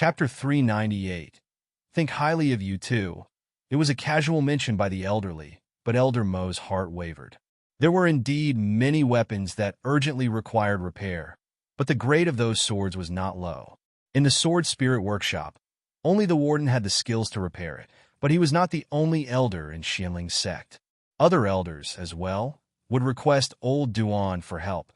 Chapter 398. Think highly of you too. It was a casual mention by the elderly, but Elder Mo's heart wavered. There were indeed many weapons that urgently required repair, but the grade of those swords was not low. In the Sword Spirit Workshop, only the Warden had the skills to repair it, but he was not the only elder in Xianling's sect. Other elders, as well, would request old Duan for help,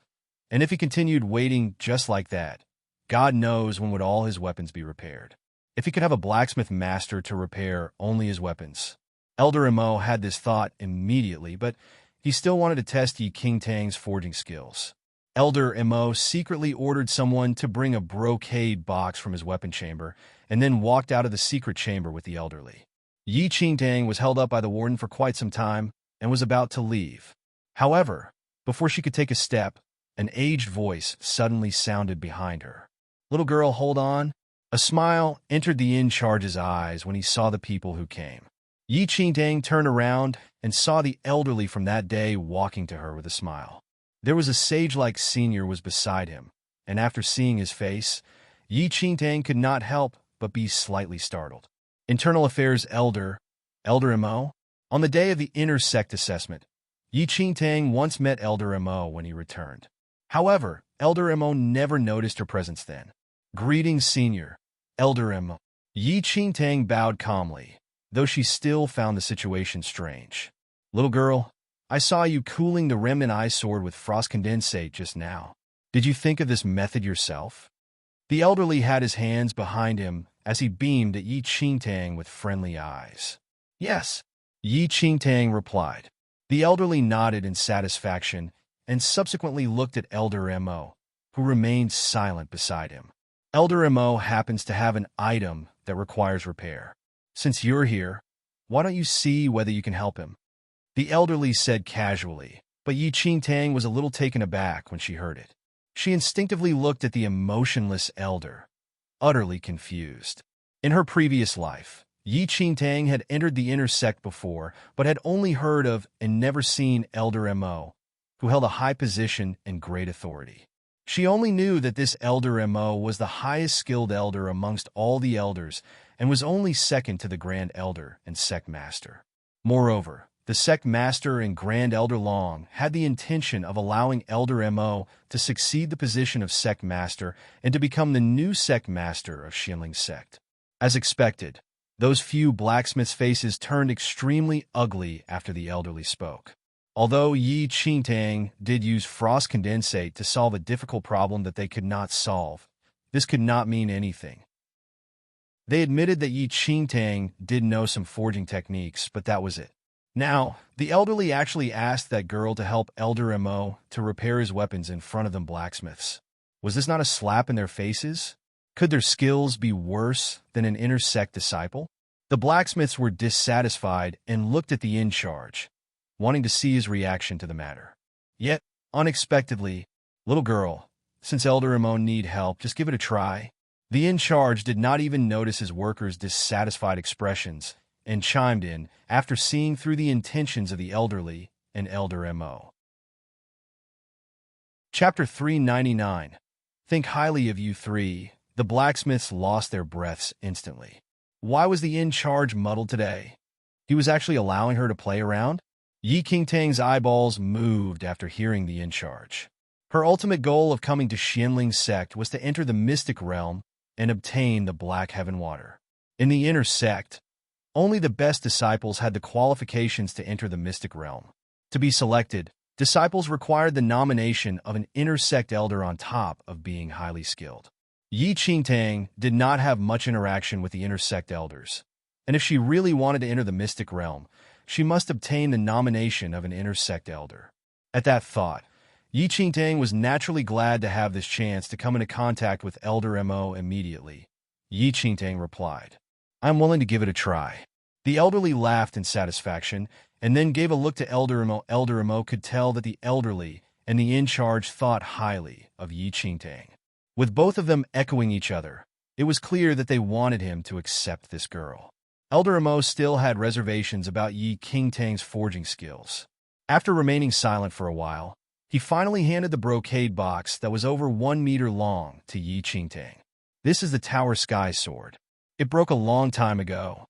and if he continued waiting just like that, God knows when would all his weapons be repaired. If he could have a blacksmith master to repair only his weapons. Elder Mo had this thought immediately, but he still wanted to test Yi Qingtang's forging skills. Elder Mo secretly ordered someone to bring a brocade box from his weapon chamber, and then walked out of the secret chamber with the elderly. Yi Qingtang was held up by the warden for quite some time and was about to leave. However, before she could take a step, an aged voice suddenly sounded behind her. "Little girl, hold on." A smile entered the in-charge's eyes when he saw the people who came. Yi Qingtang turned around and saw the elderly from that day walking to her with a smile. There was a sage-like senior was beside him, and after seeing his face, Yi Qingtang could not help but be slightly startled. Internal Affairs Elder Mo. On the day of the inner sect assessment, Yi Qingtang once met Elder Mo when he returned. However, Elder Mo never noticed her presence then. "Greetings, Senior." Elder Mo. Yi Qingtang bowed calmly, though she still found the situation strange. "Little girl, I saw you cooling the remnant eye sword with frost condensate just now. Did you think of this method yourself?" The elderly had his hands behind him as he beamed at Yi Qingtang with friendly eyes. "Yes," Yi Qingtang replied. The elderly nodded in satisfaction and subsequently looked at Elder Mo, who remained silent beside him. Elder Mo happens to have an item that requires repair. "Since you're here, why don't you see whether you can help him?" The elderly said casually, but Yi Qingtang was a little taken aback when she heard it. She instinctively looked at the emotionless elder, utterly confused. In her previous life, Yi Qingtang had entered the inner sect before, but had only heard of and never seen Elder Mo, who held a high position and great authority. She only knew that this Elder Mo was the highest skilled elder amongst all the elders and was only second to the Grand Elder and Sect Master. Moreover, the Sect Master and Grand Elder Long had the intention of allowing Elder Mo to succeed the position of Sect Master and to become the new Sect Master of Xianling's sect. As expected, those few blacksmiths' faces turned extremely ugly after the elderly spoke. Although Yi Qingtang did use frost condensate to solve a difficult problem that they could not solve, this could not mean anything. They admitted that Yi Qingtang did know some forging techniques, but that was it. Now, the elderly actually asked that girl to help Elder Mo to repair his weapons in front of them blacksmiths. Was this not a slap in their faces? Could their skills be worse than an inner sect disciple? The blacksmiths were dissatisfied and looked at the in-charge, wanting to see his reaction to the matter. Yet, unexpectedly, "Little girl, since Elder Mo need help, just give it a try." The in-charge did not even notice his workers' dissatisfied expressions and chimed in after seeing through the intentions of the elderly and Elder Mo. Chapter 399. Think highly of you three. The blacksmiths lost their breaths instantly. Why was the in-charge muddled today? He was actually allowing her to play around? Yi Qingtang's eyeballs moved after hearing the in-charge. Her ultimate goal of coming to Xianling's sect was to enter the mystic realm and obtain the Black Heaven Water. In the inner sect, only the best disciples had the qualifications to enter the mystic realm. To be selected, disciples required the nomination of an inner sect elder on top of being highly skilled. Yi Qingtang did not have much interaction with the inner sect elders, and if she really wanted to enter the mystic realm, she must obtain the nomination of an inner sect elder. At that thought, Yi Qingtang was naturally glad to have this chance to come into contact with Elder Mo immediately. Yi Qingtang replied, "I'm willing to give it a try." The elderly laughed in satisfaction, and then gave a look to Elder Mo. Elder Mo could tell that the elderly and the in-charge thought highly of Yi Qingtang. With both of them echoing each other, it was clear that they wanted him to accept this girl. Elder Mo still had reservations about Yi Qingtang's forging skills. After remaining silent for a while, he finally handed the brocade box that was over 1 meter long to Yi Qingtang. This is the Tower Sky Sword. It broke a long time ago.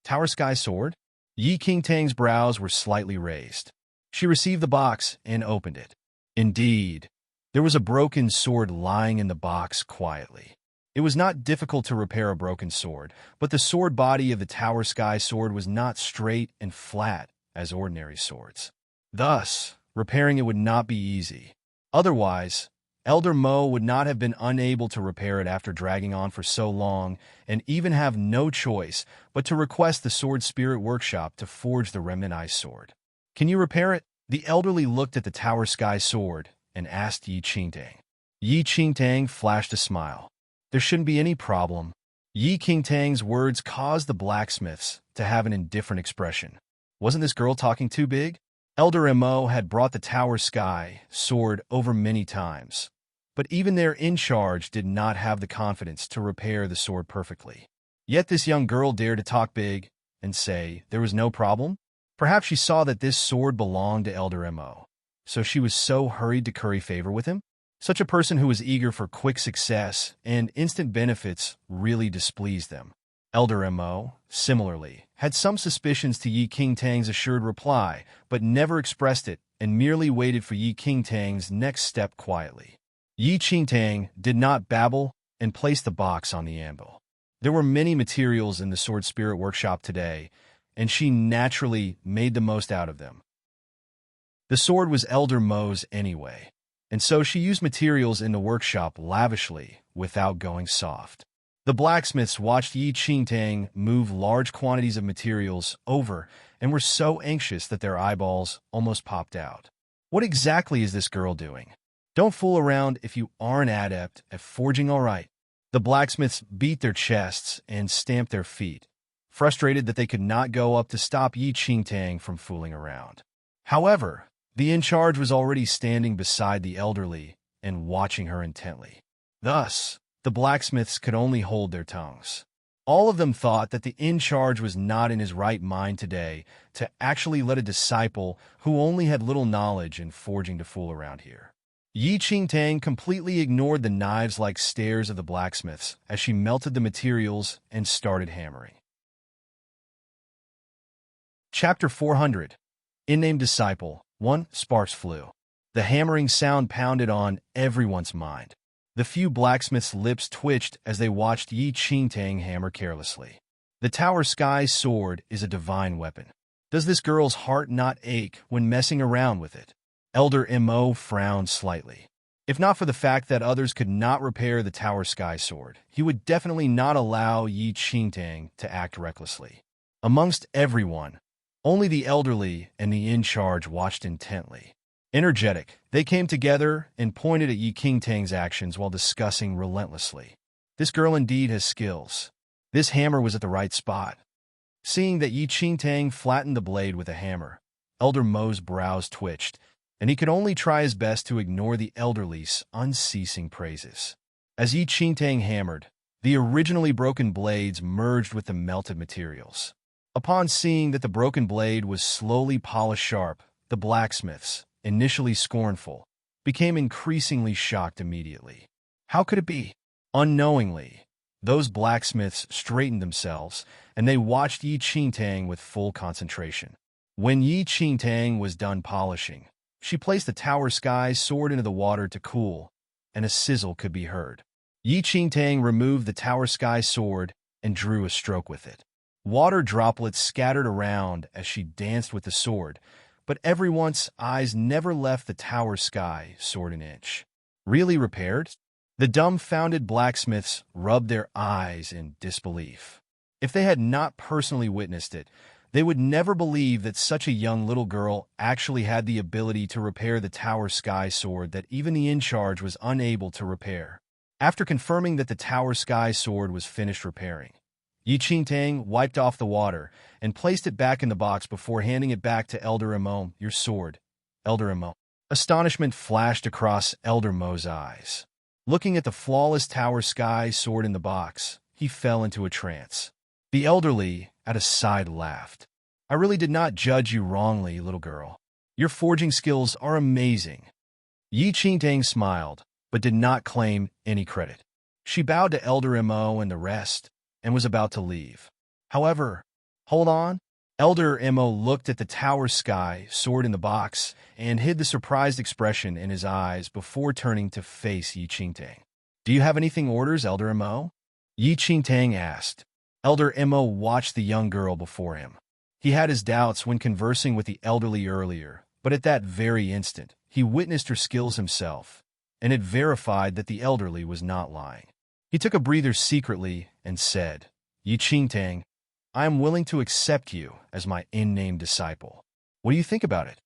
Tower Sky Sword? Yi Qingtang's brows were slightly raised. She received the box and opened it. Indeed, there was a broken sword lying in the box quietly. It was not difficult to repair a broken sword, but the sword body of the Tower Sky Sword was not straight and flat as ordinary swords. Thus, repairing it would not be easy. Otherwise, Elder Mo would not have been unable to repair it after dragging on for so long and even have no choice but to request the Sword Spirit Workshop to forge the remnant ice sword. Can you repair it? The elderly looked at the Tower Sky Sword and asked Yi Qingtang. Yi Qingtang flashed a smile. There shouldn't be any problem. Yi Qingtang's words caused the blacksmiths to have an indifferent expression. Wasn't this girl talking too big? Elder Mo had brought the Tower Sky Sword over many times, but even their in-charge did not have the confidence to repair the sword perfectly. Yet this young girl dared to talk big and say there was no problem? Perhaps she saw that this sword belonged to Elder Mo, so she was so hurried to curry favor with him? Such a person who was eager for quick success and instant benefits really displeased them. Elder Mo, similarly, had some suspicions to Yi Qingtang's assured reply, but never expressed it and merely waited for Yi Qingtang's next step quietly. Yi Qingtang did not babble and placed the box on the anvil. There were many materials in the Sword Spirit Workshop today, and she naturally made the most out of them. The sword was Elder Mo's anyway, and so she used materials in the workshop lavishly without going soft. The blacksmiths watched Yi Qingtang move large quantities of materials over and were so anxious that their eyeballs almost popped out. What exactly is this girl doing? Don't fool around if you aren't adept at forging, all right. The blacksmiths beat their chests and stamped their feet, frustrated that they could not go up to stop Yi Qingtang from fooling around. However, the in-charge was already standing beside the elderly and watching her intently. Thus, the blacksmiths could only hold their tongues. All of them thought that the in-charge was not in his right mind today to actually let a disciple who only had little knowledge in forging to fool around here. Yi Qingtang completely ignored the knives-like stares of the blacksmiths as she melted the materials and started hammering. Chapter 400. Unnamed Disciple. 1. Sparks flew. The hammering sound pounded on everyone's mind. The few blacksmiths' lips twitched as they watched Yi Qingtang hammer carelessly. The Tower Sky Sword is a divine weapon. Does this girl's heart not ache when messing around with it? Elder Mo frowned slightly. If not for the fact that others could not repair the Tower Sky Sword, he would definitely not allow Yi Qingtang to act recklessly. Amongst everyone, only the elderly and the in-charge watched intently. Energetic, they came together and pointed at Yi Qingtang's actions while discussing relentlessly. This girl indeed has skills. This hammer was at the right spot. Seeing that Yi Qingtang flattened the blade with a hammer, Elder Mo's brows twitched, and he could only try his best to ignore the elderly's unceasing praises. As Yi Qingtang hammered, the originally broken blades merged with the melted materials. Upon seeing that the broken blade was slowly polished sharp, the blacksmiths, initially scornful, became increasingly shocked immediately. How could it be? Unknowingly, those blacksmiths straightened themselves, and they watched Yi Qingtang with full concentration. When Yi Qingtang was done polishing, she placed the Tower Sky Sword into the water to cool, and a sizzle could be heard. Yi Qingtang removed the Tower Sky Sword and drew a stroke with it. Water droplets scattered around as she danced with the sword, but everyone's eyes never left the Tower Sky Sword an inch. Really repaired? The dumbfounded blacksmiths rubbed their eyes in disbelief. If they had not personally witnessed it, they would never believe that such a young little girl actually had the ability to repair the Tower Sky Sword that even the in-charge was unable to repair. After confirming that the Tower Sky Sword was finished repairing, Yi Qingtang wiped off the water and placed it back in the box before handing it back to Elder Mo. Your sword, Elder Mo. Astonishment flashed across Elder Mo's eyes. Looking at the flawless Tower Sky Sword in the box, he fell into a trance. The elderly, at a side, laughed. I really did not judge you wrongly, little girl. Your forging skills are amazing. Yi Qingtang smiled, but did not claim any credit. She bowed to Elder Mo and the rest, and was about to leave. However, hold on. Elder Mo looked at the tower sky, sword in the box, and hid the surprised expression in his eyes before turning to face Yi Qingtang. Do you have anything orders, Elder Mo? Yi Qingtang asked. Elder Mo watched the young girl before him. He had his doubts when conversing with the elderly earlier, but at that very instant, he witnessed her skills himself, and it verified that the elderly was not lying. He took a breather secretly and said, Yi Qingtang, I am willing to accept you as my in-name disciple. What do you think about it?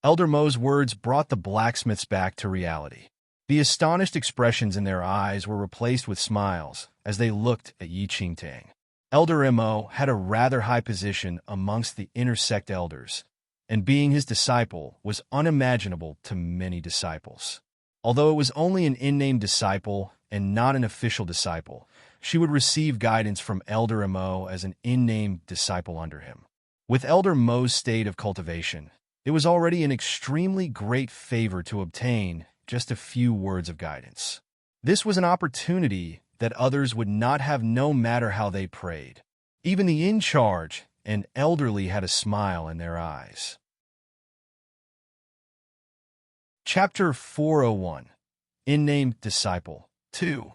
Elder Mo's words brought the blacksmiths back to reality. The astonished expressions in their eyes were replaced with smiles as they looked at Yi Qingtang. Elder Mo had a rather high position amongst the inner sect elders, and being his disciple was unimaginable to many disciples. Although it was only an in-name disciple and not an official disciple, she would receive guidance from Elder Mo as an in-name disciple under him. With Elder Mo's state of cultivation, it was already an extremely great favor to obtain just a few words of guidance. This was an opportunity that others would not have no matter how they prayed. Even the in-charge and elderly had a smile in their eyes. Chapter 401 In-Name Disciple 2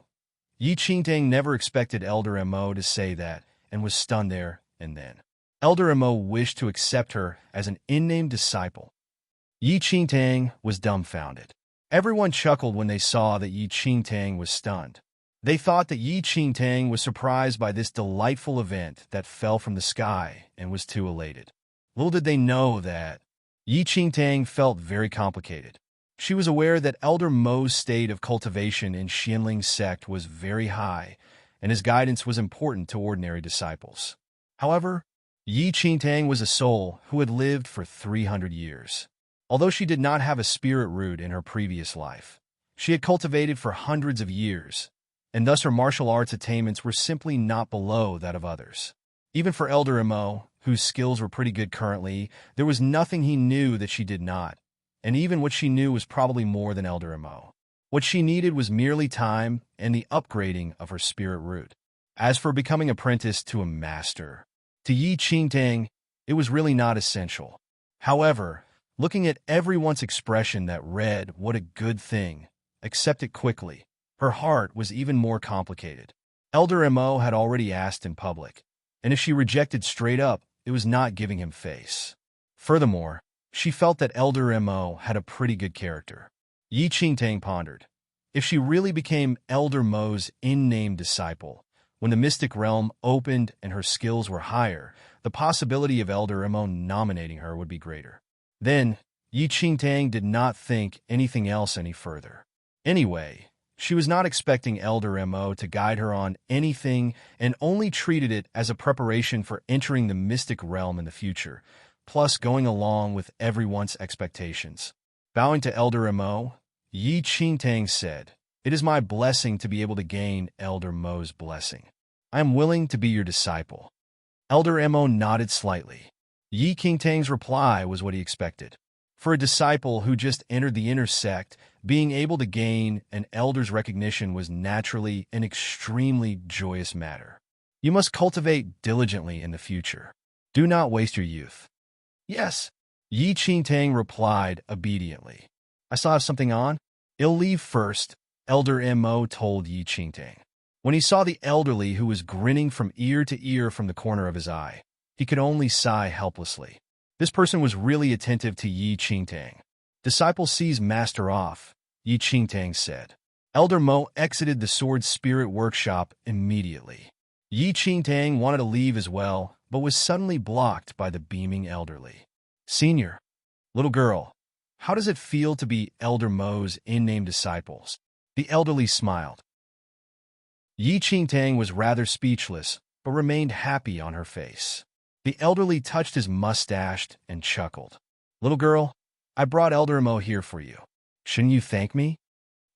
Yi Qingtang never expected Elder Mo to say that and was stunned there and then. Elder Mo wished to accept her as an in-name disciple. Yi Qingtang was dumbfounded. Everyone chuckled when they saw that Yi Qingtang was stunned. They thought that Yi Qingtang was surprised by this delightful event that fell from the sky and was too elated. Little did they know that Yi Qingtang felt very complicated. She was aware that Elder Mo's state of cultivation in Xianling's sect was very high, and his guidance was important to ordinary disciples. However, Yi Qingtang was a soul who had lived for 300 years. Although she did not have a spirit root in her previous life, she had cultivated for hundreds of years, and thus her martial arts attainments were simply not below that of others. Even for Elder Mo, whose skills were pretty good currently, there was nothing he knew that she did not, and even what she knew was probably more than Elder Mo. What she needed was merely time and the upgrading of her spirit root. As for becoming apprenticed to a master, to Yi Qingtang, it was really not essential. However, looking at everyone's expression that read, what a good thing, accept it quickly, her heart was even more complicated. Elder Mo had already asked in public, and if she rejected straight up, it was not giving him face. Furthermore, she felt that Elder Mo had a pretty good character. Yi Qingtang pondered. If she really became Elder Mo's in-name disciple, when the mystic realm opened and her skills were higher, the possibility of Elder Mo nominating her would be greater. Then, Yi Qingtang did not think anything else any further. Anyway, she was not expecting Elder Mo to guide her on anything and only treated it as a preparation for entering the mystic realm in the future, plus going along with everyone's expectations. Bowing to Elder Mo, Yi Qingtang said, It is my blessing to be able to gain Elder Mo's blessing. I am willing to be your disciple. Elder Mo nodded slightly. Yi Qingtang's reply was what he expected. For a disciple who just entered the inner sect, being able to gain an elder's recognition was naturally an extremely joyous matter. You must cultivate diligently in the future. Do not waste your youth. Yes, Yi Qingtang replied obediently. I still have something on? I'll leave first, Elder Mo told Yi Qingtang. When he saw the elderly who was grinning from ear to ear from the corner of his eye, he could only sigh helplessly. This person was really attentive to Yi Qingtang. Disciple sees master off, Yi Qingtang said. Elder Mo exited the sword spirit workshop immediately. Yi Qingtang wanted to leave as well, but was suddenly blocked by the beaming elderly. Senior, little girl, how does it feel to be Elder Mo's in-name disciples? The elderly smiled. Yi Qingtang was rather speechless, but remained happy on her face. The elderly touched his mustache and chuckled. Little girl, I brought Elder Mo here for you. Shouldn't you thank me?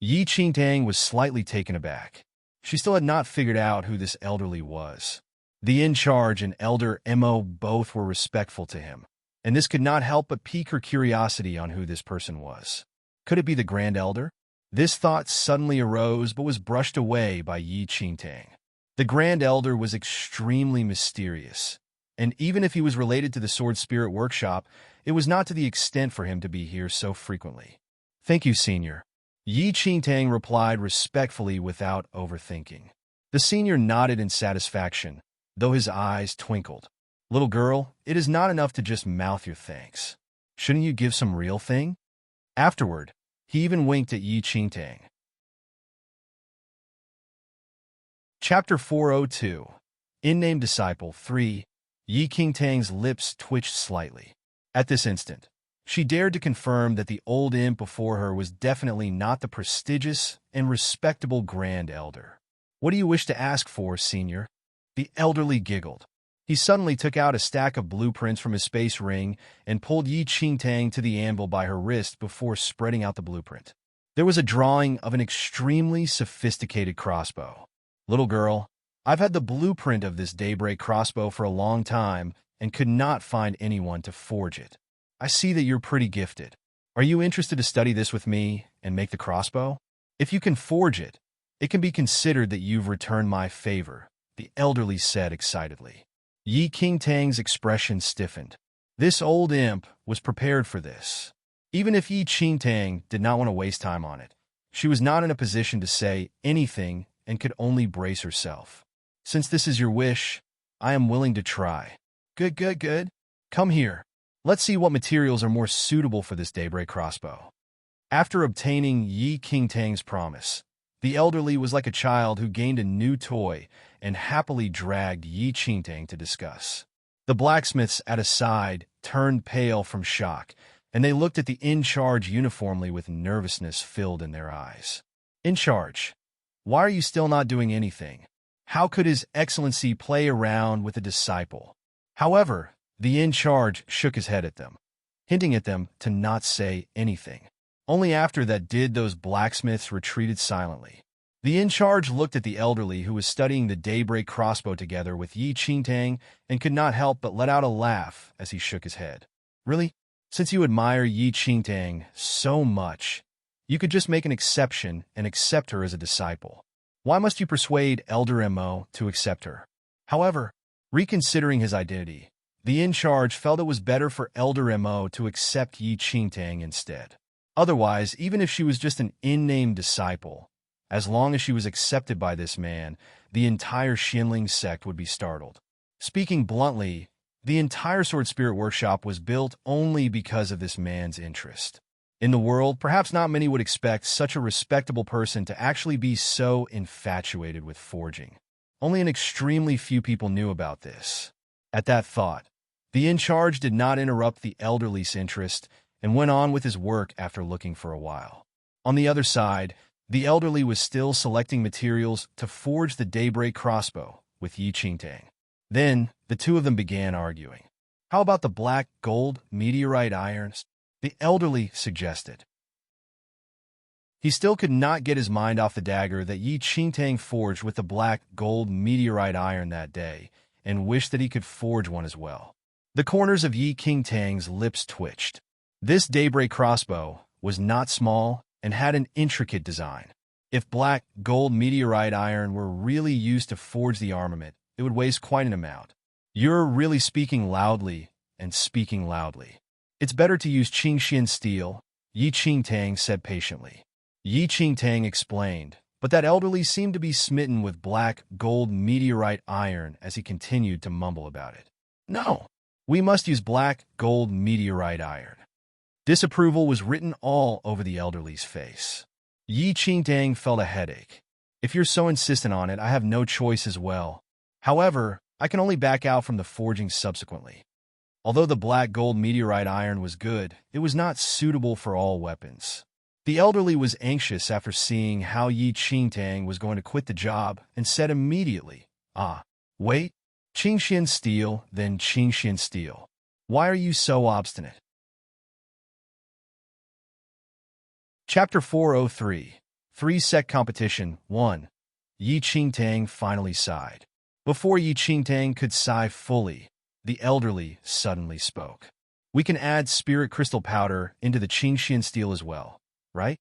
Yi Qingtang was slightly taken aback. She still had not figured out who this elderly was. The in-charge and Elder Mo both were respectful to him, and this could not help but pique her curiosity on who this person was. Could it be the Grand Elder? This thought suddenly arose but was brushed away by Yi Qingtang. The Grand Elder was extremely mysterious, and even if he was related to the Sword Spirit Workshop, it was not to the extent for him to be here so frequently. "Thank you, Senior." Yi Qingtang replied respectfully without overthinking. The senior nodded in satisfaction, though his eyes twinkled. "Little girl, it is not enough to just mouth your thanks. Shouldn't you give some real thing?" Afterward, he even winked at Yi Qingtang. Chapter 402 In-Name Disciple 3 Yi Qingtang's lips twitched slightly. At this instant, she dared to confirm that the old imp before her was definitely not the prestigious and respectable Grand Elder. "What do you wish to ask for, Senior?" The elderly giggled. He suddenly took out a stack of blueprints from his space ring and pulled Yi Qingtang to the anvil by her wrist before spreading out the blueprint. There was a drawing of an extremely sophisticated crossbow. "Little girl, I've had the blueprint of this daybreak crossbow for a long time and could not find anyone to forge it. I see that you're pretty gifted. Are you interested to study this with me and make the crossbow? If you can forge it, it can be considered that you've returned my favor," the elderly said excitedly. Yi Qingtang's expression stiffened. This old imp was prepared for this. Even if Yi Qingtang did not want to waste time on it, she was not in a position to say anything and could only brace herself. "Since this is your wish, I am willing to try." Good. Come here. Let's see what materials are more suitable for this daybreak crossbow." After obtaining Yi Qingtang's promise, the elderly was like a child who gained a new toy and happily dragged Yi Qingtang to discuss. The blacksmiths at his side turned pale from shock, and they looked at the in-charge uniformly with nervousness filled in their eyes. "In charge, why are you still not doing anything? How could His Excellency play around with a disciple?" However, the in-charge shook his head at them, hinting at them to not say anything. Only after that did those blacksmiths retreated silently. The in-charge looked at the elderly who was studying the daybreak crossbow together with Yi Qingtang and could not help but let out a laugh as he shook his head. "Really? Since you admire Yi Qingtang so much, you could just make an exception and accept her as a disciple. Why must you persuade Elder Mo to accept her?" However, reconsidering his identity, the in-charge felt it was better for Elder Mo to accept Yi Qingtang instead. Otherwise, even if she was just an in-name disciple, as long as she was accepted by this man, the entire Xinling sect would be startled. Speaking bluntly, the entire Sword Spirit Workshop was built only because of this man's interest. In the world, perhaps not many would expect such a respectable person to actually be so infatuated with forging. Only an extremely few people knew about this. At that thought, the in-charge did not interrupt the elderly's interest and went on with his work after looking for a while. On the other side, the elderly was still selecting materials to forge the daybreak crossbow with Yi Qingtang. Then, the two of them began arguing. "How about the black gold meteorite irons?" the elderly suggested. He still could not get his mind off the dagger that Yi Qingtang forged with the black gold meteorite iron that day, and wished that he could forge one as well. The corners of Yi Qingtang's lips twitched. This daybreak crossbow was not small and had an intricate design. If black gold meteorite iron were really used to forge the armament, it would waste quite an amount. "You're really speaking loudly and speaking loudly. It's better to use Qingxian steel," Yi Qingtang said patiently. Yi Qingtang explained, but that elderly seemed to be smitten with black gold meteorite iron as he continued to mumble about it. "No, we must use black gold meteorite iron." Disapproval was written all over the elderly's face. Yi Qingtang felt a headache. "If you're so insistent on it, I have no choice as well. However, I can only back out from the forging subsequently." Although the black gold meteorite iron was good, it was not suitable for all weapons. The elderly was anxious after seeing how Yi Qingtang was going to quit the job and said immediately, Wait, Qingxian steel, then Qingxian steel. Why are you so obstinate?" Chapter 403 Three-Sect Competition 1 Yi Qingtang finally sighed. Before Yi Qingtang could sigh fully, the elderly suddenly spoke. "We can add spirit crystal powder into the Qingxian steel as well, right?"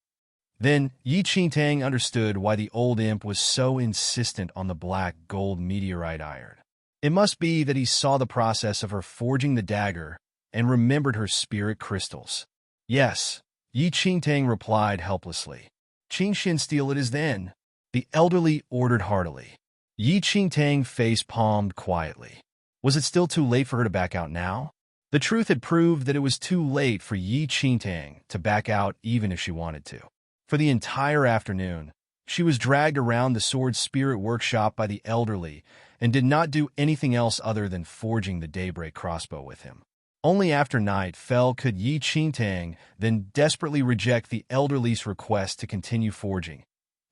Then Yi Qingtang understood why the old imp was so insistent on the black gold meteorite iron. It must be that he saw the process of her forging the dagger and remembered her spirit crystals. Yes, Yi Qingtang replied helplessly. Qingxian steel it is then, the elderly ordered heartily. Yi Qingtang face-palmed quietly. Was it still too late for her to back out now? The truth had proved that it was too late for Yi Qingtang to back out even if she wanted to. For the entire afternoon, she was dragged around the sword spirit workshop by the elderly and did not do anything else other than forging the daybreak crossbow with him. Only after night fell could Yi Qingtang then desperately reject the elderly's request to continue forging,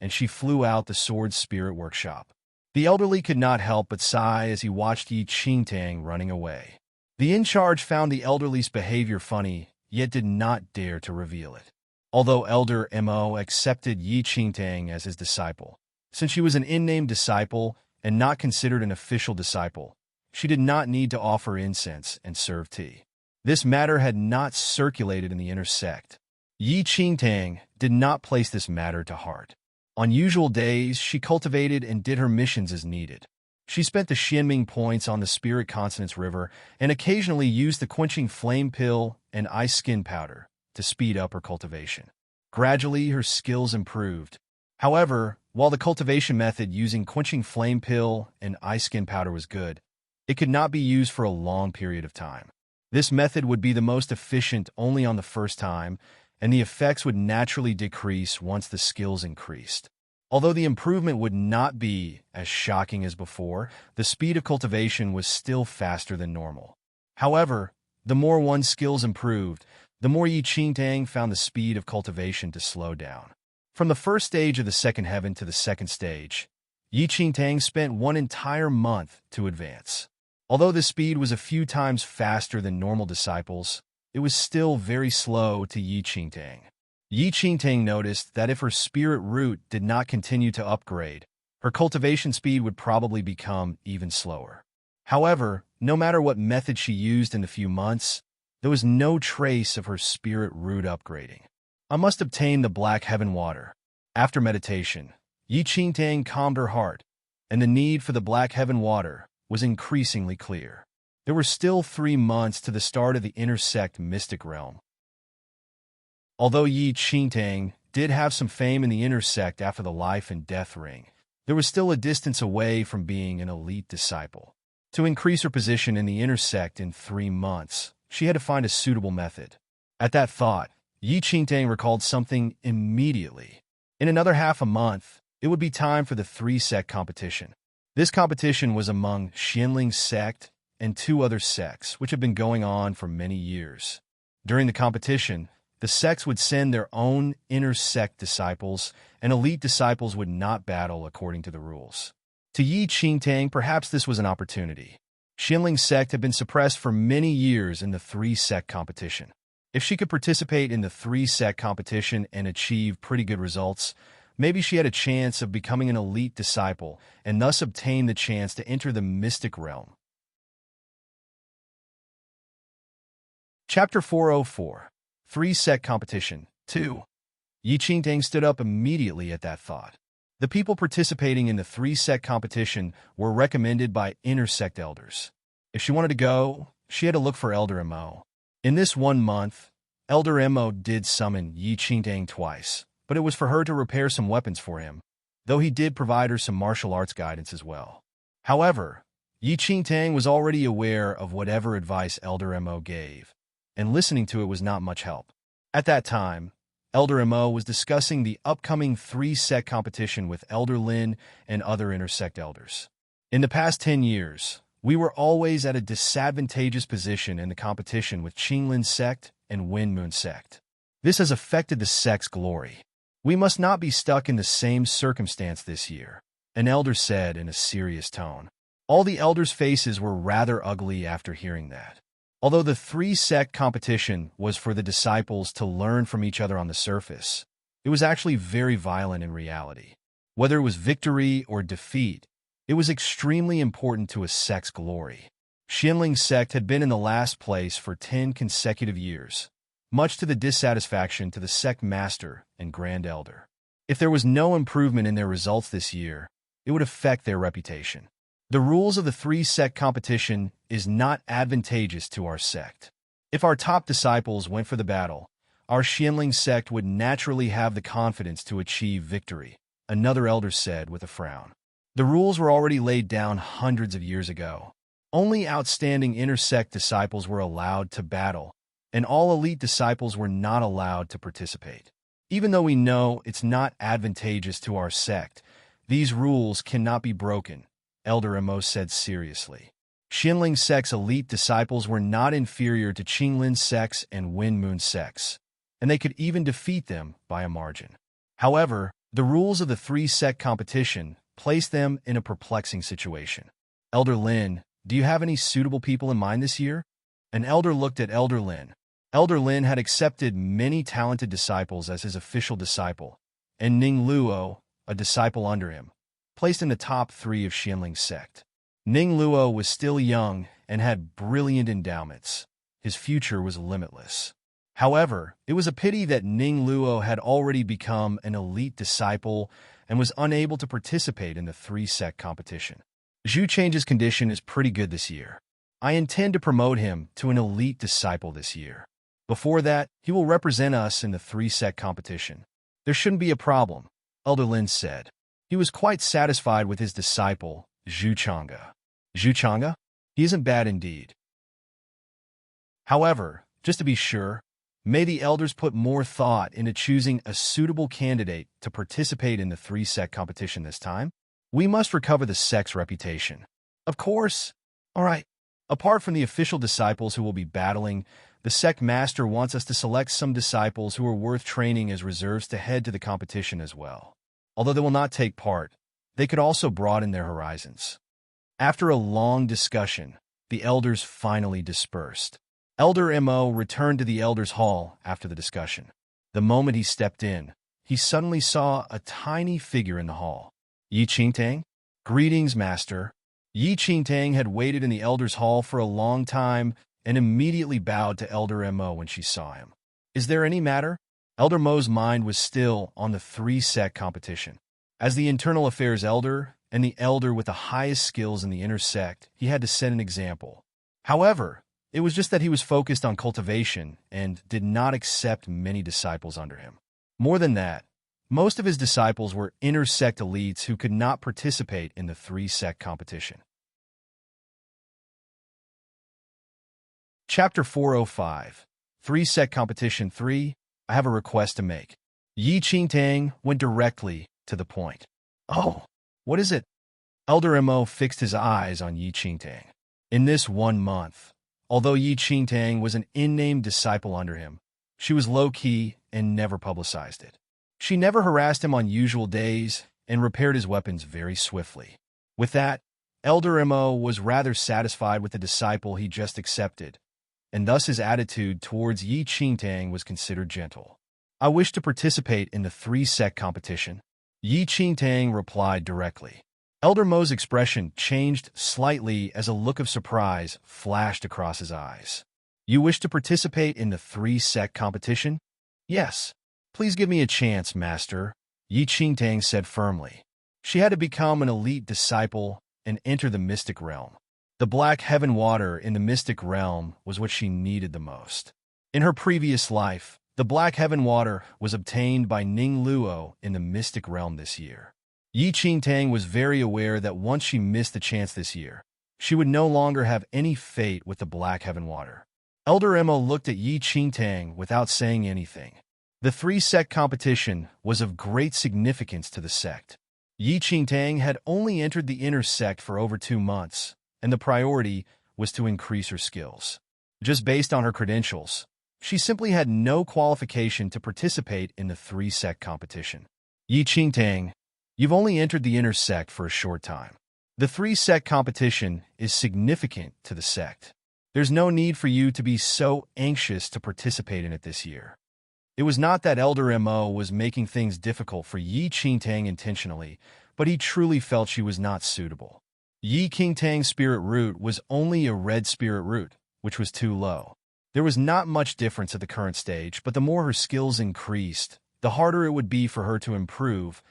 and she flew out the sword spirit workshop. The elderly could not help but sigh as he watched Yi Qingtang running away. The in-charge found the elderly's behavior funny, yet did not dare to reveal it. Although Elder Mo accepted Yi Qingtang as his disciple, since she was an in-name disciple and not considered an official disciple, she did not need to offer incense and serve tea. This matter had not circulated in the inner sect. Yi Qingtang did not place this matter to heart. On usual days, she cultivated and did her missions as needed. She spent the Xianming points on the Spirit Consonance River and occasionally used the quenching flame pill and ice skin powder to speed up her cultivation. Gradually, her skills improved. However, while the cultivation method using quenching flame pill and ice skin powder was good, it could not be used for a long period of time. This method would be the most efficient only on the first time, and the effects would naturally decrease once the skills increased. Although the improvement would not be as shocking as before, the speed of cultivation was still faster than normal. However, the more one's skills improved, the more Yi Qingtang found the speed of cultivation to slow down. From the first stage of the second heaven to the second stage, Yi Qingtang spent one entire month to advance. Although the speed was a few times faster than normal disciples, it was still very slow to Yi Qingtang. Yi Qingtang noticed that if her spirit root did not continue to upgrade, her cultivation speed would probably become even slower. However, no matter what method she used in the few months, there was no trace of her spirit root upgrading. I must obtain the black heaven water. After meditation, Yi Qingtang calmed her heart, and the need for the black heaven water was increasingly clear. There were still 3 months to the start of the intersect mystic realm. Although Yi Qingtang did have some fame in the intersect after the life and death ring, there was still a distance away from being an elite disciple. To increase her position in the intersect in 3 months, she had to find a suitable method. At that thought, Yi Qingtang recalled something immediately. In another half a month, it would be time for the 3-sect competition. This competition was among Xianling sect and 2 other sects, which had been going on for many years. During the competition, the sects would send their own inner-sect disciples, and elite disciples would not battle according to the rules. To Yi Qingtang, perhaps this was an opportunity. Xianling sect had been suppressed for many years in the 3-sect competition. If she could participate in the 3-sect competition and achieve pretty good results, maybe she had a chance of becoming an elite disciple and thus obtain the chance to enter the mystic realm. Chapter 404. 3-sect competition 2. Yi Qingtang stood up immediately at that thought. The people participating in the 3-sect competition were recommended by inner-sect elders. If she wanted to go, she had to look for Elder Mo. In this 1 month, Elder Mo did summon Yi Qingtang twice, but it was for her to repair some weapons for him, though he did provide her some martial arts guidance as well. However, Yi Qingtang was already aware of whatever advice Elder Mo gave, and listening to it was not much help. At that time, Elder Mo was discussing the upcoming 3-sect competition with Elder Lin and other intersect elders. In the past 10 years, we were always at a disadvantageous position in the competition with Qinglin sect and Wind Moon sect. This has affected the sect's glory. We must not be stuck in the same circumstance this year, an elder said in a serious tone. All the elders' faces were rather ugly after hearing that. Although the 3-sect competition was for the disciples to learn from each other on the surface, it was actually very violent in reality. Whether it was victory or defeat, it was extremely important to a sect's glory. Xianling sect had been in the last place for 10 consecutive years, much to the dissatisfaction to the sect master and grand elder. If there was no improvement in their results this year, it would affect their reputation. The rules of the three-sect competition is not advantageous to our sect. If our top disciples went for the battle, our Xianling sect would naturally have the confidence to achieve victory, another elder said with a frown. The rules were already laid down hundreds of years ago. Only outstanding inter-sect disciples were allowed to battle, and all elite disciples were not allowed to participate. Even though we know it's not advantageous to our sect, these rules cannot be broken, Elder Immerse said seriously. Xianling sect's elite disciples were not inferior to Qinglin sect's and Windmoon sect's, and they could even defeat them by a margin. However, the rules of the three-sect competition placed them in a perplexing situation. Elder Lin, do you have any suitable people in mind this year? An elder looked at Elder Lin. Elder Lin had accepted many talented disciples as his official disciple, and Ning Luo, a disciple under him, placed in the top 3 of Xianling's sect. Ning Luo was still young and had brilliant endowments. His future was limitless. However, it was a pity that Ning Luo had already become an elite disciple and was unable to participate in the three-sect competition. Zhu Chang's condition is pretty good this year. I intend to promote him to an elite disciple this year. Before that, he will represent us in the three-sect competition. There shouldn't be a problem, Elder Lin said. He was quite satisfied with his disciple, Zhu Chang'e. Zhu Chang'e? He isn't bad indeed. However, just to be sure, may the elders put more thought into choosing a suitable candidate to participate in the three-sect competition this time? We must recover the sect's reputation. Of course. All right. Apart from the official disciples who will be battling, the sect master wants us to select some disciples who are worth training as reserves to head to the competition as well. Although they will not take part, they could also broaden their horizons. After a long discussion, the elders finally dispersed. Elder Mo returned to the elders' hall after the discussion. The moment he stepped in, he suddenly saw a tiny figure in the hall. Yi Qingtang? Greetings, master. Yi Qingtang had waited in the elders' hall for a long time and immediately bowed to Elder Mo when she saw him. Is there any matter? Elder Mo's mind was still on the three-sect competition. As the internal affairs elder and the elder with the highest skills in the inner sect, he had to set an example. However, it was just that he was focused on cultivation and did not accept many disciples under him. More than that, most of his disciples were inner sect elites who could not participate in the three-sect competition. Chapter 405, Three-Sect Competition 3, I have a request to make. Yi Qingtang went directly to the point. Oh, what is it? Elder Mo fixed his eyes on Yi Qingtang. In this 1 month, although Yi Qingtang was an in-name disciple under him, she was low-key and never publicized it. She never harassed him on usual days and repaired his weapons very swiftly. With that, Elder Mo was rather satisfied with the disciple he just accepted, and thus his attitude towards Yi Qingtang was considered gentle. I wish to participate in the three-sect competition. Yi Qingtang replied directly. Elder Mo's expression changed slightly as a look of surprise flashed across his eyes. You wish to participate in the three-sect competition? Yes. Please give me a chance, master, Yi Qingtang said firmly. She had to become an elite disciple and enter the mystic realm. The black heaven water in the mystic realm was what she needed the most. In her previous life, the black heaven water was obtained by Ning Luo in the mystic realm this year. Yi Qingtang was very aware that once she missed the chance this year, she would no longer have any fate with the black heaven water. Elder Mo looked at Yi Qingtang without saying anything. The three-sect competition was of great significance to the sect. Yi Qingtang had only entered the inner sect for over 2 months, and the priority was to increase her skills. Just based on her credentials, she simply had no qualification to participate in the three-sect competition. Yi Qingtang, you've only entered the inner sect for a short time. The three-sect competition is significant to the sect. There's no need for you to be so anxious to participate in it this year. It was not that Elder Mo was making things difficult for Yi Qingtang intentionally, but he truly felt she was not suitable. Yi Qingtang's spirit root was only a red spirit root, which was too low. There was not much difference at the current stage, but the more her skills increased, the harder it would be for her to improve,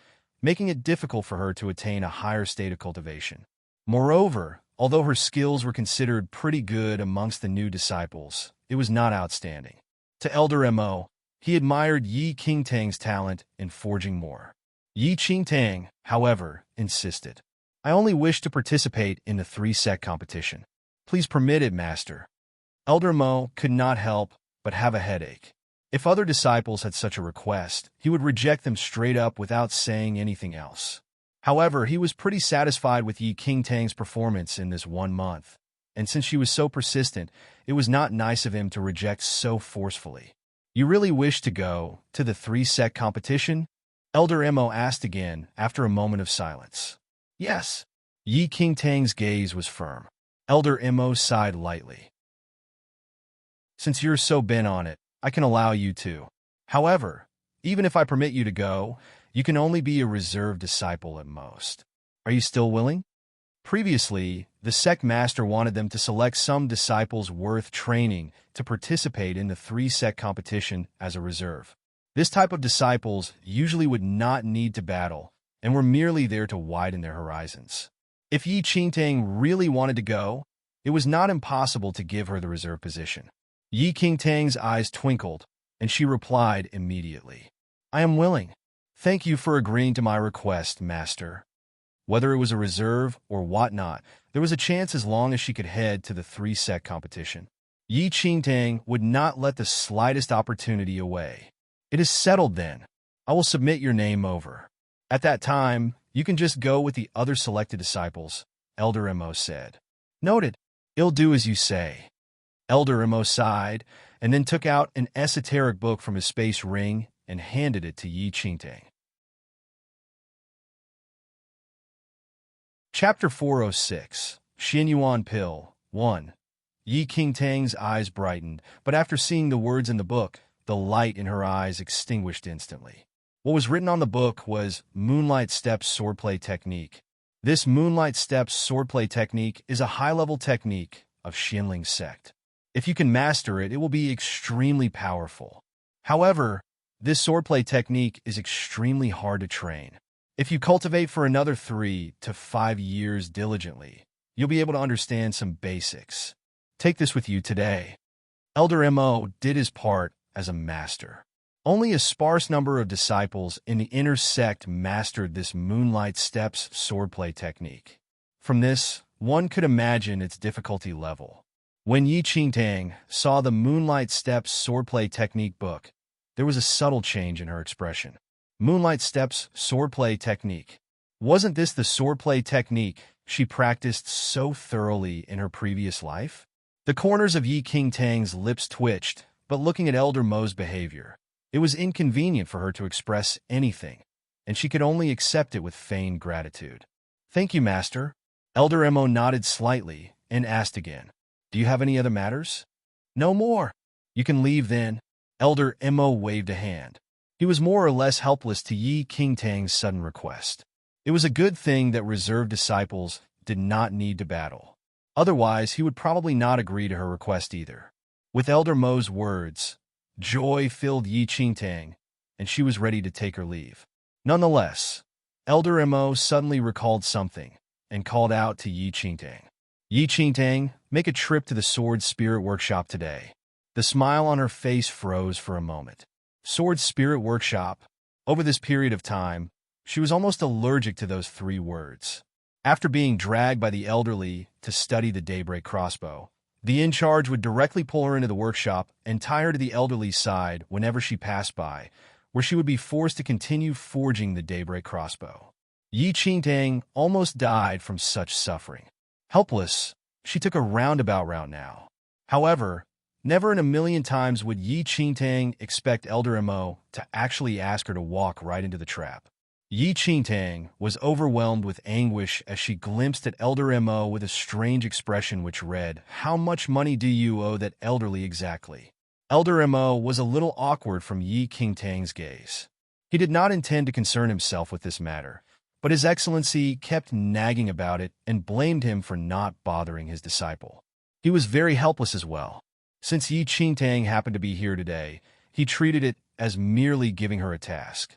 making it difficult for her to attain a higher state of cultivation. Moreover, although her skills were considered pretty good amongst the new disciples, it was not outstanding. To Elder Mo, he admired Yi Qingtang's talent in forging more. Yi Qingtang, however, insisted. I only wish to participate in the 3-set competition. Please permit it, master. Elder Mo could not help but have a headache. If other disciples had such a request, he would reject them straight up without saying anything else. However, he was pretty satisfied with Yi Qingtang's performance in this 1 month, and since she was so persistent, it was not nice of him to reject so forcefully. You really wish to go to the 3-set competition? Elder Mo asked again after a moment of silence. Yes. Yi Qingtang's gaze was firm. Elder Mo sighed lightly. Since you're so bent on it, I can allow you to. However, even if I permit you to go, you can only be a reserved disciple at most. Are you still willing? Previously, the sect master wanted them to select some disciples worth training to participate in the 3-set competition as a reserve. This type of disciples usually would not need to battle and were merely there to widen their horizons. If Yi Qingtang really wanted to go, it was not impossible to give her the reserve position. Yi Qingtang's eyes twinkled, and she replied immediately. I am willing. Thank you for agreeing to my request, master. Whether it was a reserve or whatnot, there was a chance as long as she could head to the 3-set competition. Yi Qingtang would not let the slightest opportunity away. It is settled then. I will submit your name over. At that time, you can just go with the other selected disciples, Elder Mo said. Noted. I'll do as you say. Elder Mo sighed, and then took out an esoteric book from his space ring and handed it to Yi Qingtang. Chapter 406, Xinyuan Pill, 1. Yi Qingtang's eyes brightened, but after seeing the words in the book, the light in her eyes extinguished instantly. What was written on the book was Moonlight Steps Swordplay Technique. This Moonlight Steps Swordplay Technique is a high-level technique of Xinling sect. If you can master it, it will be extremely powerful. However, this swordplay technique is extremely hard to train. If you cultivate for another 3 to 5 years diligently, you'll be able to understand some basics. Take this with you today. Elder Mo did his part as a master. Only a sparse number of disciples in the inner sect mastered this Moonlight Steps swordplay technique. From this, one could imagine its difficulty level. When Yi Qingtang saw the Moonlight Steps swordplay technique book, there was a subtle change in her expression. Moonlight Steps swordplay technique. Wasn't this the swordplay technique she practiced so thoroughly in her previous life? The corners of Yi Qingtang's lips twitched, but looking at Elder Mo's behavior, it was inconvenient for her to express anything, and she could only accept it with feigned gratitude. Thank you, master. Elder Mo nodded slightly and asked again. Do you have any other matters? No more. You can leave then. Elder Mo waved a hand. He was more or less helpless to Yi Qingtang's sudden request. It was a good thing that reserved disciples did not need to battle. Otherwise, he would probably not agree to her request either. With Elder Mo's words, joy filled Yi Qingtang, and she was ready to take her leave. Nonetheless, Elder Mo suddenly recalled something and called out to Yi Qingtang. Yi Qingtang, make a trip to the Sword Spirit Workshop today. The smile on her face froze for a moment. Sword Spirit Workshop. Over this period of time, she was almost allergic to those 3 words. After being dragged by the elderly to study the daybreak crossbow, the in-charge would directly pull her into the workshop and tie her to the elderly's side whenever she passed by, where she would be forced to continue forging the daybreak crossbow. Yi Qingtang almost died from such suffering. Helpless, she took a roundabout route now. However, never in a million times would Yi Qingtang expect Elder Mo to actually ask her to walk right into the trap. Yi Qingtang was overwhelmed with anguish as she glimpsed at Elder Mo with a strange expression which read, How much money do you owe that elderly exactly? Elder Mo was a little awkward from Yi Qingtang's gaze. He did not intend to concern himself with this matter, but His Excellency kept nagging about it and blamed him for not bothering his disciple. He was very helpless as well. Since Yi Qingtang happened to be here today, he treated it as merely giving her a task.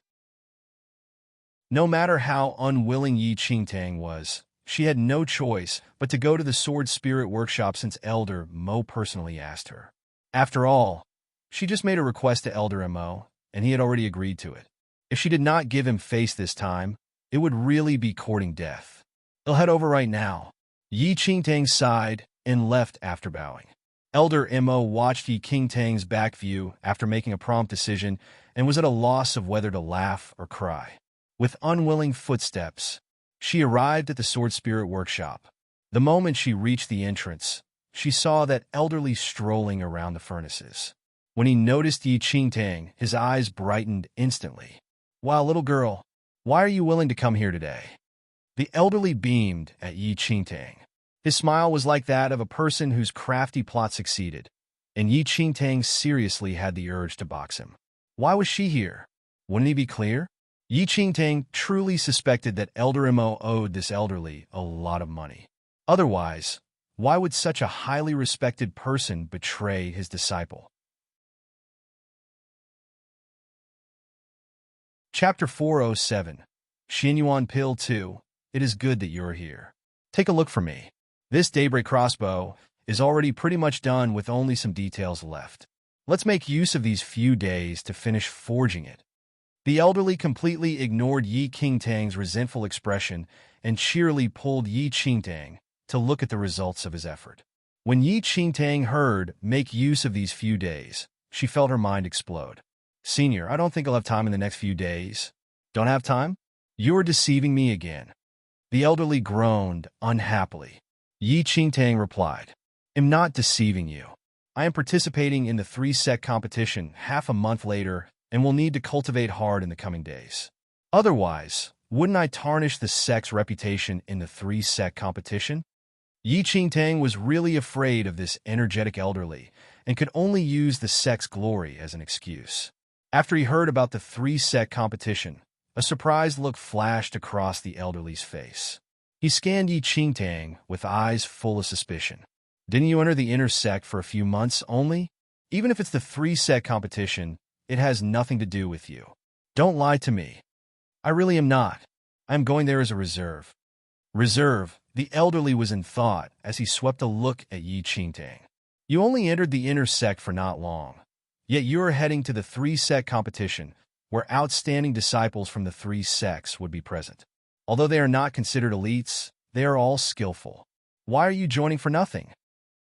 No matter how unwilling Yi Qingtang was, she had no choice but to go to the Sword Spirit Workshop since Elder Mo personally asked her. After all, she just made a request to Elder Mo, and he had already agreed to it. If she did not give him face this time, it would really be courting death. He'll head over right now. Yi Qingtang sighed and left after bowing. Elder Mo watched Yi Qingtang's back view after making a prompt decision and was at a loss of whether to laugh or cry. With unwilling footsteps, she arrived at the Sword Spirit Workshop. The moment she reached the entrance, she saw that elderly strolling around the furnaces. When he noticed Yi Qingtang, his eyes brightened instantly. "Wow, little girl, why are you willing to come here today?" The elderly beamed at Yi Qingtang. His smile was like that of a person whose crafty plot succeeded, and Yi Qingtang seriously had the urge to box him. Why was she here? Wouldn't he be clear? Yi Qingtang truly suspected that Elder Mo owed this elderly a lot of money. Otherwise, why would such a highly respected person betray his disciple? Chapter 407. Xinyuan Pill 2. It is good that you're here. Take a look for me. This daybreak crossbow is already pretty much done with only some details left. Let's make use of these few days to finish forging it. The elderly completely ignored Yi Qingtang's resentful expression and cheerily pulled Yi Qingtang to look at the results of his effort. When Yi Qingtang heard "make use of these few days," she felt her mind explode. "Senior, I don't think I'll have time in the next few days." "Don't have time? You're deceiving me again." The elderly groaned unhappily. Yi Qingtang replied, "I'm not deceiving you. I am participating in the 3-sec competition half a month later and will need to cultivate hard in the coming days. Otherwise, wouldn't I tarnish the sect's reputation in the 3-sec competition?" Yi Qingtang was really afraid of this energetic elderly and could only use the sect's glory as an excuse. After he heard about the 3-sec competition, a surprised look flashed across the elderly's face. He scanned Yi Qingtang with eyes full of suspicion. "Didn't you enter the inner sect for a few months only? Even if it's the 3-sec competition, it has nothing to do with you. Don't lie to me." "I really am not. I am going there as a reserve." Reserve? The elderly was in thought as he swept a look at Yi Qingtang. "You only entered the inner sect for not long. Yet you are heading to the 3-sec competition, where outstanding disciples from the 3 sects would be present. Although they are not considered elites, they are all skillful. Why are you joining for nothing?"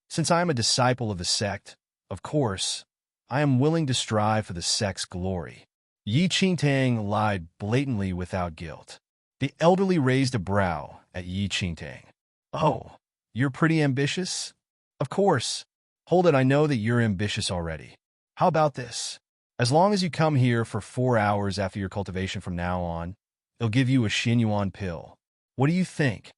"Since I am a disciple of the sect, of course, I am willing to strive for the sect's glory." Yi Qingtang lied blatantly without guilt. The elderly raised a brow at Yi Qingtang. "Oh, you're pretty ambitious?" "Of course. Hold it, I know that you're ambitious already. How about this? As long as you come here for 4 hours after your cultivation from now on, they'll give you a Xinyuan pill. What do you think?"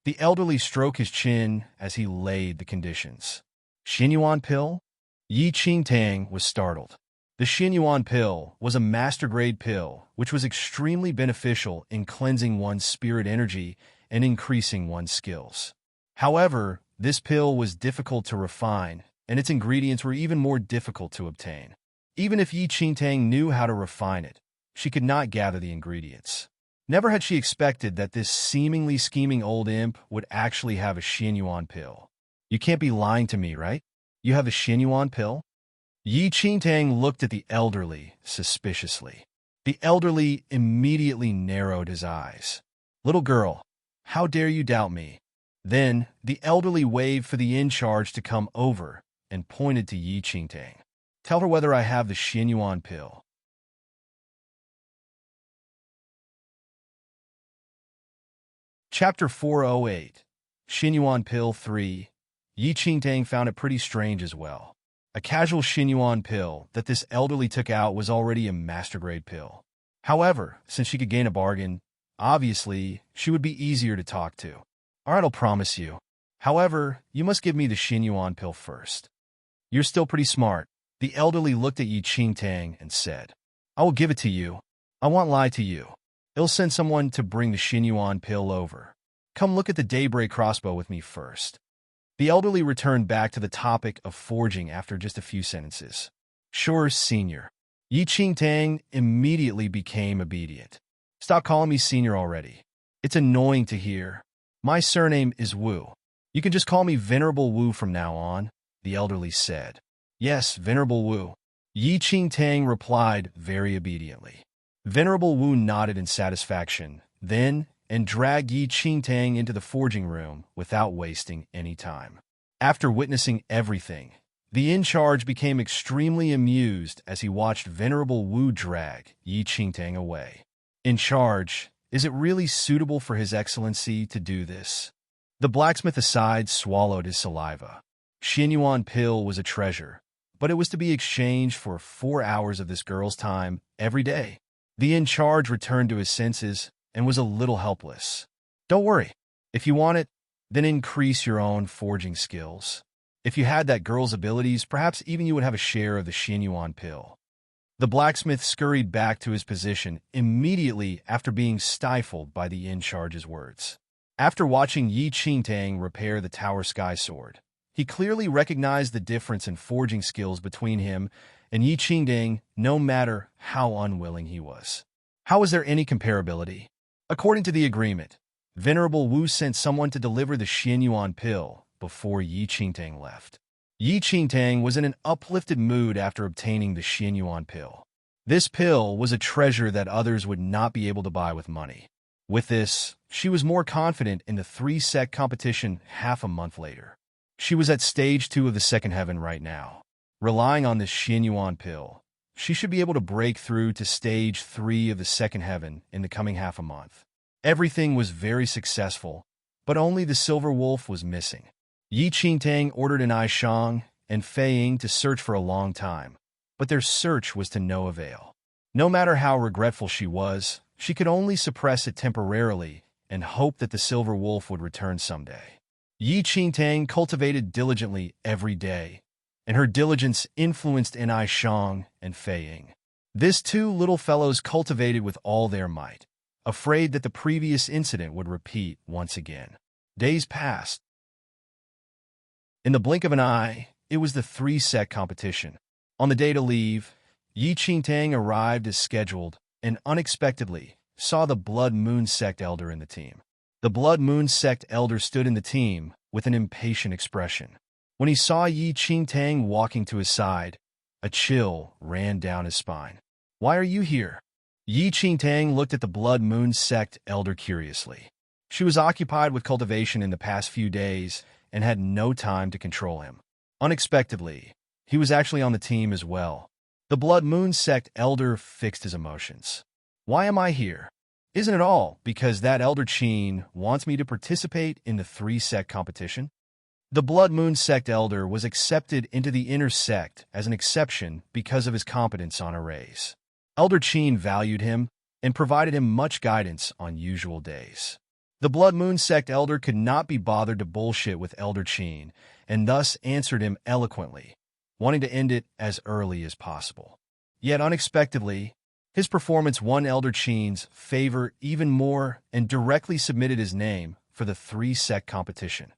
The elderly stroked his chin as he laid the conditions. "Xinyuan pill?" Yi Qingtang was startled. The Xinyuan pill was a master-grade pill which was extremely beneficial in cleansing one's spirit energy and increasing one's skills. However, this pill was difficult to refine, and its ingredients were even more difficult to obtain. Even if Yi Qingtang knew how to refine it, she could not gather the ingredients. Never had she expected that this seemingly scheming old imp would actually have a Xinyuan pill. "You can't be lying to me, right? You have a Xinyuan pill?" Yi Qingtang looked at the elderly suspiciously. The elderly immediately narrowed his eyes. "Little girl, how dare you doubt me?" Then the elderly waved for the in-charge to come over and pointed to Yi Qingtang. "Tell her whether I have the Xinyuan pill." Chapter 408. Xinyuan Pill 3. Yi Qingtang found it pretty strange as well. A casual Xinyuan pill that this elderly took out was already a master-grade pill. However, since she could gain a bargain, obviously, she would be easier to talk to. "All right, I'll promise you. However, you must give me the Xinyuan pill first." "You're still pretty smart." The elderly looked at Yi Qingtang and said, "I will give it to you. I won't lie to you. I'll send someone to bring the Xinyuan pill over. Come look at the daybreak crossbow with me first." The elderly returned back to the topic of forging after just a few sentences. Sure, senior. Yi Qingtang immediately became obedient. Stop calling me senior already. It's annoying to hear. My surname is Wu. You can just call me Venerable Wu from now on, the elderly said. Yes, Venerable Wu. Yi Qingtang replied very obediently. Venerable Wu nodded in satisfaction, then and dragged Yi Qingtang into the forging room without wasting any time. After witnessing everything, the in-charge became extremely amused as he watched Venerable Wu drag Yi Qingtang away. In charge, is it really suitable for His Excellency to do this? The blacksmith aside swallowed his saliva. Xianyuan pill was a treasure, but it was to be exchanged for 4 hours of this girl's time every day. The in-charge returned to his senses and was a little helpless. Don't worry. If you want it, then increase your own forging skills. If you had that girl's abilities, perhaps even you would have a share of the Xianyuan pill. The blacksmith scurried back to his position immediately after being stifled by the in-charge's words. After watching Yi Qingtang repair the Tower Sky Sword, he clearly recognized the difference in forging skills between him and Yi Qingtang, no matter how unwilling he was. How was there any comparability? According to the agreement, Venerable Wu sent someone to deliver the Xianyuan pill before Yi Qingtang left. Yi Qingtang was in an uplifted mood after obtaining the Xianyuan pill. This pill was a treasure that others would not be able to buy with money. With this, she was more confident in the 3-sec competition half a month later. She was at stage 2 of the second heaven right now. Relying on this Xianyuan pill, she should be able to break through to stage 3 of the second heaven in the coming half a month. Everything was very successful, but only the silver wolf was missing. Yi Qingtang ordered an Aishang and Fei Ying to search for a long time, but their search was to no avail. No matter how regretful she was, she could only suppress it temporarily and hope that the silver wolf would return someday. Yi Qingtang cultivated diligently every day, and her diligence influenced an Aishang and Fei Ying. These two little fellows cultivated with all their might, afraid that the previous incident would repeat once again. Days passed. In the blink of an eye, it was the 3-sec competition. On the day to leave, Yi Qingtang arrived as scheduled and unexpectedly saw the Blood Moon Sect Elder in the team. The Blood Moon Sect Elder stood in the team with an impatient expression. When he saw Yi Qingtang walking to his side, a chill ran down his spine. Why are you here? Yi Qingtang looked at the Blood Moon Sect Elder curiously. She was occupied with cultivation in the past few days and had no time to control him. Unexpectedly, he was actually on the team as well. The Blood Moon Sect Elder fixed his emotions. Why am I here? Isn't it all because that Elder Qin wants me to participate in the 3-sect competition? The Blood Moon Sect Elder was accepted into the inner sect as an exception because of his competence on arrays. Elder Qin valued him and provided him much guidance on usual days. The Blood Moon Sect Elder could not be bothered to bullshit with Elder Qin and thus answered him eloquently, wanting to end it as early as possible. Yet unexpectedly, his performance won Elder Qin's favor even more and directly submitted his name for the 3-sect competition.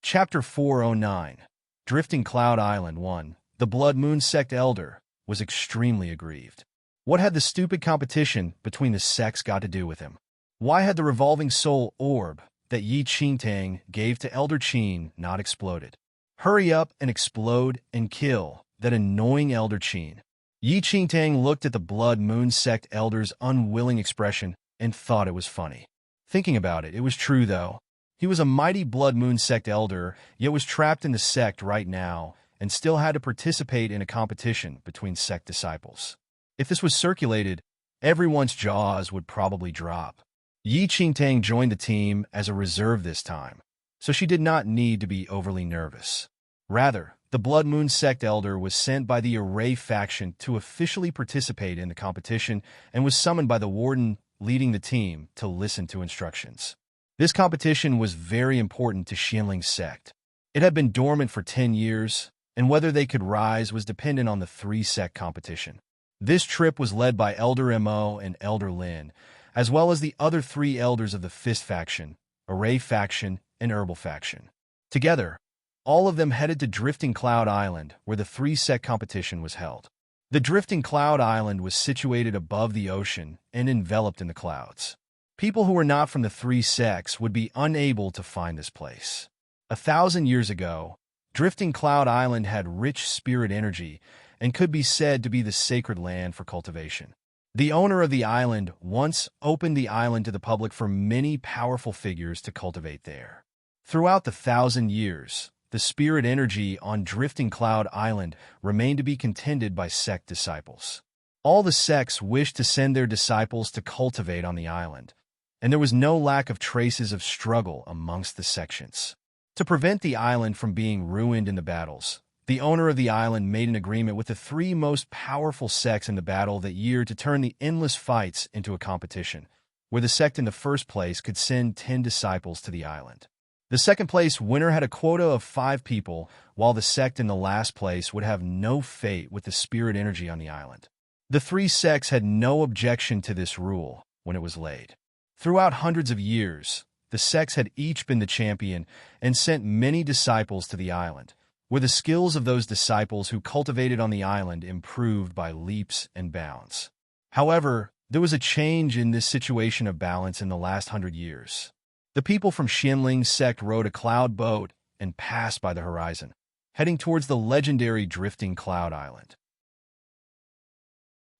Chapter 409, Drifting Cloud Island 1. The Blood Moon Sect Elder was extremely aggrieved. What had the stupid competition between the sects got to do with him? Why had the revolving soul orb that Yi Qingtang gave to Elder Qin not exploded? Hurry up and explode and kill that annoying Elder Qin. Yi Qingtang looked at the Blood Moon Sect Elder's unwilling expression and thought it was funny. Thinking about it, it was true though. He was a mighty Blood Moon Sect Elder, yet was trapped in the sect right now and still had to participate in a competition between sect disciples. If this was circulated, everyone's jaws would probably drop. Yi Qingtang joined the team as a reserve this time, so she did not need to be overly nervous. Rather, the Blood Moon Sect Elder was sent by the Array faction to officially participate in the competition and was summoned by the warden leading the team to listen to instructions. This competition was very important to Xianling's sect. It had been dormant for 10 years, and whether they could rise was dependent on the 3-sect competition. This trip was led by Elder Mo and Elder Lin, as well as the other three elders of the Fist faction, Array faction, and Herbal faction. Together, all of them headed to Drifting Cloud Island, where the three-sect competition was held. The Drifting Cloud Island was situated above the ocean and enveloped in the clouds. People who were not from the three sects would be unable to find this place. 1,000 years ago, Drifting Cloud Island had rich spirit energy and could be said to be the sacred land for cultivation. The owner of the island once opened the island to the public for many powerful figures to cultivate there. Throughout the 1,000 years, the spirit energy on Drifting Cloud Island remained to be contended by sect disciples. All the sects wished to send their disciples to cultivate on the island, and there was no lack of traces of struggle amongst the sections. To prevent the island from being ruined in the battles, the owner of the island made an agreement with the three most powerful sects in the battle that year to turn the endless fights into a competition, where the sect in the first place could send 10 disciples to the island. The second-place winner had a quota of 5 people, while the sect in the last place would have no fate with the spirit energy on the island. The three sects had no objection to this rule when it was laid. Throughout hundreds of years, the sects had each been the champion and sent many disciples to the island, where the skills of those disciples who cultivated on the island improved by leaps and bounds. However, there was a change in this situation of balance in the last 100 years. The people from Xianling's sect rowed a cloud boat and passed by the horizon, heading towards the legendary Drifting Cloud Island.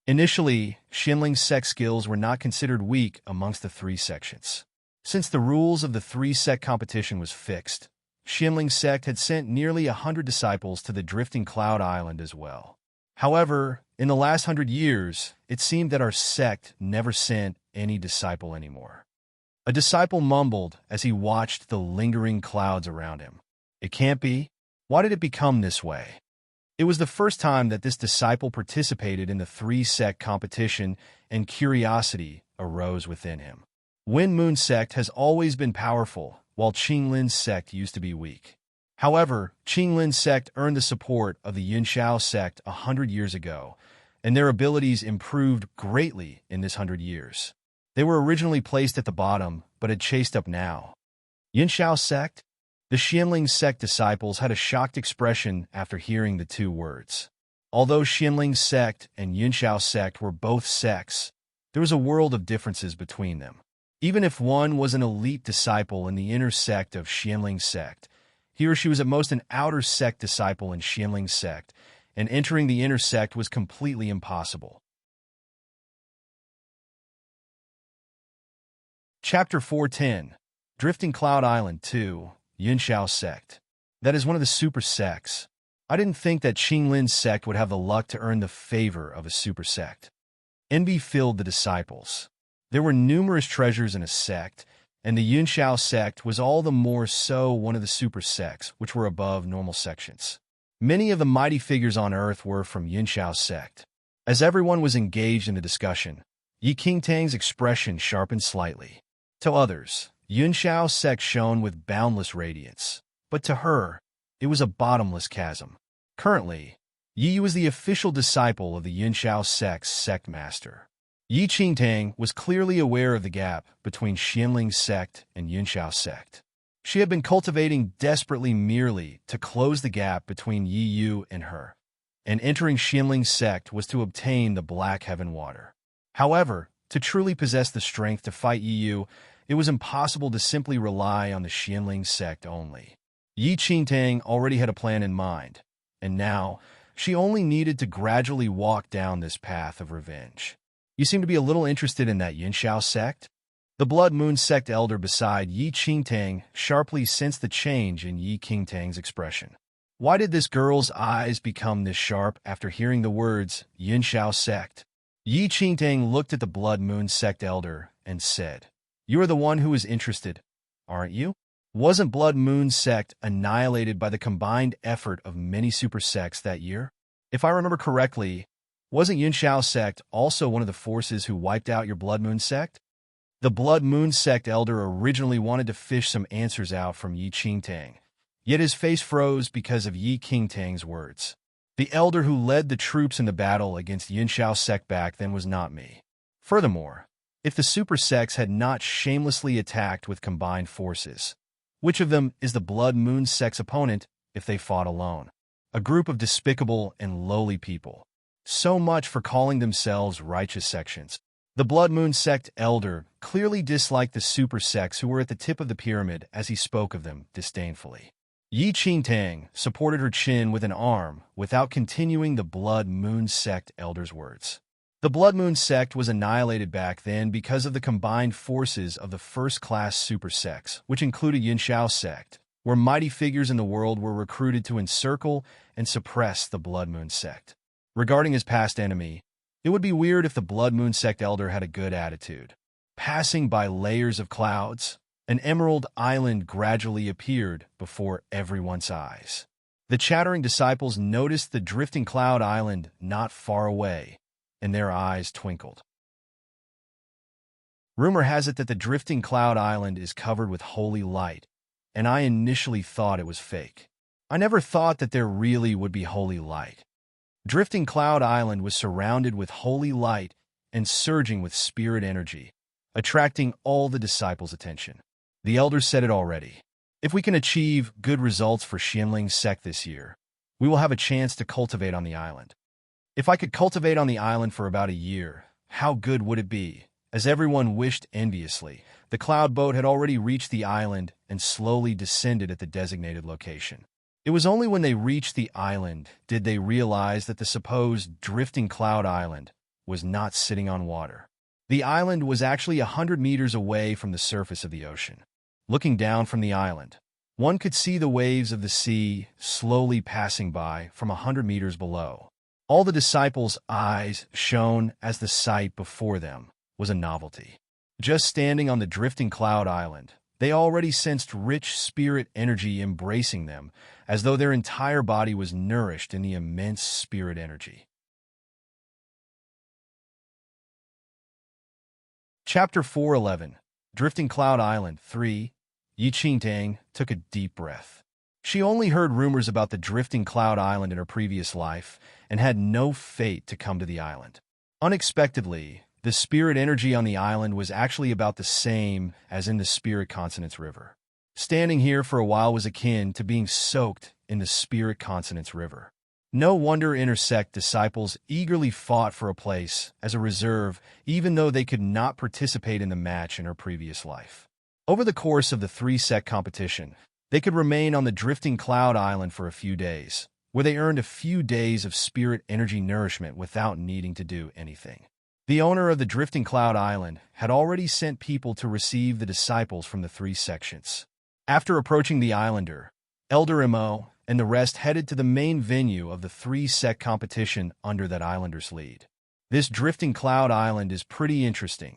Initially, Xianling's sect skills were not considered weak amongst the three sections. Since the rules of the three-sect competition was fixed, Xianling's sect had sent nearly 100 disciples to the Drifting Cloud Island as well. However, in the last 100 years, it seemed that our sect never sent any disciple anymore. A disciple mumbled as he watched the lingering clouds around him. It can't be. Why did it become this way? It was the first time that this disciple participated in the three-sect competition, and curiosity arose within him. Wind Moon sect has always been powerful, while Qinglin's sect used to be weak. However, Qinglin's sect earned the support of the Yunxiao sect 100 years ago, and their abilities improved greatly in this 100 years. They were originally placed at the bottom, but had chased up now. Yunxiao sect? The Xianling sect disciples had a shocked expression after hearing the two words. Although Xianling sect and Yunxiao sect were both sects, there was a world of differences between them. Even if one was an elite disciple in the inner sect of Xianling sect, he or she was at most an outer sect disciple in Xianling sect, and entering the inner sect was completely impossible. Chapter 410, Drifting Cloud Island 2, Yunxiao sect. That is one of the super sects. I didn't think that Qinglin's sect would have the luck to earn the favor of a super sect. Envy filled the disciples. There were numerous treasures in a sect, and the Yunxiao sect was all the more so one of the super sects, which were above normal sections. Many of the mighty figures on Earth were from Yunxiao sect. As everyone was engaged in the discussion, Yi Qingtang's expression sharpened slightly. To others, Yunxiao sect shone with boundless radiance, but to her, it was a bottomless chasm. Currently, Yi was the official disciple of the Yunxiao sect's sect master. Yi Qingtang was clearly aware of the gap between Xianling's sect and Yunxiao sect. She had been cultivating desperately merely to close the gap between Yi Yu and her, and entering Xianling's sect was to obtain the Black Heaven Water. However, to truly possess the strength to fight Yi Yu, it was impossible to simply rely on the Xianling sect only. Yi Qingtang already had a plan in mind, and now she only needed to gradually walk down this path of revenge. You seem to be a little interested in that Yunxiao sect? The Blood Moon sect elder beside Yi Qingtang sharply sensed the change in Yi Qingtang's expression. Why did this girl's eyes become this sharp after hearing the words Yunxiao sect? Yi Qingtang looked at the Blood Moon sect elder and said, "You are the one who is interested, aren't you? Wasn't Blood Moon sect annihilated by the combined effort of many super sects that year? If I remember correctly, wasn't Yunxiao sect also one of the forces who wiped out your Blood Moon sect?" The Blood Moon sect elder originally wanted to fish some answers out from Yi Qingtang, yet his face froze because of Yi Qingtang's words. The elder who led the troops in the battle against Yunxiao sect back then was not me. Furthermore, If the super sects had not shamelessly attacked with combined forces, which of them is the Blood Moon sect's opponent if they fought alone? A group of despicable and lowly people. So much for calling themselves righteous sections. The Blood Moon sect elder clearly disliked the super sects who were at the tip of the pyramid as he spoke of them disdainfully. Yi Qingtang supported her chin with an arm without continuing the Blood Moon sect elder's words. The Blood Moon sect was annihilated back then because of the combined forces of the first-class super sects, which included Yinshao sect, where mighty figures in the world were recruited to encircle and suppress the Blood Moon sect. Regarding his past enemy, it would be weird if the Blood Moon sect elder had a good attitude. Passing by layers of clouds, an emerald island gradually appeared before everyone's eyes. The chattering disciples noticed the drifting cloud island not far away, and their eyes twinkled. Rumor has it that the drifting cloud island is covered with holy light, and I initially thought it was fake. I never thought that there really would be holy light. Drifting Cloud Island was surrounded with holy light and surging with spirit energy, attracting all the disciples' attention. The elders said it already. If we can achieve good results for Xianling's sect this year, we will have a chance to cultivate on the island. If I could cultivate on the island for about a year, how good would it be? As everyone wished enviously, the cloud boat had already reached the island and slowly descended at the designated location. It was only when they reached the island did they realize that the supposed drifting cloud island was not sitting on water. The island was actually 100 meters away from the surface of the ocean. Looking down from the island, one could see the waves of the sea slowly passing by from 100 meters below. All the disciples' eyes shone as the sight before them was a novelty. Just standing on the drifting cloud island, they already sensed rich spirit energy embracing them, as though their entire body was nourished in the immense spirit energy. Chapter 4:11 Drifting Cloud Island 3 Yi Qingtang took a deep breath. She only heard rumors about the drifting cloud island in her previous life and had no fate to come to the island. Unexpectedly, the spirit energy on the island was actually about the same as in the Spirit Consonance River. Standing here for a while was akin to being soaked in the Spirit Consonance River. No wonder intersect disciples eagerly fought for a place as a reserve, even though they could not participate in the match in her previous life. Over the course of the three-sect competition, they could remain on the drifting cloud island for a few days, where they earned a few days of spirit energy nourishment without needing to do anything. The owner of the drifting cloud island had already sent people to receive the disciples from the three sections. After approaching the islander, Elder Mo and the rest headed to the main venue of the three-sect competition under that islander's lead. This drifting cloud island is pretty interesting.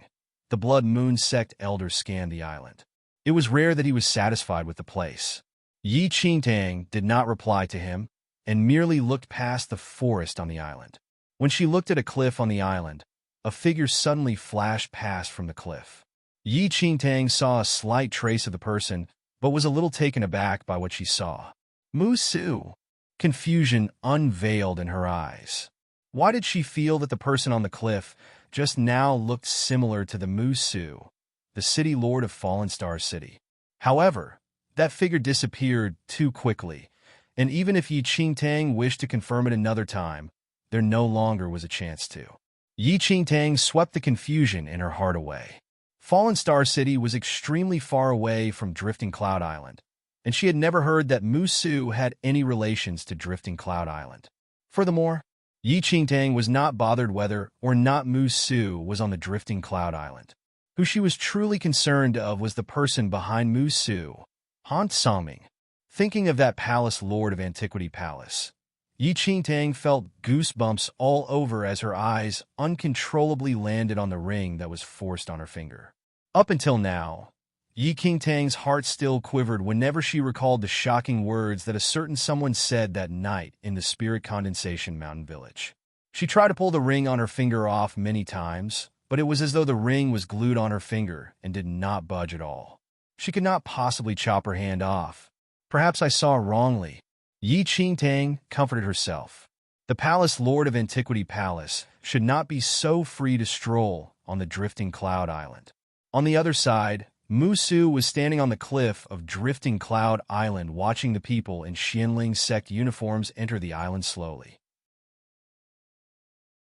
The Blood Moon sect elder scanned the island. It was rare that he was satisfied with the place. Yi Qingtang did not reply to him and merely looked past the forest on the island. When she looked at a cliff on the island, a figure suddenly flashed past from the cliff. Yi Qingtang saw a slight trace of the person, but was a little taken aback by what she saw. Mu Su. Confusion unveiled in her eyes. Why did she feel that the person on the cliff just now looked similar to the Mu Su, the city lord of Fallen Star City? However, that figure disappeared too quickly, and even if Yi Qingtang wished to confirm it another time, there no longer was a chance to. Yi Qingtang swept the confusion in her heart away. Fallen Star City was extremely far away from Drifting Cloud Island, and she had never heard that Mu Su had any relations to Drifting Cloud Island. Furthermore, Yi Qingtang was not bothered whether or not Mu Su was on the Drifting Cloud Island. Who she was truly concerned of was the person behind Mu Su, Han Songming. Thinking of that palace lord of Antiquity Palace, Yi Qingtang felt goosebumps all over as her eyes uncontrollably landed on the ring that was forced on her finger. Up until now, Yi Qingtang's heart still quivered whenever she recalled the shocking words that a certain someone said that night in the Spirit Condensation Mountain Village. She tried to pull the ring on her finger off many times, but it was as though the ring was glued on her finger and did not budge at all. She could not possibly chop her hand off. Perhaps I saw wrongly. Yi Qingtang comforted herself. The palace lord of Antiquity Palace should not be so free to stroll on the drifting cloud island. On the other side, Musu was standing on the cliff of Drifting Cloud Island watching the people in Xianling sect uniforms enter the island slowly.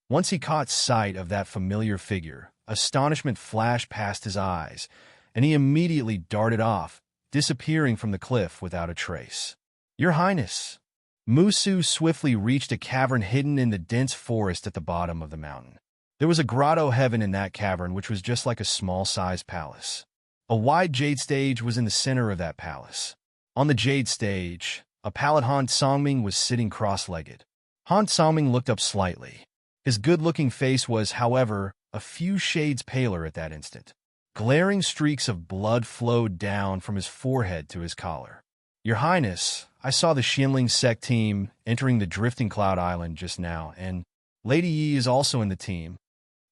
Once he caught sight of that familiar figure, astonishment flashed past his eyes, and he immediately darted off, disappearing from the cliff without a trace. "Your Highness!" Musu swiftly reached a cavern hidden in the dense forest at the bottom of the mountain. There was a grotto heaven in that cavern which was just like a small-sized palace. A wide jade stage was in the center of that palace. On the jade stage, a pallid Han Songming was sitting cross-legged. Han Songming looked up slightly. His good-looking face was, however, a few shades paler at that instant. Glaring streaks of blood flowed down from his forehead to his collar. "Your Highness, I saw the Xianling sect team entering the Drifting Cloud Island just now, and Lady Yi is also in the team."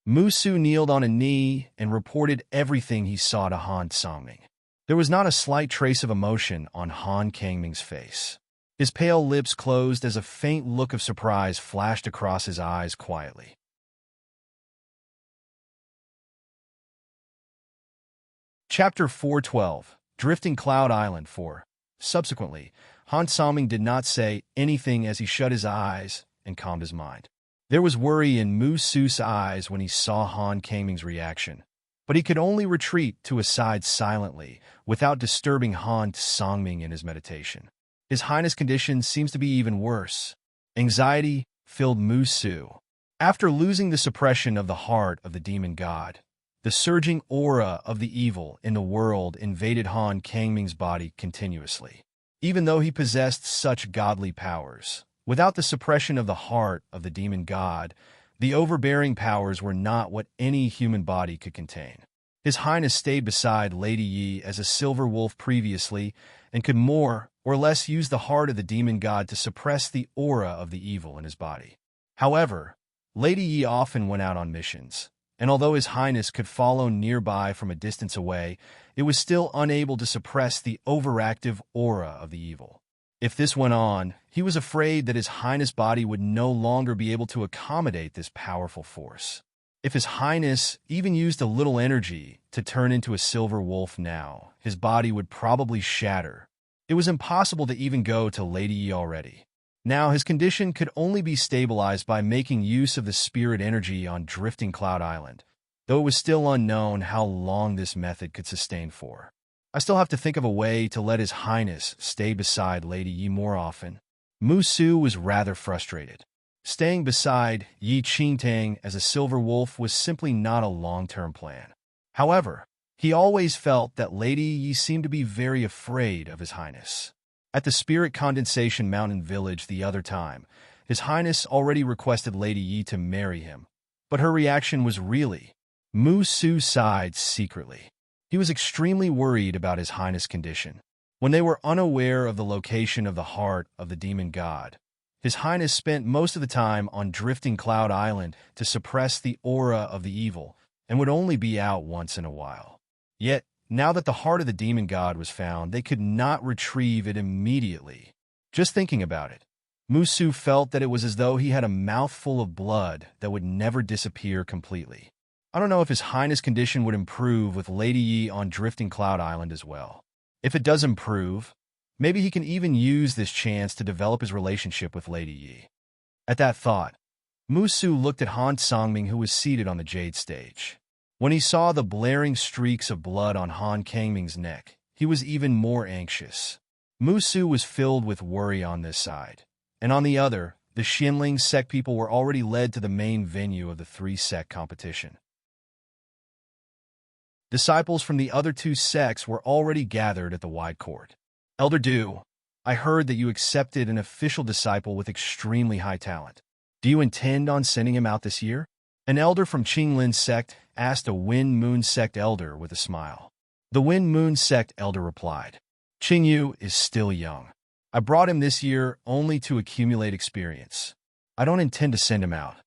Musu kneeled on a knee and reported everything he saw to Han Songming. There was not a slight trace of emotion on Han Kangming's face. His pale lips closed as a faint look of surprise flashed across his eyes quietly. Chapter 412, Drifting Cloud Island 4. Subsequently, Han Songming did not say anything as he shut his eyes and calmed his mind. There was worry in Musu's eyes when he saw Han Kangming's reaction, but he could only retreat to a side silently without disturbing Han Songming in his meditation. His Highness' condition seems to be even worse. Anxiety filled Musu. After losing the suppression of the heart of the demon god, the surging aura of the evil in the world invaded Han Kangming's body continuously. Even though he possessed such godly powers, without the suppression of the heart of the demon god, the overbearing powers were not what any human body could contain. His Highness stayed beside Lady Yi as a silver wolf previously and could more or less use the heart of the demon god to suppress the aura of the evil in his body. However, Lady Yi often went out on missions, and although His Highness could follow nearby from a distance away, it was still unable to suppress the overactive aura of the evil. If this went on, he was afraid that His Highness' body would no longer be able to accommodate this powerful force. If His Highness even used a little energy to turn into a silver wolf now, his body would probably shatter. It was impossible to even go to Lady Yi already. Now his condition could only be stabilized by making use of the spirit energy on Drifting Cloud Island, though it was still unknown how long this method could sustain for. I still have to think of a way to let His Highness stay beside Lady Yi more often. Musu was rather frustrated. Staying beside Yi Qingtang as a silver wolf was simply not a long-term plan. However, he always felt that Lady Yi seemed to be very afraid of His Highness. At the Spirit Condensation Mountain Village the other time, His Highness already requested Lady Yi to marry him, but her reaction was really. Musu sighed secretly. He was extremely worried about His Highness' condition. When they were unaware of the location of the heart of the demon god, His Highness spent most of the time on Drifting Cloud Island to suppress the aura of the evil and would only be out once in a while. Yet, now that the heart of the demon god was found, they could not retrieve it immediately. Just thinking about it, Musu felt that it was as though he had a mouthful of blood that would never disappear completely. I don't know if His Highness' condition would improve with Lady Yi on Drifting Cloud Island as well. If it does improve, maybe he can even use this chance to develop his relationship with Lady Yi. At that thought, Musu looked at Han Songming, who was seated on the jade stage. When he saw the blaring streaks of blood on Han Kangming's neck, he was even more anxious. Musu was filled with worry on this side, and on the other, the Xianling sect people were already led to the main venue of the three-sect competition. Disciples from the other two sects were already gathered at the wide court. "Elder Du, I heard that you accepted an official disciple with extremely high talent. Do you intend on sending him out this year?" An elder from Qinglin sect asked a Wind Moon sect elder with a smile. The Wind Moon sect elder replied, "Qingyu is still young. I brought him this year only to accumulate experience. I don't intend to send him out."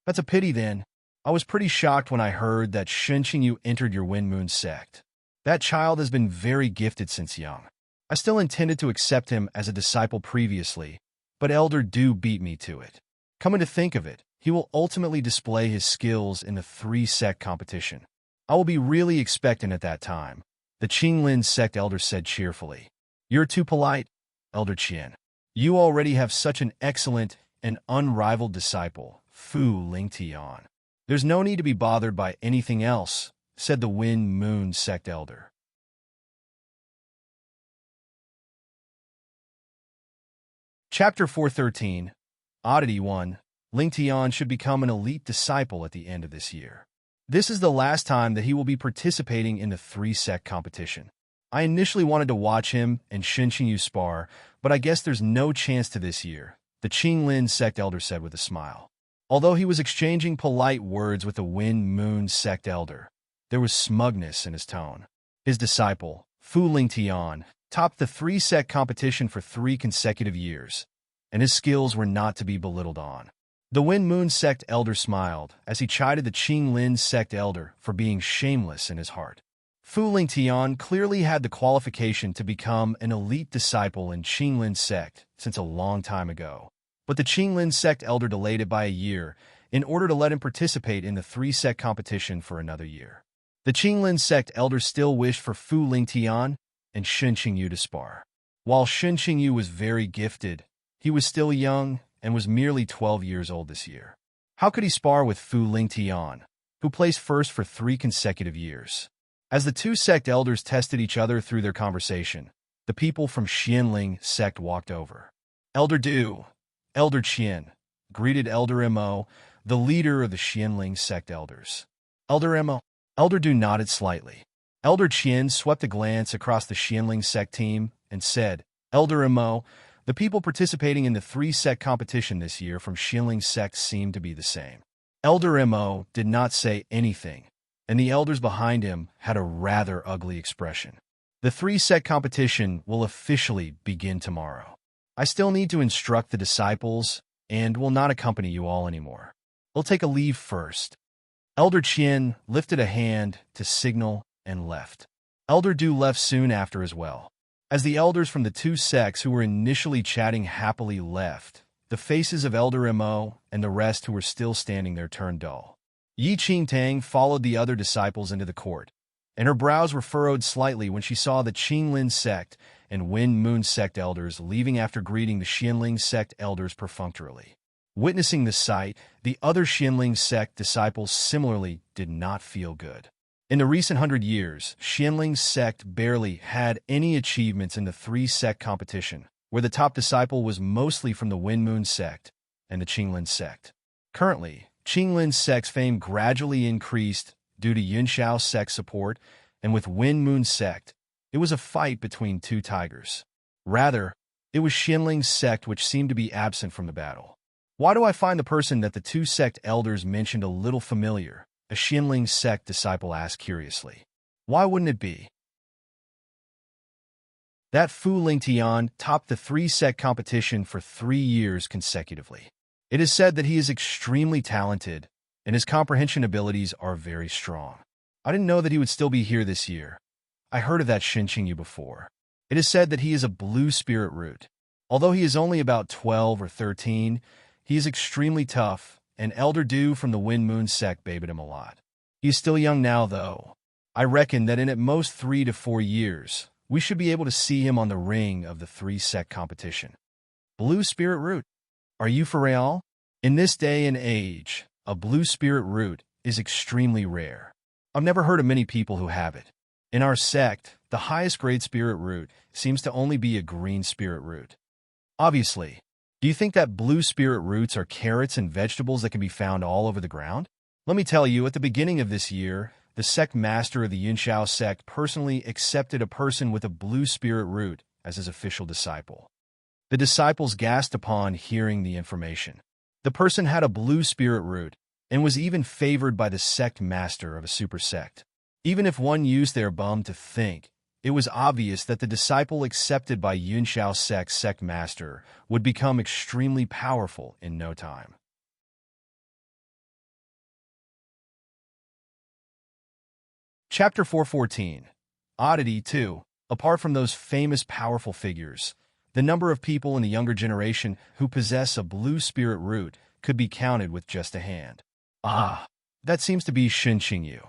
"That's a pity then. I was pretty shocked when I heard that Shen Qingyu entered your Wind Moon sect. That child has been very gifted since young. I still intended to accept him as a disciple previously, but Elder Du beat me to it. Coming to think of it, he will ultimately display his skills in the 3-sect competition. I will be really expectant at that time, the Qinglin sect elder said cheerfully. You're too polite, Elder Qian. You already have such an excellent and unrivaled disciple, Fu Lingtian. There's no need to be bothered by anything else, said the Wind Moon sect elder. Chapter 413, Oddity 1. Lingtian should become an elite disciple at the end of this year. This is the last time that he will be participating in the 3-sect competition. I initially wanted to watch him and Xinqingyu spar, but I guess there's no chance to this year, the Qinglin sect elder said with a smile. Although he was exchanging polite words with the Wind Moon sect elder, there was smugness in his tone. His disciple, Fu Lingtian, topped the 3-sect competition for 3 consecutive years, and his skills were not to be belittled on. The Wind Moon sect elder smiled as he chided the Qinglin sect elder for being shameless in his heart. Fu Lingtian clearly had the qualification to become an elite disciple in Qinglin sect since a long time ago, but the Qinglin sect elder delayed it by a year in order to let him participate in the 3-sect competition for another year. The Qinglin sect elder still wished for Fu Lingtian and Xinqingyu to spar. While Xinqingyu was very gifted, he was still young and was merely 12 years old this year. How could he spar with Fu Lingtian, who placed first for 3 consecutive years? As the 2 sect elders tested each other through their conversation, the people from Xianling sect walked over. Elder Du, Elder Qian, greeted Elder Mo, the leader of the Xianling sect elders. Elder Mo, Elder Du nodded slightly. Elder Qian swept a glance across the Xianling sect team and said, Elder Mo, the people participating in the 3-sect competition this year from Xianling sect seem to be the same. Elder Mo did not say anything, and the elders behind him had a rather ugly expression. The 3-sect competition will officially begin tomorrow. I still need to instruct the disciples and will not accompany you all anymore. We'll take a leave first. Elder Qian lifted a hand to signal and left. Elder Du left soon after as well. As the elders from the 2 sects who were initially chatting happily left, the faces of Elder Mo and the rest who were still standing there turned dull. Yi Qingtang followed the other disciples into the court, and her brows were furrowed slightly when she saw the Qinglin sect and Wind Moon sect elders leaving after greeting the Xianling sect elders perfunctorily. Witnessing this sight, the other Xianling sect disciples similarly did not feel good. In the recent 100 years, Xianling sect barely had any achievements in the 3-sect competition, where the top disciple was mostly from the Wind Moon sect and the Qinglin sect. Currently, Qinglin sect's fame gradually increased due to Yunxiao sect support, and with Wind Moon sect, it was a fight between 2 tigers. Rather, it was Xianling sect which seemed to be absent from the battle. Why do I find the person that the 2 sect elders mentioned a little familiar? A Xianling sect disciple asked curiously. Why wouldn't it be? That Fu Lingtian topped the 3-sect competition for 3 years consecutively. It is said that he is extremely talented, and his comprehension abilities are very strong. I didn't know that he would still be here this year. I heard of that Xinqingyu before. It is said that he is a blue spirit root. Although he is only about 12 or 13, he is extremely tough, and Elder Du from the Wind Moon sect babied him a lot. He is still young now, though. I reckon that in at most 3 to 4 years, we should be able to see him on the ring of the 3-sect competition. Blue spirit root. Are you for real? In this day and age, a blue spirit root is extremely rare. I've never heard of many people who have it. In our sect, the highest grade spirit root seems to only be a green spirit root. Obviously, do you think that blue spirit roots are carrots and vegetables that can be found all over the ground? Let me tell you, at the beginning of this year, the sect master of the Yunxiao sect personally accepted a person with a blue spirit root as his official disciple. The disciples gasped upon hearing the information. The person had a blue spirit root and was even favored by the sect master of a super sect. Even if one used their bum to think, it was obvious that the disciple accepted by Yunxiao sect's sect master would become extremely powerful in no time. Chapter 414. Oddity 2. Apart from those famous powerful figures, the number of people in the younger generation who possess a blue spirit root could be counted with just a hand. Ah, that seems to be Xinqingyu.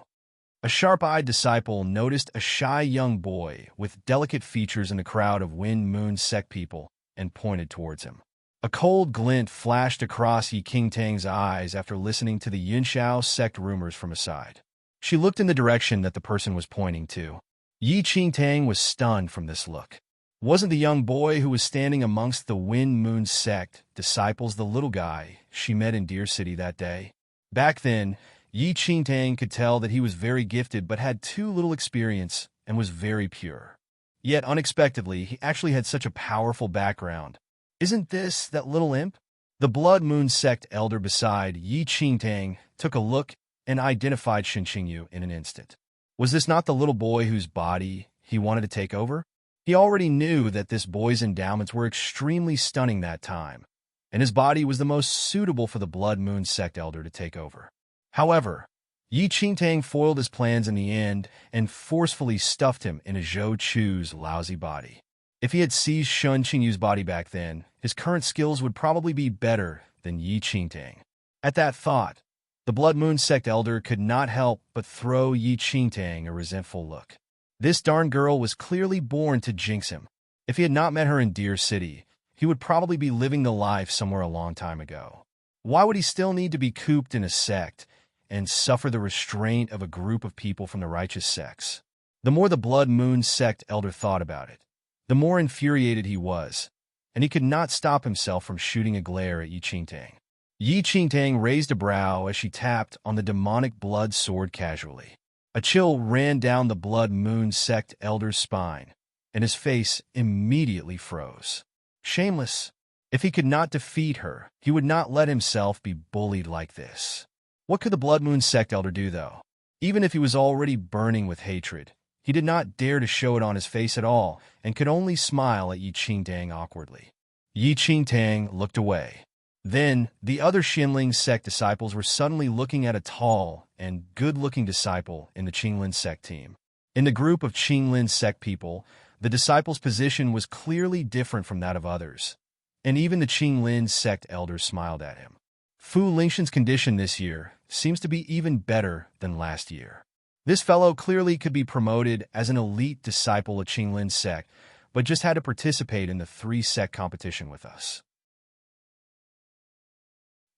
A sharp-eyed disciple noticed a shy young boy with delicate features in a crowd of Wind Moon sect people and pointed towards him. A cold glint flashed across Yi Qingtang's eyes after listening to the Yunxiao sect rumors from aside. She looked in the direction that the person was pointing to. Yi Qingtang was stunned from this look. Wasn't the young boy who was standing amongst the Wind Moon sect disciples the little guy she met in Deer City that day? Back then, Yi Qingtang could tell that he was very gifted but had too little experience and was very pure. Yet, unexpectedly, he actually had such a powerful background. Isn't this that little imp? The Blood Moon sect elder beside Yi Qingtang took a look and identified Xinqingyu in an instant. Was this not the little boy whose body he wanted to take over? He already knew that this boy's endowments were extremely stunning that time, and his body was the most suitable for the Blood Moon sect elder to take over. However, Yi Qingtang foiled his plans in the end and forcefully stuffed him in a Zhou Chu's lousy body. If he had seized Shun Qingyu's body back then, his current skills would probably be better than Yi Qingtang. At that thought, the Blood Moon sect elder could not help but throw Yi Qingtang a resentful look. This darn girl was clearly born to jinx him. If he had not met her in Deer City, he would probably be living the life somewhere a long time ago. Why would he still need to be cooped in a sect and suffer the restraint of a group of people from the righteous sects? The more the Blood Moon sect elder thought about it, the more infuriated he was, and he could not stop himself from shooting a glare at Yi Qingtang. Yi Qingtang raised a brow as she tapped on the demonic blood sword casually. A chill ran down the Blood Moon sect elder's spine, and his face immediately froze. Shameless. If he could not defeat her, he would not let himself be bullied like this. What could the Blood Moon sect elder do, though? Even if he was already burning with hatred, he did not dare to show it on his face at all and could only smile at Yi Qingtang awkwardly. Yi Qingtang looked away. Then, the other Xinling sect disciples were suddenly looking at a tall and good-looking disciple in the Qinglin sect team. In the group of Qinglin sect people, the disciple's position was clearly different from that of others, and even the Qinglin sect elders smiled at him. Fu Lingxian's condition this year seems to be even better than last year. This fellow clearly could be promoted as an elite disciple of Qinglin sect, but just had to participate in the 3-sect competition with us.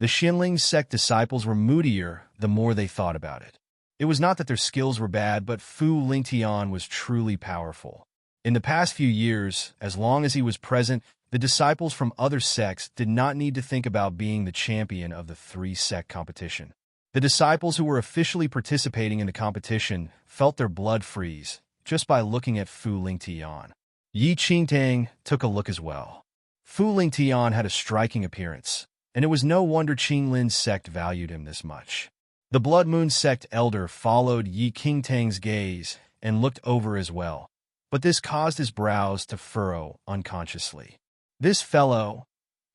The Xinling sect disciples were moodier the more they thought about it. It was not that their skills were bad, but Fu Lingtian was truly powerful. In the past few years, as long as he was present, the disciples from other sects did not need to think about being the champion of the 3-sect competition. The disciples who were officially participating in the competition felt their blood freeze just by looking at Fu Lingtian. Yi Qingtang took a look as well. Fu Lingtian had a striking appearance, and it was no wonder Qinglin sect valued him this much. The Blood Moon sect elder followed Yi Qingtang's gaze and looked over as well, but this caused his brows to furrow unconsciously. This fellow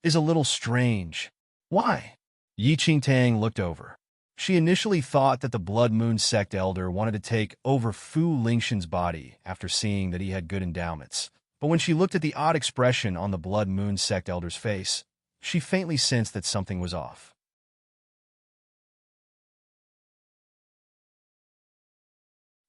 is a little strange. Why? Yi Qingtang looked over. She initially thought that the Blood Moon sect elder wanted to take over Fu Lingxian's body after seeing that he had good endowments, but when she looked at the odd expression on the Blood Moon sect elder's face, she faintly sensed that something was off.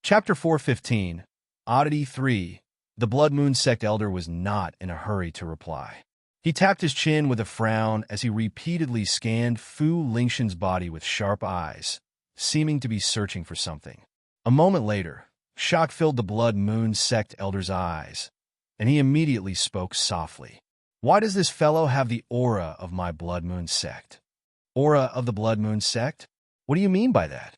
Chapter 415, Oddity 3. The Blood Moon sect elder was not in a hurry to reply. He tapped his chin with a frown as he repeatedly scanned Fu Lingxian's body with sharp eyes, seeming to be searching for something. A moment later, shock filled the Blood Moon sect elder's eyes, and he immediately spoke softly. Why does this fellow have the aura of my Blood Moon sect? Aura of the Blood Moon sect? What do you mean by that?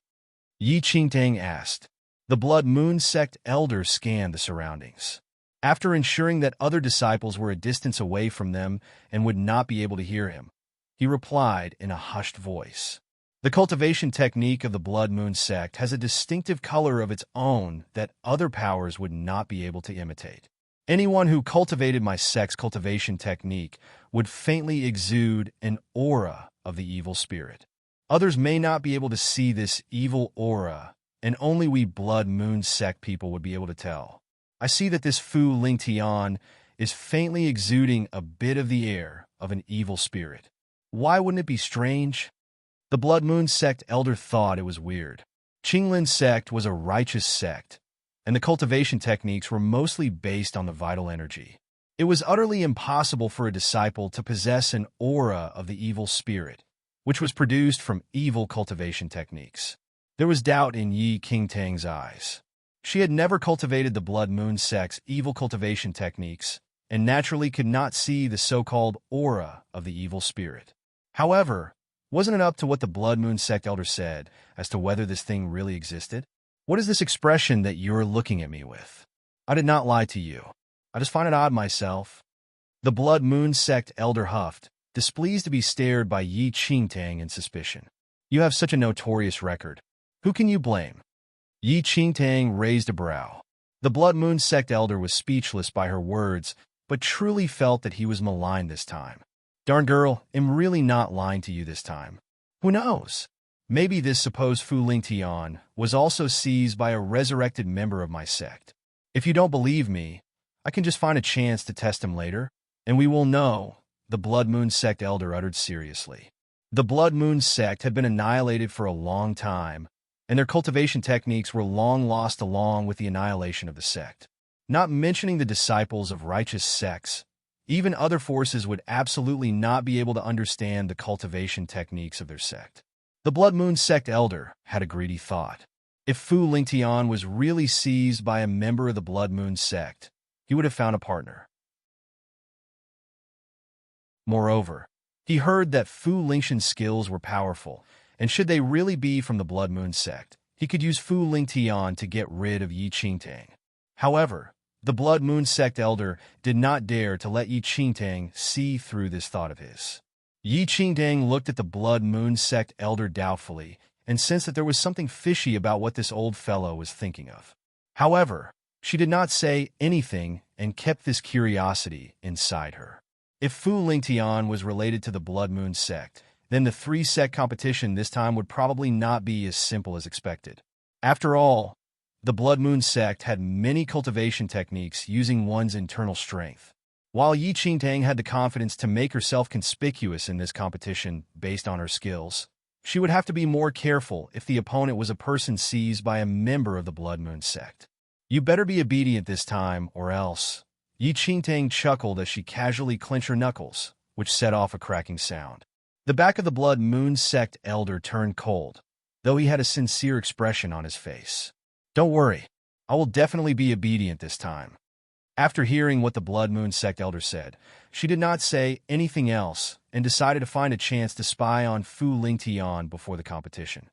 Yi Qingtang asked. The Blood Moon sect elder scanned the surroundings. After ensuring that other disciples were a distance away from them and would not be able to hear him, he replied in a hushed voice. The cultivation technique of the Blood Moon sect has a distinctive color of its own that other powers would not be able to imitate. Anyone who cultivated my sect's cultivation technique would faintly exude an aura of the evil spirit. Others may not be able to see this evil aura, and only we Blood Moon sect people would be able to tell. I see that this Fu Lingtian is faintly exuding a bit of the air of an evil spirit. Why wouldn't it be strange? The Blood Moon sect elder thought it was weird. Qinglin's sect was a righteous sect, and the cultivation techniques were mostly based on the vital energy. It was utterly impossible for a disciple to possess an aura of the evil spirit, which was produced from evil cultivation techniques. There was doubt in Yi Qingtang's eyes. She had never cultivated the Blood Moon sect's evil cultivation techniques, and naturally could not see the so-called aura of the evil spirit. However, wasn't it up to what the Blood Moon sect elder said as to whether this thing really existed? What is this expression that you're looking at me with? I did not lie to you. I just find it odd myself. The Blood Moon sect elder huffed, displeased to be stared by Yi Qingtang in suspicion. You have such a notorious record. Who can you blame? Yi Qingtang raised a brow. The Blood Moon sect elder was speechless by her words, but truly felt that he was maligned this time. Darn girl, I'm really not lying to you this time. Who knows? Maybe this supposed Fu Lingtian was also seized by a resurrected member of my sect. If you don't believe me, I can just find a chance to test him later, and we will know, the Blood Moon sect elder uttered seriously. The Blood Moon sect had been annihilated for a long time, and their cultivation techniques were long lost along with the annihilation of the sect. Not mentioning the disciples of righteous sects, even other forces would absolutely not be able to understand the cultivation techniques of their sect. The Blood Moon sect elder had a greedy thought. If Fu Lingtian was really seized by a member of the Blood Moon sect, he would have found a partner. Moreover, he heard that Fu Lingtian's skills were powerful, and should they really be from the Blood Moon sect, he could use Fu Lingtian to get rid of Yi Qingtang. However, the Blood Moon sect elder did not dare to let Yi Qingtang see through this thought of his. Yi Qingtang looked at the Blood Moon sect elder doubtfully and sensed that there was something fishy about what this old fellow was thinking of. However, she did not say anything and kept this curiosity inside her. If Fu Lingtian was related to the Blood Moon sect, then the three-sect competition this time would probably not be as simple as expected. After all, the Blood Moon sect had many cultivation techniques using one's internal strength. While Yi Qingtang had the confidence to make herself conspicuous in this competition based on her skills, she would have to be more careful if the opponent was a person seized by a member of the Blood Moon sect. You better be obedient this time, or else. Yi Qingtang chuckled as she casually clenched her knuckles, which set off a cracking sound. The back of the Blood Moon sect elder turned cold, though he had a sincere expression on his face. Don't worry, I will definitely be obedient this time. After hearing what the Blood Moon sect elder said, she did not say anything else and decided to find a chance to spy on Fu Lingtian before the competition.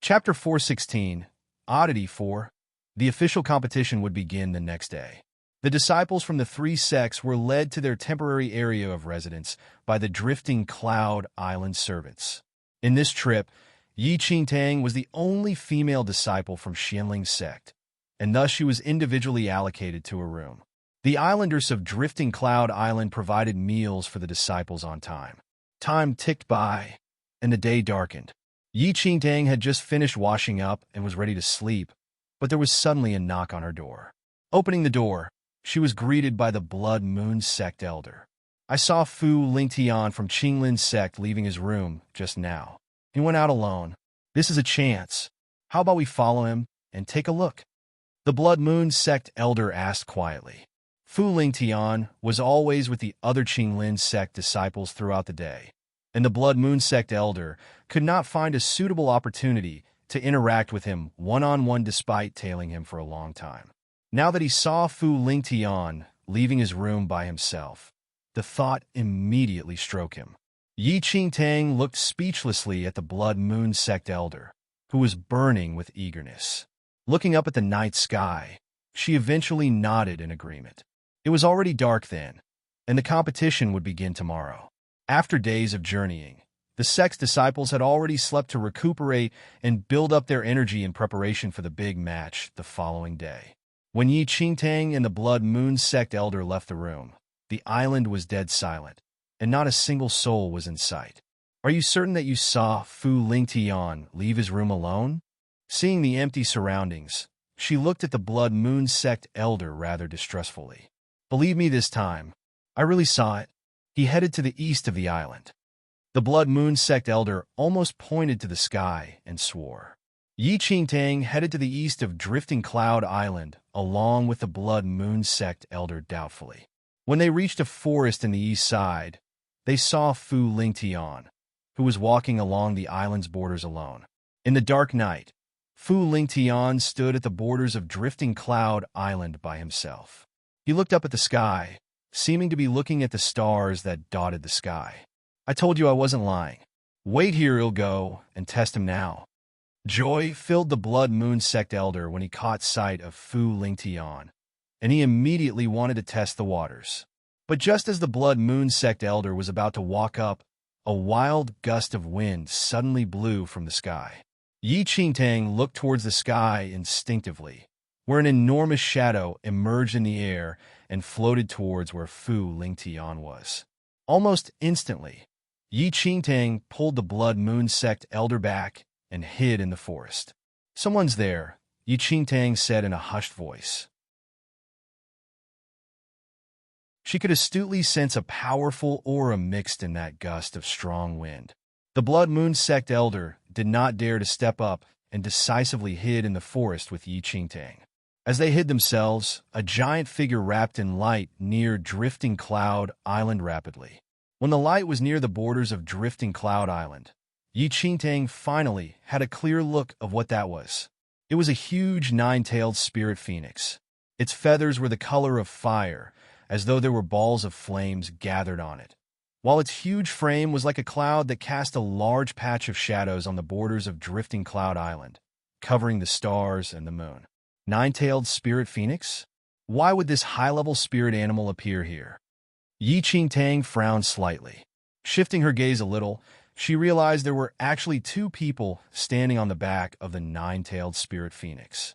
Chapter 416, Oddity 4. The official competition would begin the next day. The disciples from the three sects were led to their temporary area of residence by the Drifting Cloud Island servants. In this trip, Yi Qingtang was the only female disciple from Xianling's sect, and thus she was individually allocated to a room. The islanders of Drifting Cloud Island provided meals for the disciples on time. Time ticked by, and the day darkened. Yi Qingtang had just finished washing up and was ready to sleep, but there was suddenly a knock on her door. Opening the door, she was greeted by the Blood Moon sect elder. I saw Fu Lingtian from Qinglin's sect leaving his room just now. He went out alone. This is a chance. How about we follow him and take a look? The Blood Moon sect elder asked quietly. Fu Lingtian was always with the other Qinglin sect disciples throughout the day, and the Blood Moon sect elder could not find a suitable opportunity to interact with him one-on-one despite tailing him for a long time. Now that he saw Fu Lingtian leaving his room by himself, the thought immediately struck him. Yi Qingtang looked speechlessly at the Blood Moon sect elder, who was burning with eagerness. Looking up at the night sky, she eventually nodded in agreement. It was already dark then, and the competition would begin tomorrow. After days of journeying, the sect's disciples had already slept to recuperate and build up their energy in preparation for the big match the following day. When Yi Qingtang and the Blood Moon sect elder left the room, the island was dead silent, and not a single soul was in sight. Are you certain that you saw Fu Lingtian leave his room alone? Seeing the empty surroundings, she looked at the Blood Moon sect elder rather distrustfully. Believe me this time. I really saw it. He headed to the east of the island. The Blood Moon sect elder almost pointed to the sky and swore. Yi Qingtang headed to the east of Drifting Cloud Island, along with the Blood Moon sect elder doubtfully. When they reached a forest in the east side, they saw Fu Lingtian, who was walking along the island's borders alone. In the dark night, Fu Lingtian stood at the borders of Drifting Cloud Island by himself. He looked up at the sky, seeming to be looking at the stars that dotted the sky. I told you I wasn't lying. Wait here, he'll go, and test him now. Joy filled the Blood Moon sect elder when he caught sight of Fu Lingtian, and he immediately wanted to test the waters. But just as the Blood Moon sect elder was about to walk up, a wild gust of wind suddenly blew from the sky. Yi Qingtang looked towards the sky instinctively, where an enormous shadow emerged in the air and floated towards where Fu Lingtian was. Almost instantly, Yi Qingtang pulled the Blood Moon sect elder back and hid in the forest. Someone's there, Yi Qingtang said in a hushed voice. She could astutely sense a powerful aura mixed in that gust of strong wind. The Blood Moon sect elder did not dare to step up and decisively hid in the forest with Yi Qingtang. As they hid themselves, a giant figure wrapped in light near Drifting Cloud Island rapidly. When the light was near the borders of Drifting Cloud Island, Yi Qingtang finally had a clear look of what that was. It was a huge nine-tailed spirit phoenix. Its feathers were the color of fire, as though there were balls of flames gathered on it, while its huge frame was like a cloud that cast a large patch of shadows on the borders of Drifting Cloud Island, covering the stars and the moon. Nine-tailed spirit phoenix? Why would this high-level spirit animal appear here? Yi Qingtang frowned slightly. Shifting her gaze a little, she realized there were actually two people standing on the back of the nine-tailed spirit phoenix.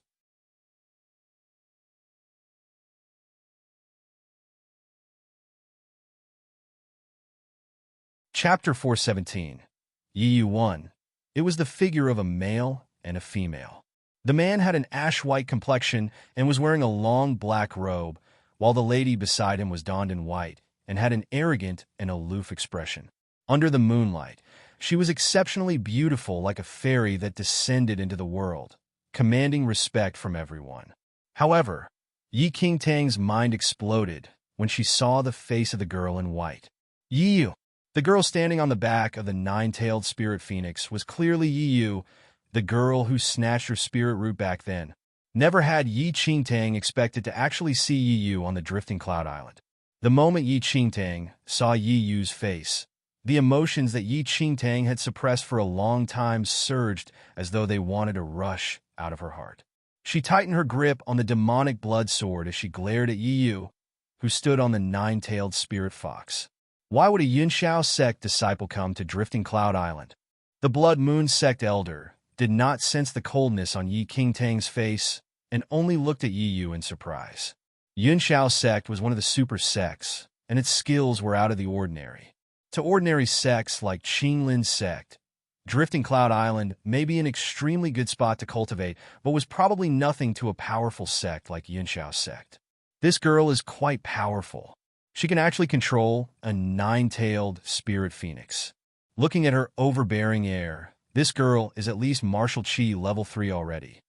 Chapter 417. Yi 1. It was the figure of a male and a female. The man had an ash-white complexion and was wearing a long black robe, while the lady beside him was donned in white and had an arrogant and aloof expression. Under the moonlight, she was exceptionally beautiful, like a fairy that descended into the world, commanding respect from everyone. However, Yi Qingtang's mind exploded when she saw the face of the girl in white. Yi Yu. The girl standing on the back of the nine-tailed spirit phoenix was clearly Yi Yu, the girl who snatched her spirit root back then. Never had Yi Qingtang expected to actually see Yi Yu on the Drifting Cloud Island. The moment Yi Qingtang saw Yi Yu's face, the emotions that Yi Qingtang had suppressed for a long time surged as though they wanted to rush out of her heart. She tightened her grip on the demonic blood sword as she glared at Yi Yu, who stood on the nine-tailed spirit fox. Why would a Yunxiao sect disciple come to Drifting Cloud Island? The Blood Moon sect elder did not sense the coldness on Yi Qingtang's face and only looked at Yi Yu in surprise. Yunxiao sect was one of the super sects, and its skills were out of the ordinary. To ordinary sects like Qinglin sect, Drifting Cloud Island may be an extremely good spot to cultivate, but was probably nothing to a powerful sect like Yunxiao sect. This girl is quite powerful. She can actually control a nine-tailed spirit phoenix. Looking at her overbearing air, this girl is at least martial chi level 3 already.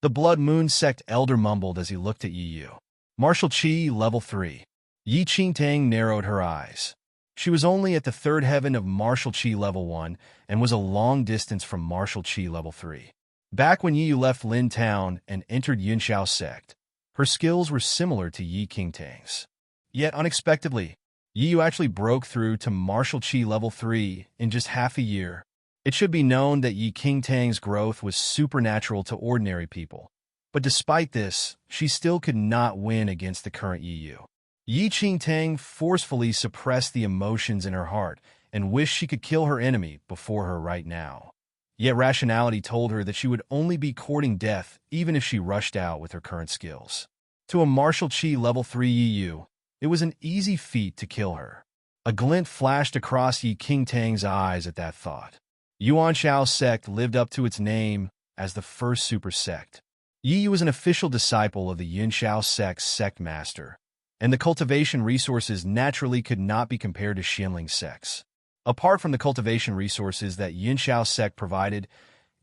The Blood Moon sect elder mumbled as he looked at Yi Yu. Martial chi level 3. Yi Qingtang narrowed her eyes. She was only at the third heaven of martial chi level 1 and was a long distance from martial chi level 3. Back when Yi Yu left Lin Town and entered Yunxiao sect, her skills were similar to Yi Qingtang's. Yet, unexpectedly, Yi Yu actually broke through to martial chi level 3 in just half a year. It should be known that Yi Qingtang's growth was supernatural to ordinary people, but despite this, she still could not win against the current Yi Yu. Yi Qingtang forcefully suppressed the emotions in her heart and wished she could kill her enemy before her right now. Yet rationality told her that she would only be courting death even if she rushed out with her current skills. To a martial chi level 3 Yi Yu, it was an easy feat to kill her. A glint flashed across Yi Qingtang's eyes at that thought. Yuanxiao sect lived up to its name as the first super sect. Yi Yu was an official disciple of the Yunxiao sect's sect master, and the cultivation resources naturally could not be compared to Xianling's sects. Apart from the cultivation resources that Yunxiao's sect provided,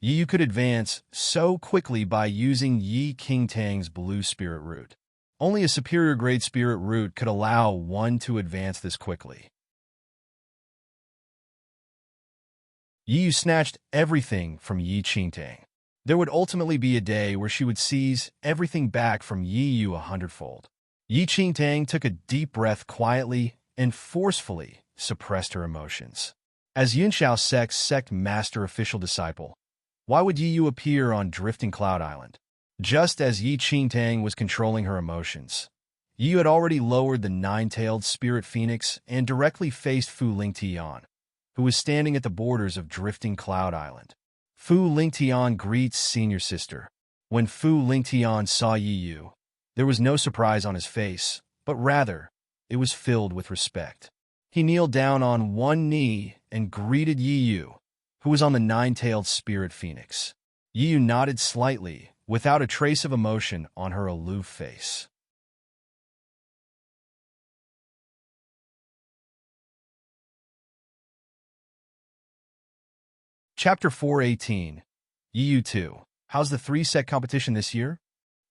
Yi could advance so quickly by using Yi Qingtang's blue spirit root. Only a superior grade spirit root could allow one to advance this quickly. Yi snatched everything from Yi Qingtang. There would ultimately be a day where she would seize everything back from Yi 100-fold. Yi Qingtang took a deep breath quietly and forcefully suppressed her emotions. As Yunxiao's sect master official disciple, why would Yi appear on Drifting Cloud Island? Just as Yi Qingtang was controlling her emotions, Yi had already lowered the nine-tailed spirit phoenix and directly faced Fu Lingtian, who was standing at the borders of Drifting Cloud Island. Fu Lingtian greets senior sister. When Fu Lingtian saw Yi, there was no surprise on his face, but rather, it was filled with respect. He kneeled down on one knee and greeted Yi, who was on the nine-tailed spirit phoenix. Yi nodded slightly, without a trace of emotion on her aloof face. Chapter 418. Yi 2. How's the three-sect competition this year?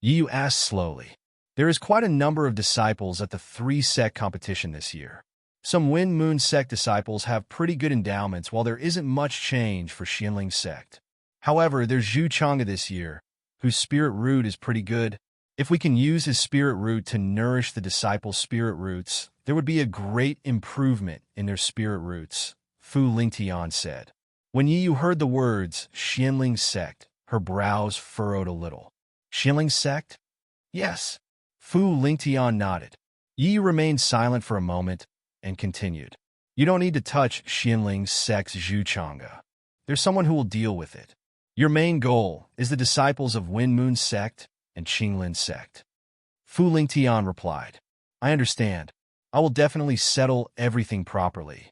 Yi asked slowly. There is quite a number of disciples at the three-sect competition this year. Some Wind Moon sect disciples have pretty good endowments, while there isn't much change for Xianling's sect. However, there's Zhu Chang'e this year, whose spirit root is pretty good. If we can use his spirit root to nourish the disciples' spirit roots, there would be a great improvement in their spirit roots, Fu Lingtian said. When Yi heard the words Xianling's sect, her brows furrowed a little. Xianling's sect? Yes. Fu Lingtian nodded. Yi remained silent for a moment and continued. You don't need to touch Xianling's sect's Zhu Chang'e. There's someone who will deal with it. Your main goal is the disciples of Wind Moon sect and Qinglin's sect. Fu Lingtian replied. I understand. I will definitely settle everything properly.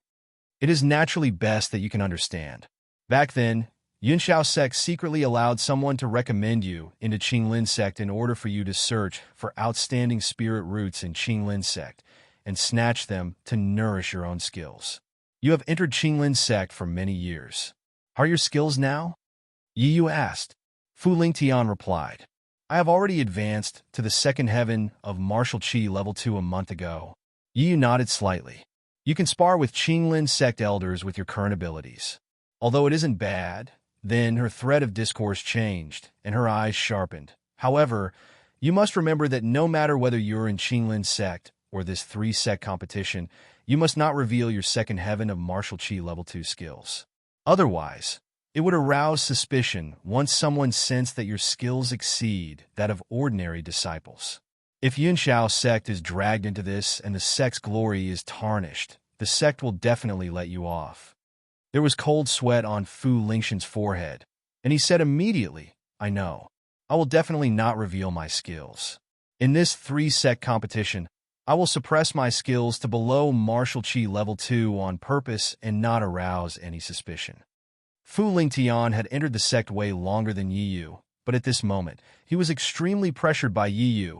It is naturally best that you can understand. Back then, Yunxiao's sect secretly allowed someone to recommend you into Qinglin's sect in order for you to search for outstanding spirit roots in Qinglin's sect and snatch them to nourish your own skills. You have entered Qinglin's sect for many years. How are your skills now? Yi asked. Fu Lingtian replied. I have already advanced to the second heaven of martial qi level 2 a month ago. Yi nodded slightly. You can spar with Qinglin's sect elders with your current abilities. Although it isn't bad, then her thread of discourse changed, and her eyes sharpened. However, you must remember that no matter whether you're in Qinglin's sect or this three-sect competition, you must not reveal your second heaven of martial qi level 2 skills. Otherwise, it would arouse suspicion once someone sensed that your skills exceed that of ordinary disciples. If Yunxiao's sect is dragged into this and the sect's glory is tarnished, the sect will definitely let you off. There was cold sweat on Fu Lingtian's forehead, and he said immediately, I know. I will definitely not reveal my skills. In this three-sect competition, I will suppress my skills to below martial qi level 2 on purpose and not arouse any suspicion. Fu Lingtian had entered the sect way longer than Yi, but at this moment, he was extremely pressured by Yi,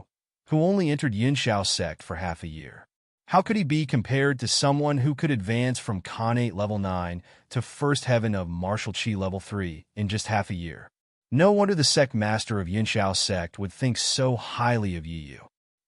who only entered Yunxiao's sect for half a year. How could he be compared to someone who could advance from Khanate level 9 to first heaven of martial qi level 3 in just half a year? No wonder the sect master of Yunxiao's sect would think so highly of Yi.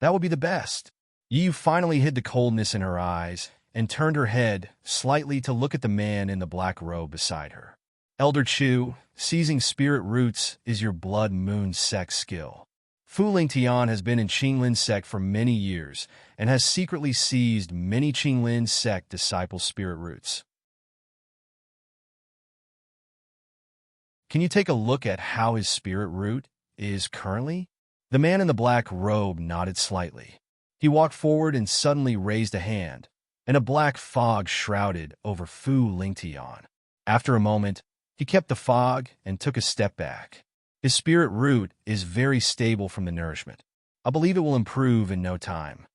That would be the best. Yi finally hid the coldness in her eyes and turned her head slightly to look at the man in the black robe beside her. Elder Chu, seizing spirit roots is your blood moon sect skill. Fu Lingtian has been in Qinglin's sect for many years and has secretly seized many Qinglin's sect disciples' spirit roots. Can you take a look at how his spirit root is currently? The man in the black robe nodded slightly. He walked forward and suddenly raised a hand, and a black fog shrouded over Fu Lingtian. After a moment, he kept the fog and took a step back. His spirit root is very stable from the nourishment. I believe it will improve in no time.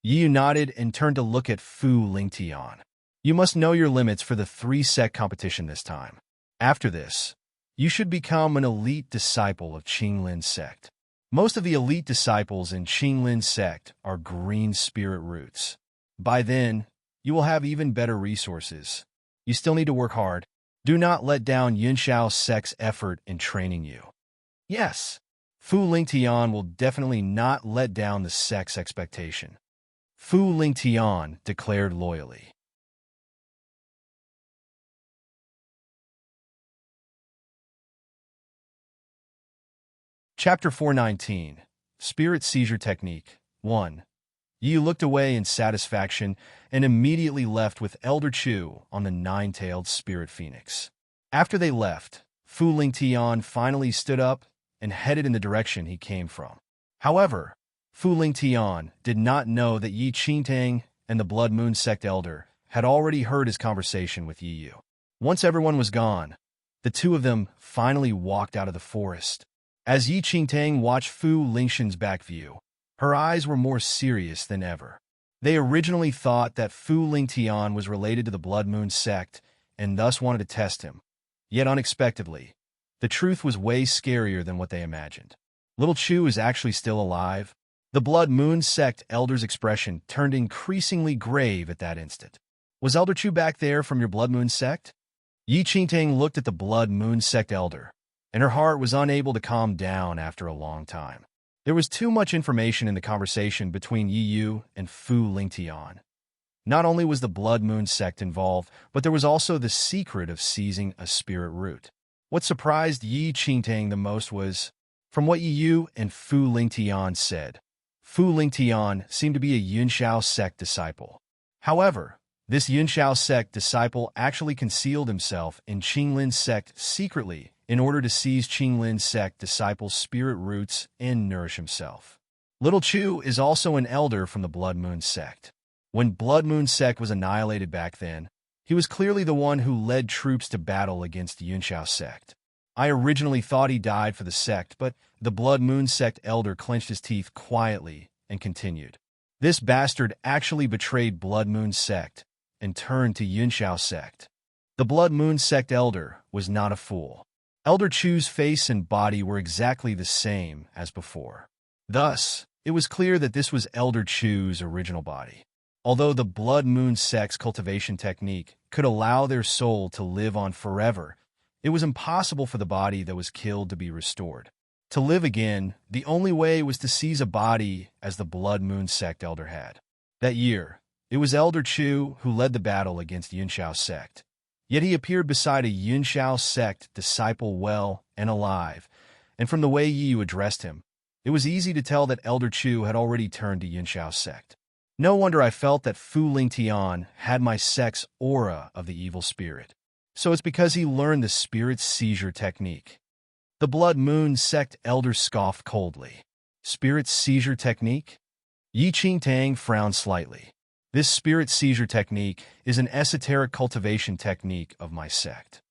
Yi nodded and turned to look at Fu Lingtian. You must know your limits for the three-sect competition this time. After this, you should become an elite disciple of Qinglin's sect. Most of the elite disciples in Qinglin's sect are green spirit roots. By then, you will have even better resources. You still need to work hard. Do not let down Yunxiao's sect's effort in training you. Yes, Fu Lingtian will definitely not let down the sect's expectation. Fu Lingtian declared loyally. Chapter 419, Spirit Seizure Technique 1. Yi looked away in satisfaction and immediately left with Elder Chu on the nine-tailed spirit phoenix. After they left, Fu Lingtian finally stood up and headed in the direction he came from. However, Fu Lingtian did not know that Yi Qingtang and the Blood Moon Sect Elder had already heard his conversation with Yi Yu. Once everyone was gone, the two of them finally walked out of the forest. As Yi Qingtang watched Fu Lingxian's back view, her eyes were more serious than ever. They originally thought that Fu Lingtian was related to the Blood Moon Sect and thus wanted to test him. Yet unexpectedly, the truth was way scarier than what they imagined. Little Chu is actually still alive. The Blood Moon Sect Elder's expression turned increasingly grave at that instant. Was Elder Chu back there from your Blood Moon Sect? Yi Qingtang looked at the Blood Moon Sect Elder, and her heart was unable to calm down after a long time. There was too much information in the conversation between Yi Yu and Fu Lingtian. Not only was the Blood Moon Sect involved, but there was also the secret of seizing a spirit root. What surprised Yi Qingtang the most was, from what Yi Yu and Fu Lingtian said, Fu Lingtian seemed to be a Yunxiao sect disciple. However, this Yunxiao sect disciple actually concealed himself in Qinglin's sect secretly in order to seize Qinglin's sect disciples' spirit roots and nourish himself. Little Chu is also an elder from the Blood Moon Sect. When Blood Moon Sect was annihilated back then, he was clearly the one who led troops to battle against the Yunxiao sect. I originally thought he died for the sect, but the Blood Moon Sect elder clenched his teeth quietly and continued. This bastard actually betrayed Blood Moon Sect and turned to Yunxiao sect. The Blood Moon Sect elder was not a fool. Elder Chu's face and body were exactly the same as before. Thus, it was clear that this was Elder Chu's original body. Although the Blood Moon Sect's cultivation technique could allow their soul to live on forever, it was impossible for the body that was killed to be restored. To live again, the only way was to seize a body as the Blood Moon Sect elder had. That year, it was Elder Chu who led the battle against Yunxiao sect. Yet he appeared beside a Yunxiao sect disciple well and alive, and from the way Yi Yu addressed him, it was easy to tell that Elder Chu had already turned to Yunxiao sect. No wonder I felt that Fu Lingtian had my sect's aura of the evil spirit. So it's because he learned the spirit seizure technique. The Blood Moon Sect elder scoffed coldly. Spirit seizure technique? Yi Qingtang frowned slightly. This spirit seizure technique is an esoteric cultivation technique of my sect.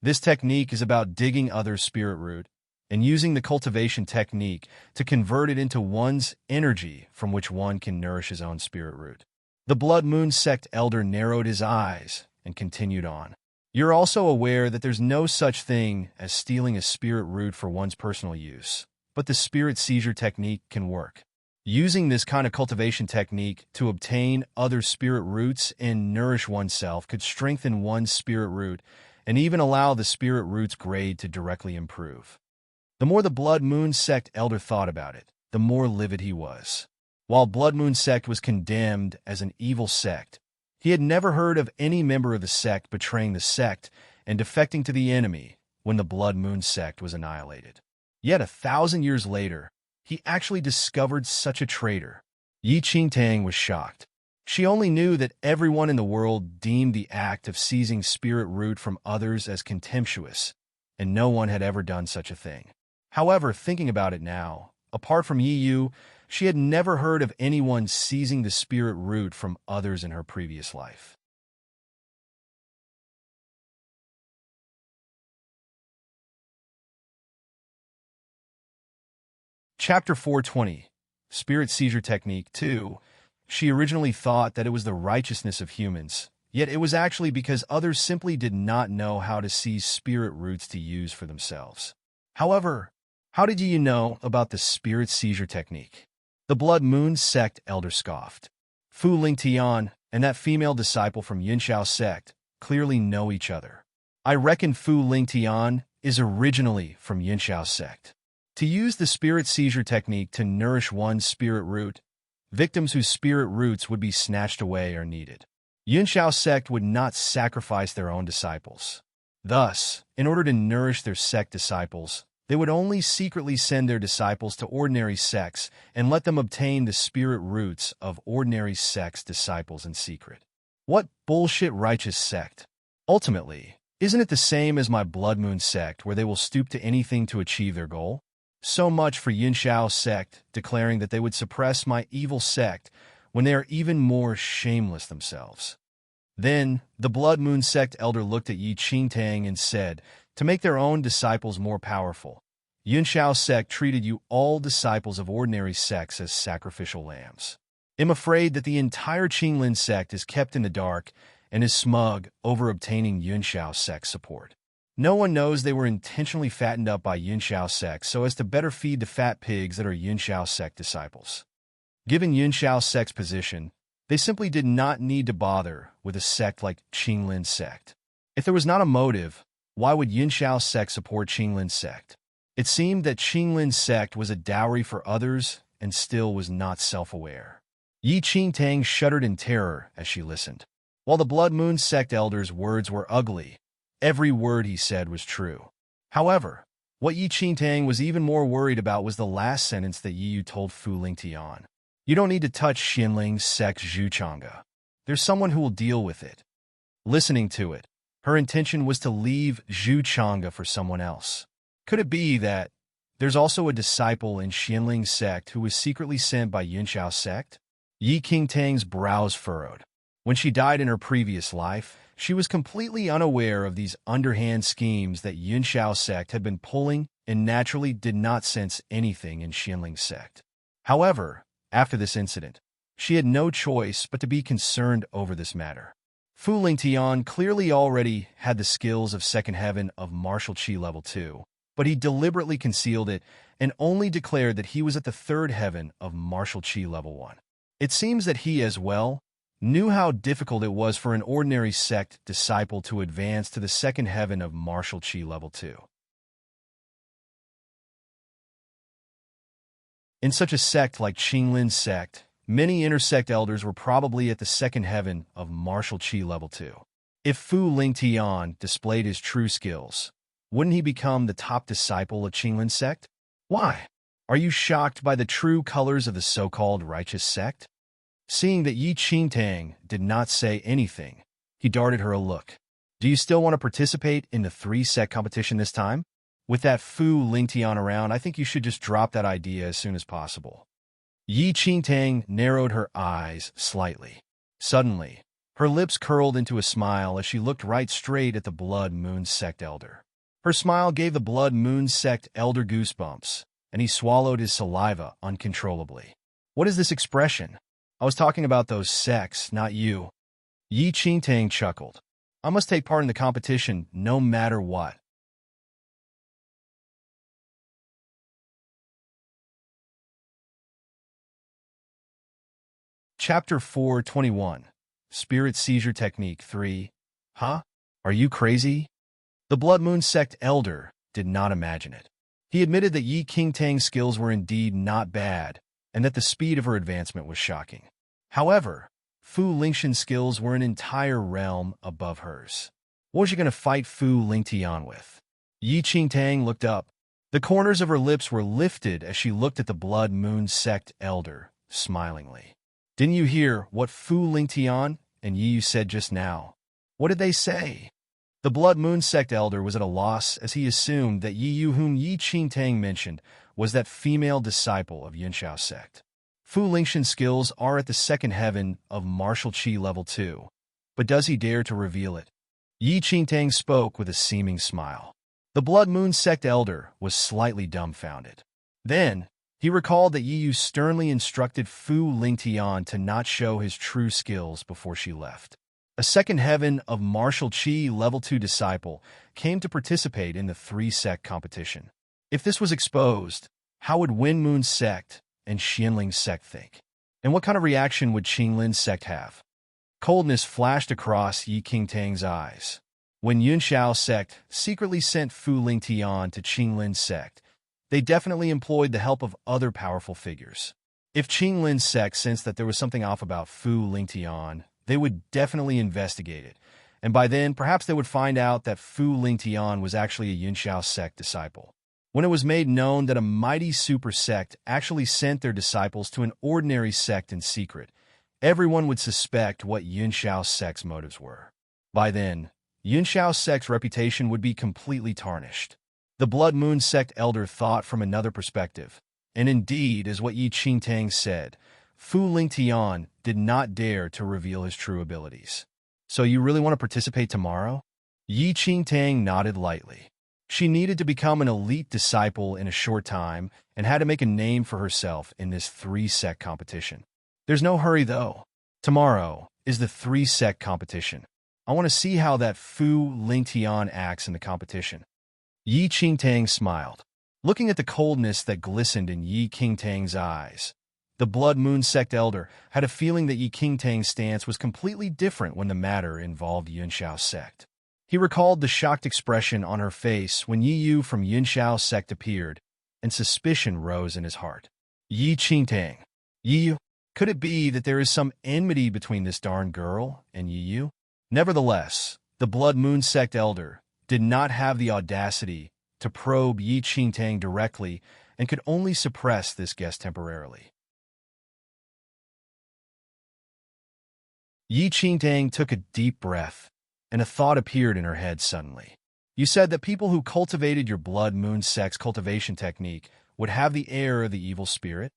This technique is about digging others' spirit root and using the cultivation technique to convert it into one's energy from which one can nourish his own spirit root. The Blood Moon Sect elder narrowed his eyes and continued on. You're also aware that there's no such thing as stealing a spirit root for one's personal use, but the spirit seizure technique can work. Using this kind of cultivation technique to obtain other spirit roots and nourish oneself could strengthen one's spirit root and even allow the spirit root's grade to directly improve. The more the Blood Moon Sect elder thought about it, the more livid he was. While Blood Moon Sect was condemned as an evil sect, he had never heard of any member of the sect betraying the sect and defecting to the enemy when the Blood Moon Sect was annihilated. Yet 1,000 years later, he actually discovered such a traitor. Yi Qingtang was shocked. She only knew that everyone in the world deemed the act of seizing spirit root from others as contemptuous, and no one had ever done such a thing. However, thinking about it now, apart from Yi Yu, she had never heard of anyone seizing the spirit root from others in her previous life. Chapter 420, Spirit Seizure Technique 2. She originally thought that it was the righteousness of humans Yet it was actually because others simply did not know how to seize spirit roots to use for themselves. However, how did you know about the spirit seizure technique? The Blood Moon sect elder scoffed. Fu Lingtian and that female disciple from Yinxiao sect clearly know each other. I reckon Fu Lingtian is originally from Yinxiao sect. To use the spirit seizure technique to nourish one's spirit root, victims whose spirit roots would be snatched away are needed. Yinxiao sect would not sacrifice their own disciples. Thus, in order to nourish their sect disciples, they would only secretly send their disciples to ordinary sects and let them obtain the spirit roots of ordinary sects' disciples in secret. What bullshit righteous sect? Ultimately, isn't it the same as my Blood Moon sect where they will stoop to anything to achieve their goal? So much for Yinxiao sect declaring that they would suppress my evil sect when they are even more shameless themselves. Then, the Blood Moon sect elder looked at Yi Qingtang and said, to make their own disciples more powerful, Yinxiao sect treated you all disciples of ordinary sects as sacrificial lambs. I'm afraid that the entire Qinglin sect is kept in the dark and is smug over obtaining Yinxiao sect support. No one knows they were intentionally fattened up by Yinxiao sect so as to better feed the fat pigs that are Yinxiao sect disciples. Given Yinxiao sect's position, they simply did not need to bother with a sect like Qinglin sect. If there was not a motive, why would Yinxiao sect support Qinglin sect? It seemed that Qinglin sect was a dowry for others and still was not self-aware. Yi Qingtang shuddered in terror as she listened. While the Blood Moon sect elder's words were ugly, every word he said was true. However, what Yi Qingtang was even more worried about was the last sentence that Yi Yu told Fu Lingtian. You don't need to touch Xinling's sect Zhuchanga. There's someone who will deal with it. Listening to it, her intention was to leave Zhuchanga for someone else. Could it be that there's also a disciple in Xinling's sect who was secretly sent by Yinxiao sect? Yi Qingtang's brows furrowed. When she died in her previous life, she was completely unaware of these underhand schemes that Yinxiao sect had been pulling and naturally did not sense anything in Xinling's sect. However, after this incident, she had no choice but to be concerned over this matter. Fu Lingtian clearly already had the skills of Second Heaven of Martial Qi Level 2, but he deliberately concealed it and only declared that he was at the Third Heaven of Martial Qi Level 1. It seems that he, as well, knew how difficult it was for an ordinary sect disciple to advance to the Second Heaven of Martial Qi Level 2. In such a sect like Qinglin sect, many intersect elders were probably at the Second Heaven of Martial Qi Level 2. If Fu Lingtian displayed his true skills, wouldn't he become the top disciple of Qinglin sect? Why? Are you shocked by the true colors of the so-called righteous sect? Seeing that Yi Qingtang did not say anything, he darted her a look. Do you still want to participate in the 3-sect competition this time? With that Fu Lingtian around, I think you should just drop that idea as soon as possible. Yi Qingtang narrowed her eyes slightly. Suddenly, her lips curled into a smile as she looked right straight at the Blood Moon sect elder. Her smile gave the Blood Moon sect elder goosebumps, and he swallowed his saliva uncontrollably. What is this expression? I was talking about those sects, not you. Yi Qingtang chuckled. I must take part in the competition no matter what. Chapter 421, Spirit Seizure Technique 3. Huh? Are you crazy? The Blood Moon sect elder did not imagine it. He admitted that Yi Qingtang's skills were indeed not bad, and that the speed of her advancement was shocking. However, Fu Lingtian's skills were an entire realm above hers. What was she going to fight Fu Lingtian with? Yi Qingtang looked up. The corners of her lips were lifted as she looked at the Blood Moon sect elder, smilingly. Didn't you hear what Fu Lingtian and Yi Yu said just now? What did they say? The Blood Moon sect elder was at a loss as he assumed that Yi Yu, whom Yi Qingtang mentioned, was that female disciple of Yinxiao sect. Fu Lingtian's skills are at the Second Heaven of Martial Qi Level 2, but does he dare to reveal it? Yi Qingtang spoke with a seeming smile. The Blood Moon sect elder was slightly dumbfounded. Then, he recalled that Yi Yu sternly instructed Fu Lingtian to not show his true skills before she left. A second heaven of martial Qi Level 2 disciple came to participate in the three-sect competition. If this was exposed, how would Wenmoon's sect and Xianling's sect think? And what kind of reaction would Qinglin's sect have? Coldness flashed across Yi Qingtang's eyes. When Yunxiao's sect secretly sent Fu Lingtian to Qinglin's sect, they definitely employed the help of other powerful figures. If Qinglin's sect sensed that there was something off about Fu Lingtian, they would definitely investigate it, and by then perhaps they would find out that Fu Lingtian was actually a Yunxiao sect disciple. When it was made known that a mighty super sect actually sent their disciples to an ordinary sect in secret, everyone would suspect what Yunxiao sect's motives were. By then, Yunxiao sect's reputation would be completely tarnished. The Blood Moon sect elder thought from another perspective, and indeed, as what Yi Qingtang said, Fu Lingtian did not dare to reveal his true abilities. So you really want to participate tomorrow? Yi Qingtang nodded lightly. She needed to become an elite disciple in a short time and had to make a name for herself in this three-sect competition. There's no hurry, though. Tomorrow is the three-sect competition. I want to see how that Fu Lingtian acts in the competition. Yi Qingtang smiled. Looking at the coldness that glistened in Yi Qingtang's eyes, the Blood Moon sect elder had a feeling that Yi Qingtang's stance was completely different when the matter involved Yunxiao's sect. He recalled the shocked expression on her face when Yi Yu from Yunxiao's sect appeared, and suspicion rose in his heart. Yi Qingtang. Yi Yu? Could it be that there is some enmity between this darn girl and Yi Yu? Nevertheless, the Blood Moon sect elder did not have the audacity to probe Yi Qingtang directly and could only suppress this guess temporarily. Yi Qingtang took a deep breath, and a thought appeared in her head suddenly. You said that people who cultivated your Blood Moon sect's cultivation technique would have the air of the evil spirit?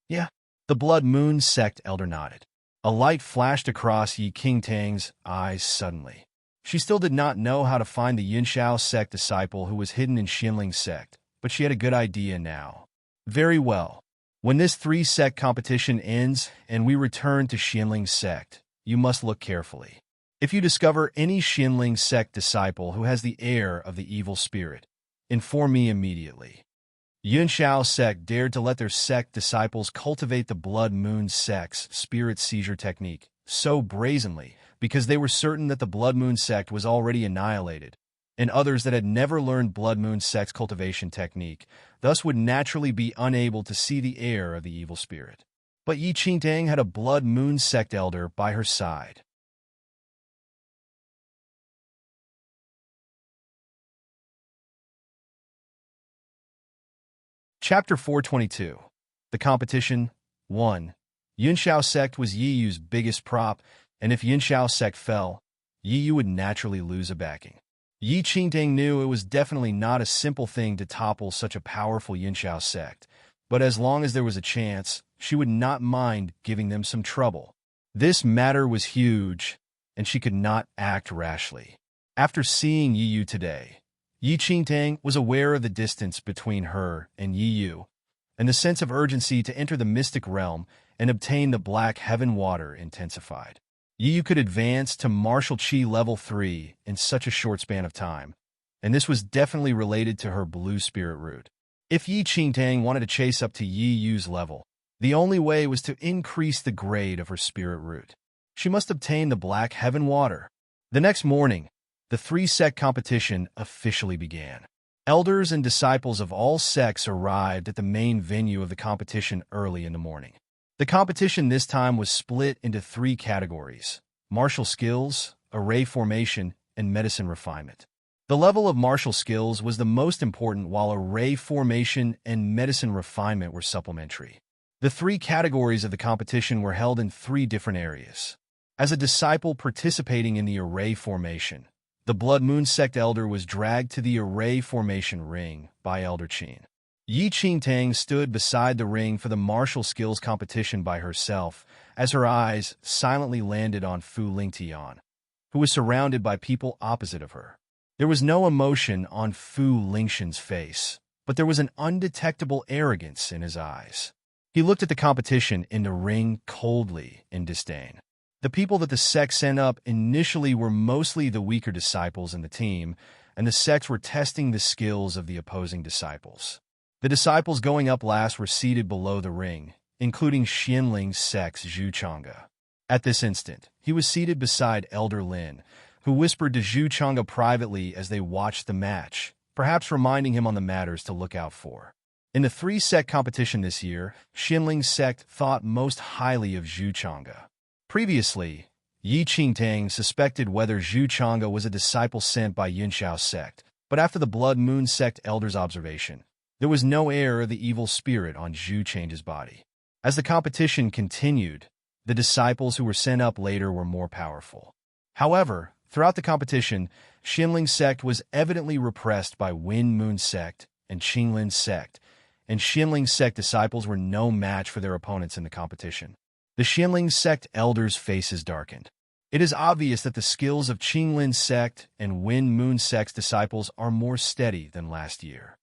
Yeah. The Blood Moon sect elder nodded. A light flashed across Yi Qingtang's eyes suddenly. She still did not know how to find the Yunxiao sect disciple who was hidden in Xianling's sect, but she had a good idea now. Very well. When this three-sect competition ends and we return to Xianling's sect, you must look carefully. If you discover any Xianling sect disciple who has the air of the evil spirit, inform me immediately. Yunxiao sect dared to let their sect disciples cultivate the Blood Moon sect's spirit seizure technique so brazenly because they were certain that the Blood Moon sect was already annihilated, and others that had never learned Blood Moon sect's cultivation technique thus would naturally be unable to see the air of the evil spirit. But Yi Qingtang had a Blood Moon sect elder by her side. Chapter 422. The Competition 1. Yunxiao sect was Yi Yu's biggest prop, and if Yunxiao sect fell, Yi Yu would naturally lose a backing. Yi Qingtang knew it was definitely not a simple thing to topple such a powerful Yunxiao sect, but as long as there was a chance, she would not mind giving them some trouble. This matter was huge, and she could not act rashly. After seeing Yi Yu today, Yi Qingtang was aware of the distance between her and Yi Yu, and the sense of urgency to enter the mystic realm and obtain the Black Heaven water intensified. Yi Yu could advance to martial Qi level 3 in such a short span of time, and this was definitely related to her blue spirit root. If Yi Qingtang wanted to chase up to Yi Yu's level, the only way was to increase the grade of her spirit root. She must obtain the Black Heaven water. The next morning, the three-sect competition officially began. Elders and disciples of all sects arrived at the main venue of the competition early in the morning. The competition this time was split into 3 categories: martial skills, array formation, and medicine refinement. The level of martial skills was the most important, while array formation and medicine refinement were supplementary. The 3 categories of the competition were held in 3 different areas. As a disciple participating in the array formation, the Blood Moon sect elder was dragged to the array formation ring by Elder Qin. Yi Qingtang stood beside the ring for the martial skills competition by herself as her eyes silently landed on Fu Lingtian, who was surrounded by people opposite of her. There was no emotion on Fu Lingtian's face, but there was an undetectable arrogance in his eyes. He looked at the competition in the ring coldly in disdain. The people that the sect sent up initially were mostly the weaker disciples in the team, and the sects were testing the skills of the opposing disciples. The disciples going up last were seated below the ring, including Xianling's sect's Zhu Chang'e. At this instant, he was seated beside Elder Lin, who whispered to Zhu Chang'e privately as they watched the match, perhaps reminding him on the matters to look out for. In the three-sect competition this year, Xianling's sect thought most highly of Zhu Chang'e. Previously, Yi Qingtang suspected whether Zhu Chang'e was a disciple sent by Yunxiao's sect, but after the Blood Moon sect elder's observation, there was no air of the evil spirit on Zhu Chang'e's body. As the competition continued, the disciples who were sent up later were more powerful. However, throughout the competition, Xianling's sect was evidently repressed by Wind Moon sect and Qinglin's sect, and Xianling's sect disciples were no match for their opponents in the competition. The Xianling sect elders' faces darkened. It is obvious that the skills of Qinglin's sect and Wind Moon sect's disciples are more steady than last year.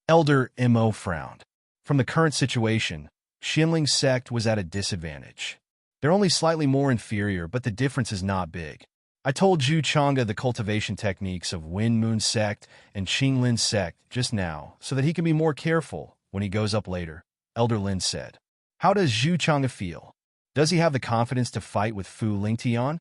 Elder Mo frowned. From the current situation, Xianling's sect was at a disadvantage. They're only slightly more inferior, but the difference is not big. I told Zhu Chang'e the cultivation techniques of Wind Moon sect and Qinglin's sect just now, so that he can be more careful when he goes up later, Elder Lin said. How does Zhu Chang'e feel? Does he have the confidence to fight with Fu Lingtian?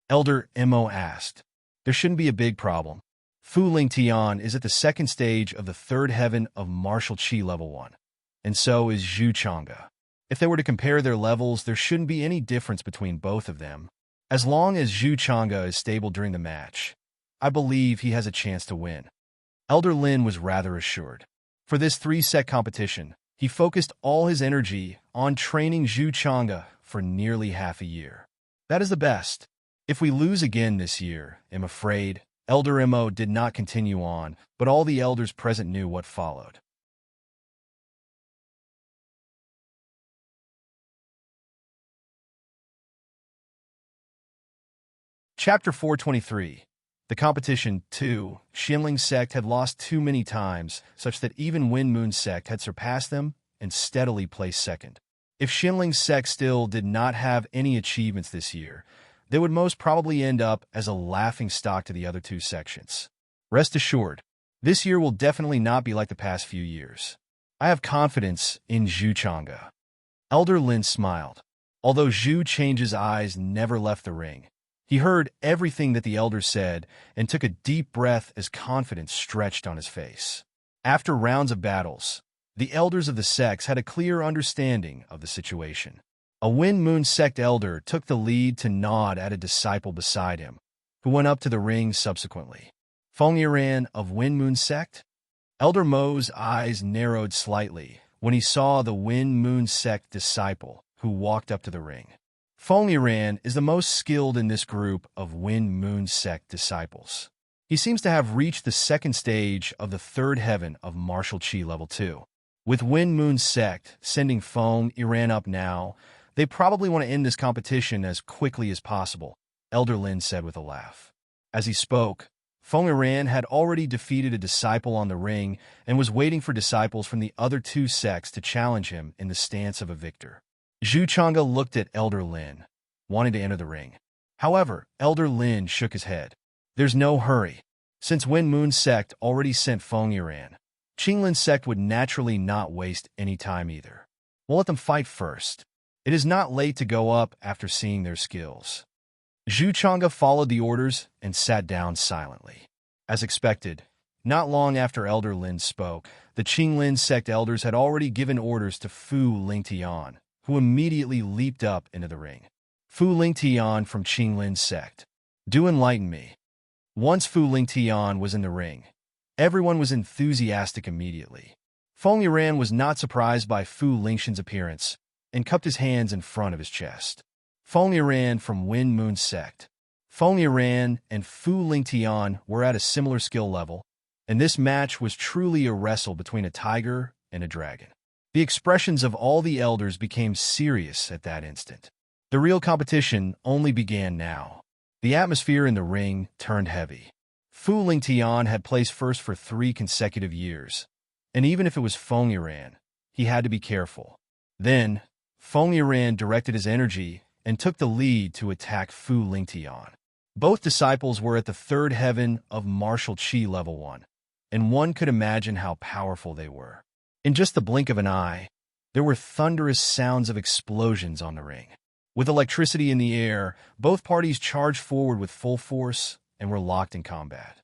Elder Mo asked. There shouldn't be a big problem. Fu Lingtian is at the second stage of the third heaven of martial qi level 1. And so is Zhu Chang'e. If they were to compare their levels, there shouldn't be any difference between both of them. As long as Zhu Chang'e is stable during the match, I believe he has a chance to win. Elder Lin was rather assured. For this three-set competition, he focused all his energy on training Zhu Chang'e for nearly half a year. That is the best. If we lose again this year, I'm afraid, Elder Mo did not continue on, but all the elders present knew what followed. Chapter 423. The competition, 2. Xianling's sect had lost too many times, such that even Wind Moon sect had surpassed them and steadily placed second. If Xianling's sect still did not have any achievements this year, they would most probably end up as a laughing stock to the other two sections. Rest assured, this year will definitely not be like the past few years. I have confidence in Zhu Chang'e. Elder Lin smiled. Although Zhu Chang'e's eyes never left the ring, he heard everything that the elders said and took a deep breath as confidence stretched on his face. After rounds of battles, the elders of the sects had a clear understanding of the situation. A Wind Moon sect elder took the lead to nod at a disciple beside him, who went up to the ring subsequently. Feng Yiran of Wind Moon sect? Elder Mo's eyes narrowed slightly when he saw the Wind Moon sect disciple who walked up to the ring. Feng Yiran is the most skilled in this group of Wind Moon sect disciples. He seems to have reached the second stage of the third heaven of martial qi level 2. With Wind Moon sect sending Feng Yiran up now, they probably want to end this competition as quickly as possible, Elder Lin said with a laugh. As he spoke, Feng Yiran had already defeated a disciple on the ring and was waiting for disciples from the other two sects to challenge him in the stance of a victor. Zhu Chang'e looked at Elder Lin, wanting to enter the ring. However, Elder Lin shook his head. There's no hurry. Since Wind Moon sect already sent Feng Yiran, Qinglin's sect would naturally not waste any time either. We'll let them fight first. It is not late to go up after seeing their skills. Zhu Chang'e followed the orders and sat down silently. As expected, not long after Elder Lin spoke, the Qinglin sect elders had already given orders to Fu Lingtian, who immediately leaped up into the ring. Fu Lingtian from Qinglin's sect. Do enlighten me. Once Fu Lingtian was in the ring, everyone was enthusiastic immediately. Feng Yiran was not surprised by Fu Lingtian's appearance and cupped his hands in front of his chest. Feng Yiran from Wind Moon sect. Feng Yiran and Fu Lingtian were at a similar skill level, and this match was truly a wrestle between a tiger and a dragon. The expressions of all the elders became serious at that instant. The real competition only began now. The atmosphere in the ring turned heavy. Fu Lingtian had placed first for 3 consecutive years, and even if it was Feng Yiran, he had to be careful. Then, Feng Yiran directed his energy and took the lead to attack Fu Lingtian. Both disciples were at the third heaven of martial Qi level 1, and one could imagine how powerful they were. In just the blink of an eye, there were thunderous sounds of explosions on the ring. With electricity in the air, both parties charged forward with full force and were locked in combat.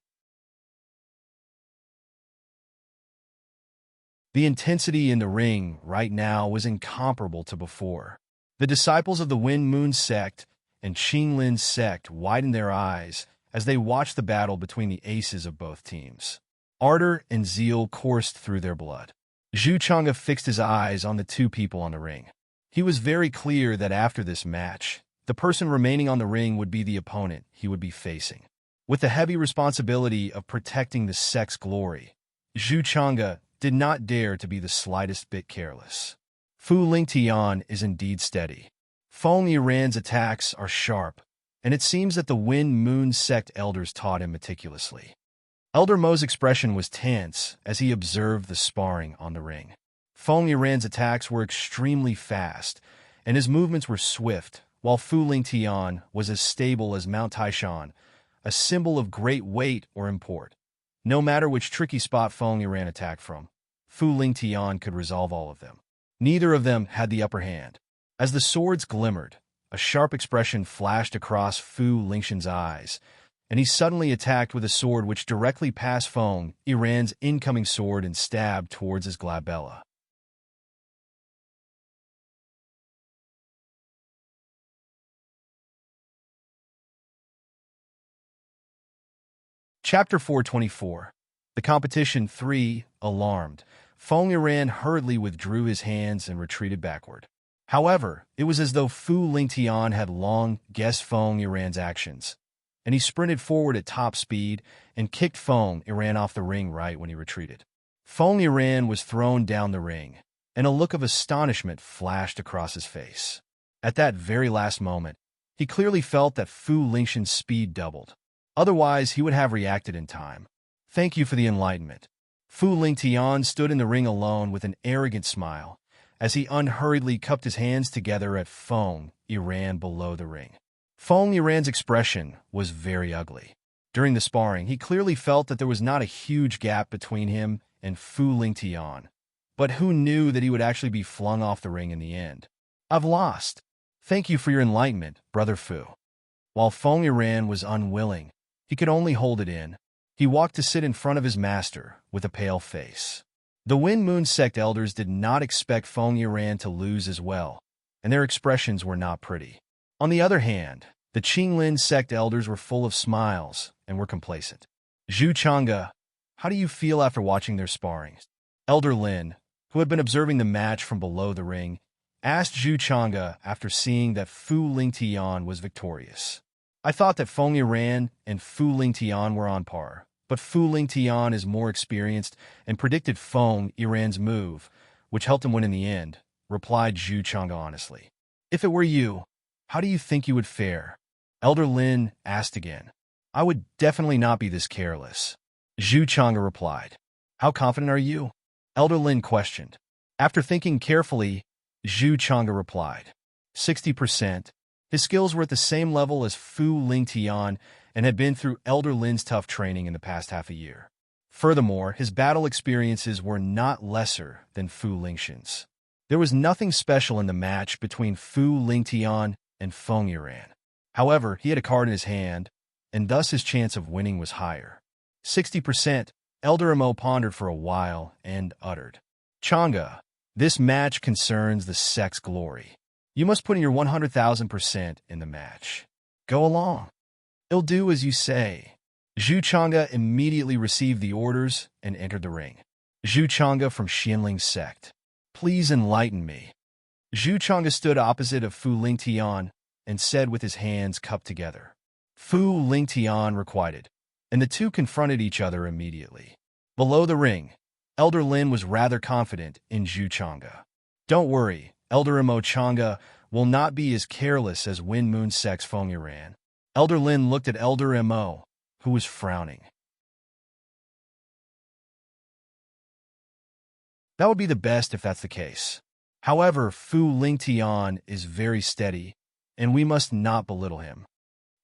The intensity in the ring right now was incomparable to before. The disciples of the Wind Moon sect and Qinglin's sect widened their eyes as they watched the battle between the aces of both teams. Ardor and zeal coursed through their blood. Zhu Chang'e fixed his eyes on the two people on the ring. He was very clear that after this match, the person remaining on the ring would be the opponent he would be facing. With the heavy responsibility of protecting the sect's glory, Zhu Chang'e did not dare to be the slightest bit careless. Fu Lingtian is indeed steady. Feng Yiran's attacks are sharp, and it seems that the Wind Moon sect elders taught him meticulously. Elder Mo's expression was tense as he observed the sparring on the ring. Feng Yiran's attacks were extremely fast, and his movements were swift, while Fu Lingtian was as stable as Mount Taishan, a symbol of great weight or import. No matter which tricky spot Feng Yiran attacked from, Fu Lingtian could resolve all of them. Neither of them had the upper hand. As the swords glimmered, a sharp expression flashed across Fu Lingtian's eyes, and he suddenly attacked with a sword which directly passed Feng Yiran's incoming sword and stabbed towards his glabella. Chapter 424. The Competition 3, Alarmed. Feng Yiran hurriedly withdrew his hands and retreated backward. However, it was as though Fu Lingtian had long guessed Feng Yiran's actions, and he sprinted forward at top speed and kicked Feng Yiran off the ring right when he retreated. Feng Yiran was thrown down the ring, and a look of astonishment flashed across his face. At that very last moment, he clearly felt that Fu Lingtian's speed doubled. Otherwise, he would have reacted in time. Thank you for the enlightenment. Fu Lingtian stood in the ring alone with an arrogant smile as he unhurriedly cupped his hands together at Feng Yiran below the ring. Feng Yiran's expression was very ugly. During the sparring, he clearly felt that there was not a huge gap between him and Fu Lingtian, but who knew that he would actually be flung off the ring in the end? I've lost. Thank you for your enlightenment, Brother Fu. While Feng Yiran was unwilling, he could only hold it in. He walked to sit in front of his master with a pale face. The Wind Moon sect elders did not expect Feng Yiran to lose as well, and their expressions were not pretty. On the other hand, the Qinglin sect elders were full of smiles and were complacent. Zhu Chang'e, how do you feel after watching their sparring? Elder Lin, who had been observing the match from below the ring, asked Zhu Chang'e after seeing that Fu Lingtian was victorious. I thought that Feng Yiran and Fu Lingtian were on par, but Fu Lingtian is more experienced and predicted Feng Yiran's move, which helped him win in the end, replied Zhu Chang'e honestly. If it were you, how do you think you would fare? Elder Lin asked again. I would definitely not be this careless. Zhu Chang'e replied. How confident are you? Elder Lin questioned. After thinking carefully, Zhu Chang'e replied. 60%. His skills were at the same level as Fu Lingtian and had been through Elder Lin's tough training in the past half a year. Furthermore, his battle experiences were not lesser than Fu Lingtian's. There was nothing special in the match between Fu Lingtian and Feng Yiran. However, he had a card in his hand, and thus his chance of winning was higher. 60%. Elder Mo pondered for a while and uttered. Chang'e, this match concerns the sect's glory. You must put in your 100,000% in the match. Go along. I'll do as you say. Zhu Chang'e immediately received the orders and entered the ring. Zhu Chang'e from Xianling's sect. Please enlighten me. Zhu Chang'e stood opposite of Fu Lingtian and said with his hands cupped together. Fu Lingtian requited, and the two confronted each other immediately. Below the ring, Elder Lin was rather confident in Zhu Chang'e. Don't worry, Elder Mo Chang'e will not be as careless as Wind Moon sect's Feng Yiran. Elder Lin looked at Elder Mo, who was frowning. That would be the best if that's the case. However, Fu Lingtian is very steady, and we must not belittle him.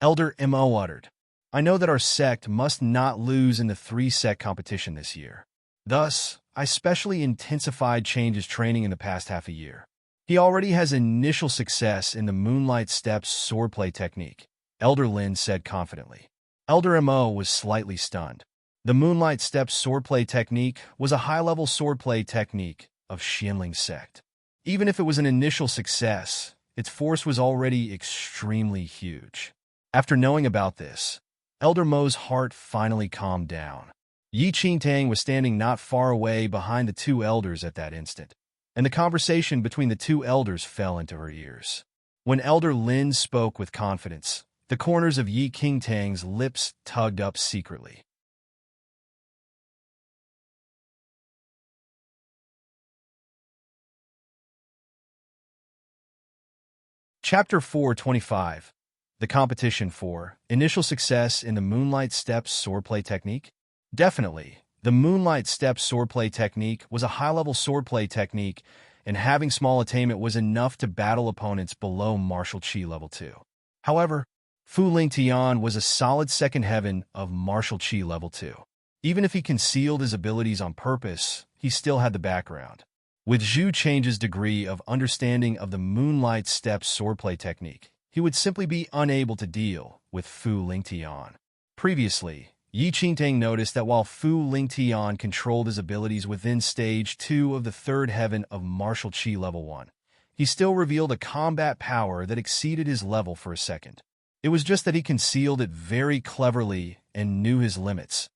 Elder Mo uttered, I know that our sect must not lose in the three-sect competition this year. Thus, I specially intensified Change's training in the past half a year. He already has initial success in the Moonlight Steps swordplay technique, Elder Lin said confidently. Elder Mo was slightly stunned. The Moonlight Steps swordplay technique was a high-level swordplay technique of Xianling's sect. Even if it was an initial success, its force was already extremely huge. After knowing about this, Elder Mo's heart finally calmed down. Yi Qingtang was standing not far away behind the two elders at that instant, and the conversation between the two elders fell into her ears. When Elder Lin spoke with confidence, the corners of Yi Qingtang's lips tugged up secretly. Chapter 425. The competition for initial success in the Moonlight Steps swordplay technique? Definitely, the Moonlight Steps swordplay technique was a high-level swordplay technique, and having small attainment was enough to battle opponents below martial chi level 2. However, Fu Lingtian was a solid second heaven of martial chi level 2. Even if he concealed his abilities on purpose, he still had the background. With Zhu Change's degree of understanding of the Moonlight Steps swordplay technique, he would simply be unable to deal with Fu Lingtian. Previously, Yi Qingtang noticed that while Fu Lingtian controlled his abilities within Stage 2 of the third heaven of martial chi level 1, he still revealed a combat power that exceeded his level for a second. It was just that he concealed it very cleverly and knew his limits,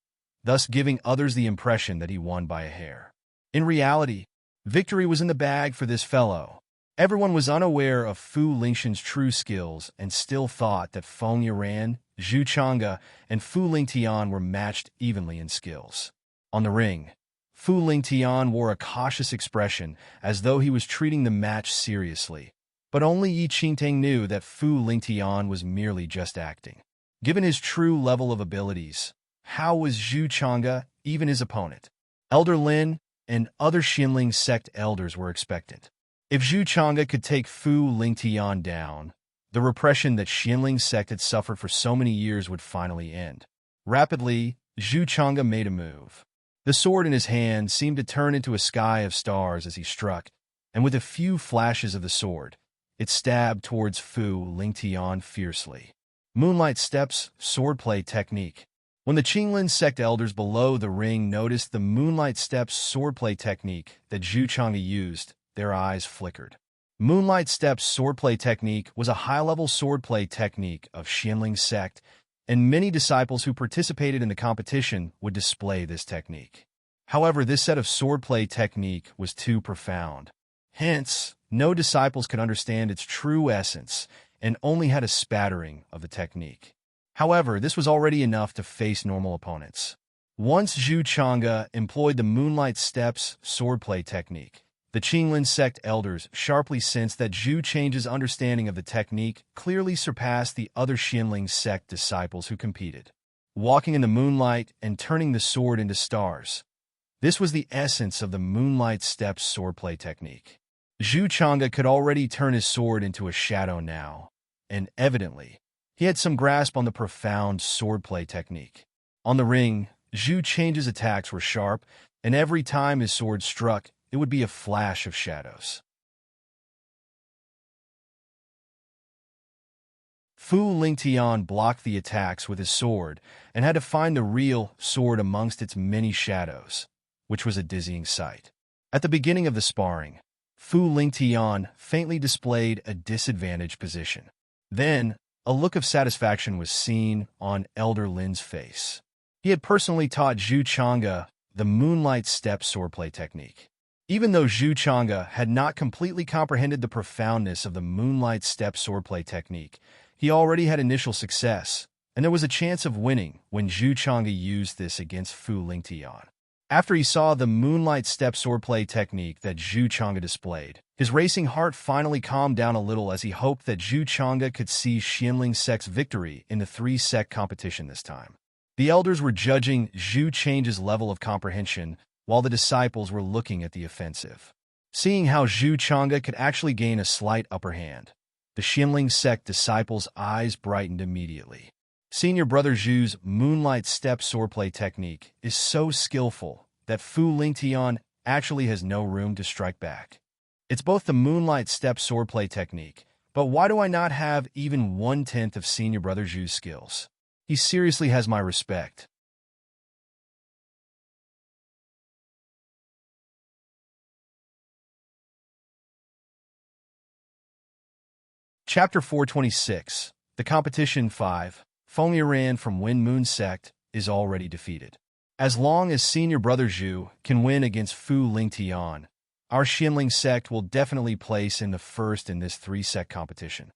thus giving others the impression that he won by a hair. In reality, victory was in the bag for this fellow. Everyone was unaware of Fu Lingtian's true skills and still thought that Feng Yaran, Zhu Chang'e, and Fu Lingtian were matched evenly in skills. On the ring, Fu Lingtian wore a cautious expression as though he was treating the match seriously, but only Yi Qingtang knew that Fu Lingtian was merely just acting. Given his true level of abilities, how was Zhu Chang'e even his opponent? Elder Lin and other Xianling sect elders were expectant. If Zhu Chang'e could take Fu Lingtian down, the repression that Xianling sect had suffered for so many years would finally end. Rapidly, Zhu Chang'e made a move. The sword in his hand seemed to turn into a sky of stars as he struck, and with a few flashes of the sword, it stabbed towards Fu Lingtian fiercely. Moonlight Steps swordplay technique. When the Qinglin sect elders below the ring noticed the Moonlight Steps swordplay technique that Zhu Chang'e used, their eyes flickered. Moonlight Steps swordplay technique was a high-level swordplay technique of Xianling sect, and many disciples who participated in the competition would display this technique. However, this set of swordplay technique was too profound. Hence, no disciples could understand its true essence and only had a spattering of the technique. However, this was already enough to face normal opponents. Once Zhu Chang'e employed the Moonlight Steps swordplay technique, the Qinglin sect elders sharply sensed that Zhu Change's understanding of the technique clearly surpassed the other Xianling sect disciples who competed. Walking in the moonlight and turning the sword into stars. This was the essence of the Moonlight Steps swordplay technique. Zhu Chang'e could already turn his sword into a shadow now, and evidently, he had some grasp on the profound swordplay technique. On the ring, Zhu Change's attacks were sharp, and every time his sword struck, it would be a flash of shadows. Fu Lingtian blocked the attacks with his sword and had to find the real sword amongst its many shadows, which was a dizzying sight. At the beginning of the sparring, Fu Lingtian faintly displayed a disadvantaged position. Then, a look of satisfaction was seen on Elder Lin's face. He had personally taught Zhu Chang'e the Moonlight Steps swordplay technique. Even though Zhu Chang'e had not completely comprehended the profoundness of the Moonlight Steps swordplay technique, he already had initial success, and there was a chance of winning when Zhu Chang'e used this against Fu Lingtian. After he saw the Moonlight Steps swordplay technique that Zhu Chang'e displayed, his racing heart finally calmed down a little as he hoped that Zhu Chang'e could see Xianling sect's victory in the three-sect competition this time. The elders were judging Zhu Change's level of comprehension, while the disciples were looking at the offensive. Seeing how Zhu Chang'e could actually gain a slight upper hand, the Xinling sect disciples' eyes brightened immediately. Senior Brother Zhu's Moonlight Step swordplay technique is so skillful that Fu Lingtian actually has no room to strike back. It's both the Moonlight Step swordplay technique, but why do I not have even 1/10 of Senior Brother Zhu's skills? He seriously has my respect. Chapter 426, The Competition 5, Feng Yiran from Wind Moon Sect is already defeated. As long as Senior Brother Zhu can win against Fu Lingtian, our Xinling sect will definitely place in the first in this three-sect competition.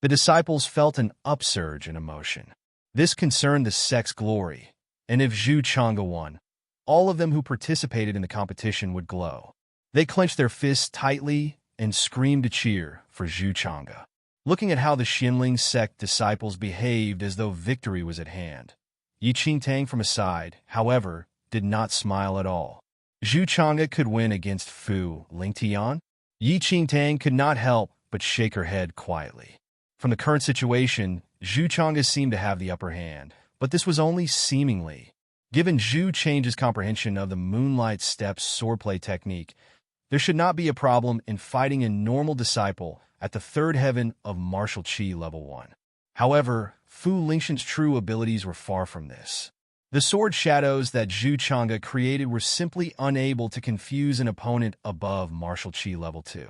The disciples felt an upsurge in emotion. This concerned the sect's glory, and if Zhu Chang'e won, all of them who participated in the competition would glow. They clenched their fists tightly and screamed a cheer for Zhu Chang'e. Looking at how the Xinling sect disciples behaved as though victory was at hand, Yi Qingtang from aside, however, did not smile at all. Zhu Chang'e could win against Fu Lingtian? Yi Qingtang could not help but shake her head quietly. From the current situation, Zhu Chang'e seemed to have the upper hand, but this was only seemingly. Given Zhu Chang'e's comprehension of the Moonlight Steps swordplay technique, there should not be a problem in fighting a normal disciple at the third heaven of martial Qi level 1. However, Fu Lingtian's true abilities were far from this. The sword shadows that Zhu Chang'e created were simply unable to confuse an opponent above martial Qi level 2.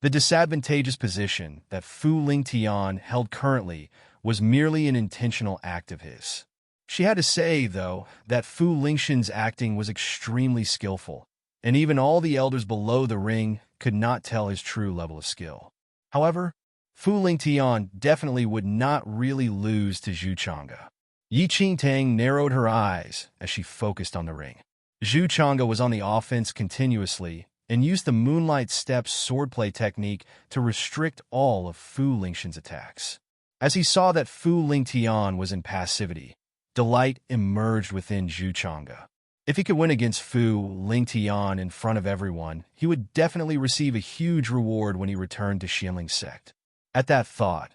The disadvantageous position that Fu Lingtian held currently was merely an intentional act of his. She had to say, though, that Fu Lingtian's acting was extremely skillful, and even all the elders below the ring could not tell his true level of skill. However, Fu Lingtian definitely would not really lose to Zhu Chang'e. Yi Qingtang narrowed her eyes as she focused on the ring. Zhu Chang'e was on the offense continuously and used the Moonlight Steps swordplay technique to restrict all of Fu Lingtian's attacks. As he saw that Fu Lingtian was in passivity, delight emerged within Zhu Chang'e. If he could win against Fu Lingtian in front of everyone, he would definitely receive a huge reward when he returned to Xinling sect. At that thought,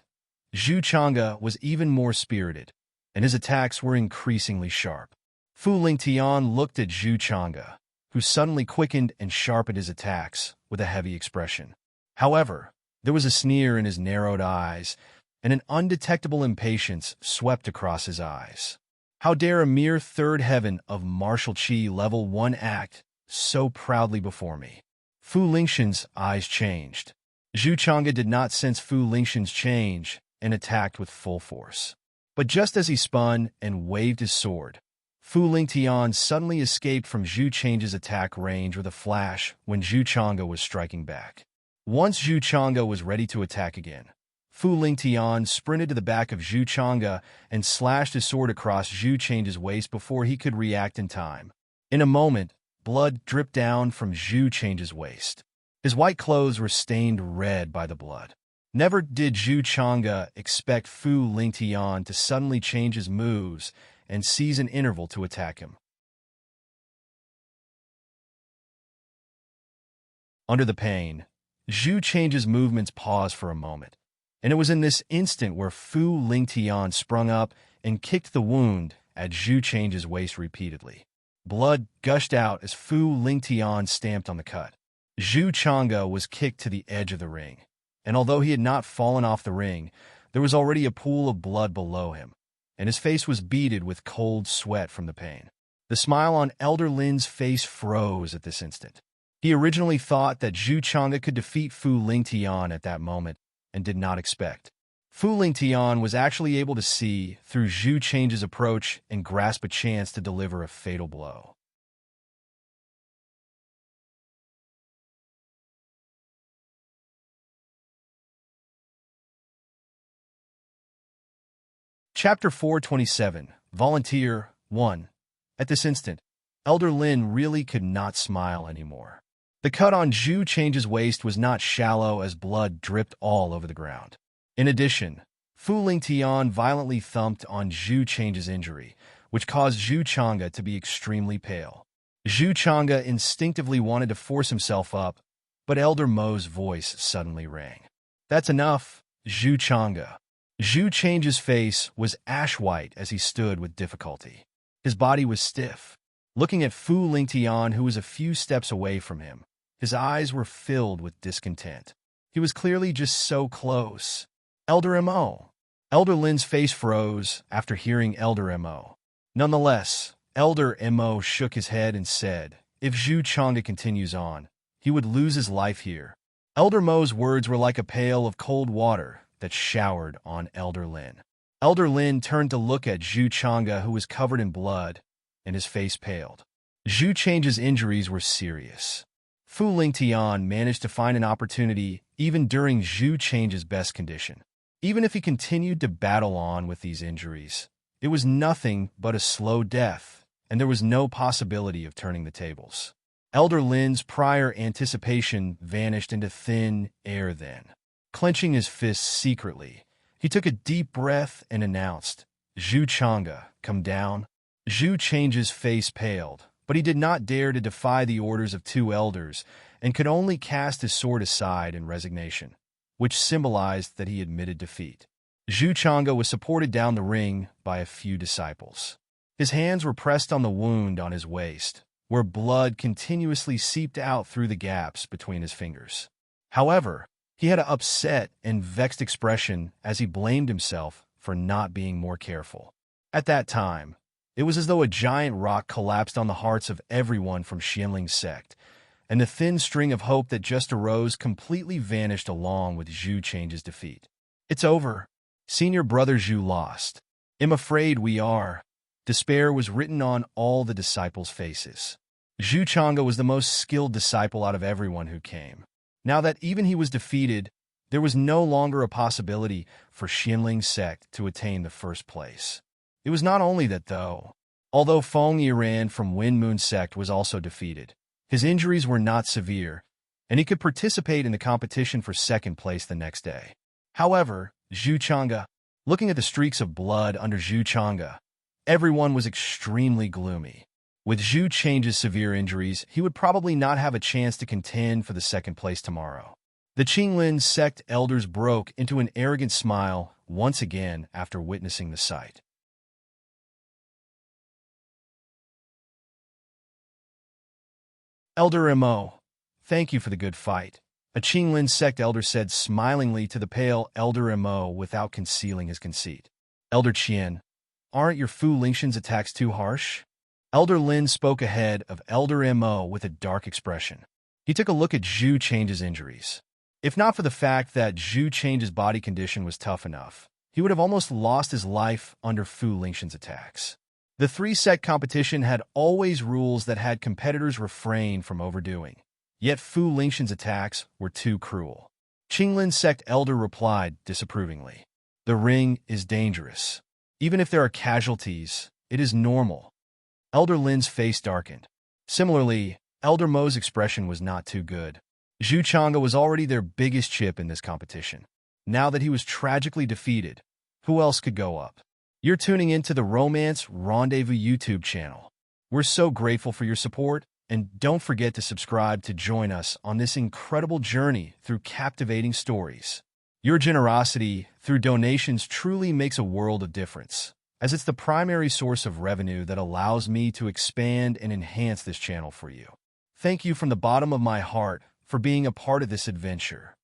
Zhu Chang'e was even more spirited, and his attacks were increasingly sharp. Fu Lingtian looked at Zhu Chang'e, who suddenly quickened and sharpened his attacks with a heavy expression. However, there was a sneer in his narrowed eyes, and an undetectable impatience swept across his eyes. How dare a mere third heaven of martial Qi level 1 act so proudly before me? Fu Lingtian's eyes changed. Zhu Chang'e did not sense Fu Lingtian's change and attacked with full force. But just as he spun and waved his sword, Fu Lingtian suddenly escaped from Zhu Chang'e's attack range with a flash when Zhu Chang'e was striking back. Once Zhu Chang'e was ready to attack again, Fu Lingtian sprinted to the back of Zhu Chang'e and slashed his sword across Zhu Chang'e's waist before he could react in time. In a moment, blood dripped down from Zhu Chang'e's waist. His white clothes were stained red by the blood. Never did Zhu Chang'e expect Fu Lingtian to suddenly change his moves and seize an interval to attack him. Under the pain, Zhu Chang'e's movements paused for a moment, and it was in this instant where Fu Lingtian sprung up and kicked the wound at Zhu Chang'e's waist repeatedly. Blood gushed out as Fu Lingtian stamped on the cut. Zhu Chang'e was kicked to the edge of the ring, and although he had not fallen off the ring, there was already a pool of blood below him, and his face was beaded with cold sweat from the pain. The smile on Elder Lin's face froze at this instant. He originally thought that Zhu Chang'e could defeat Fu Lingtian at that moment, and did not expect. Fu Lingtian was actually able to see through Zhu Chang'e's approach and grasp a chance to deliver a fatal blow. Chapter 427, Volunteer 1. At this instant, Elder Lin really could not smile anymore. The cut on Zhu Chang'e's waist was not shallow as blood dripped all over the ground. In addition, Fu Lingtian violently thumped on Zhu Chang'e's injury, which caused Zhu Chang'e to be extremely pale. Zhu Chang'e instinctively wanted to force himself up, But Elder Mo's voice suddenly rang. "That's enough, Zhu Chang'e." Zhu Chang's face was ash-white as he stood with difficulty. His body was stiff. Looking at Fu Lingtian, who was a few steps away from him, his eyes were filled with discontent. He was clearly just so close. Elder Mo. Elder Lin's face froze after hearing Elder Mo. Nonetheless, Elder Mo shook his head and said, "If Zhu Chang'e continues on, he would lose his life here." Elder Mo's words were like a pail of cold water that showered on Elder Lin. Elder Lin turned to look at Zhu Chang'e, who was covered in blood, and his face paled. Zhu Chang's injuries were serious. Fu Lingtian managed to find an opportunity even during Zhu Chang's best condition. Even if he continued to battle on with these injuries, it was nothing but a slow death, and there was no possibility of turning the tables. Elder Lin's prior anticipation vanished into thin air then. Clenching his fists secretly, he took a deep breath and announced, "Zhu Chang'e, come down." Zhu Chang's face paled, but he did not dare to defy the orders of two elders and could only cast his sword aside in resignation, which symbolized that he admitted defeat. Zhu Chang'e was supported down the ring by a few disciples. His hands were pressed on the wound on his waist, where blood continuously seeped out through the gaps between his fingers. However, he had an upset and vexed expression as he blamed himself for not being more careful. At that time, it was as though a giant rock collapsed on the hearts of everyone from Xianling's sect, and the thin string of hope that just arose completely vanished along with Zhu Chang's defeat. "It's over. Senior Brother Zhu lost. I'm afraid we are." Despair was written on all the disciples' faces. Zhu Chang'e was the most skilled disciple out of everyone who came. Now that even he was defeated, there was no longer a possibility for Xianling's sect to attain the first place. It was not only that, though. Although Feng Yiran from Wind Moon sect was also defeated, his injuries were not severe, and he could participate in the competition for second place the next day. However, Zhu Chang'e, looking at the streaks of blood under Zhu Chang'e, everyone was extremely gloomy. With Zhu Chang's severe injuries, he would probably not have a chance to contend for the second place tomorrow. The Qinglin sect elders broke into an arrogant smile once again after witnessing the sight. "Elder Mo, thank you for the good fight," a Qinglin sect elder said smilingly to the pale Elder Mo without concealing his conceit. "Elder Qian, aren't your Fu Lingtian's attacks too harsh?" Elder Lin spoke ahead of Elder Mo with a dark expression. He took a look at Zhu Chang's injuries. If not for the fact that Zhu Chang's body condition was tough enough, he would have almost lost his life under Fu Lingtian's attacks. The three-set competition had always rules that had competitors refrain from overdoing. Yet Fu Lingtian's attacks were too cruel. Qinglin sect elder replied disapprovingly. "The ring is dangerous. Even if there are casualties, it is normal." Elder Lin's face darkened. Similarly, Elder Mo's expression was not too good. Zhu Chang'e was already their biggest chip in this competition. Now that he was tragically defeated, who else could go up? You're tuning into the Romance Rendezvous YouTube channel. We're so grateful for your support, and don't forget to subscribe to join us on this incredible journey through captivating stories. Your generosity through donations truly makes a world of difference, as it's the primary source of revenue that allows me to expand and enhance this channel for you. Thank you from the bottom of my heart for being a part of this adventure.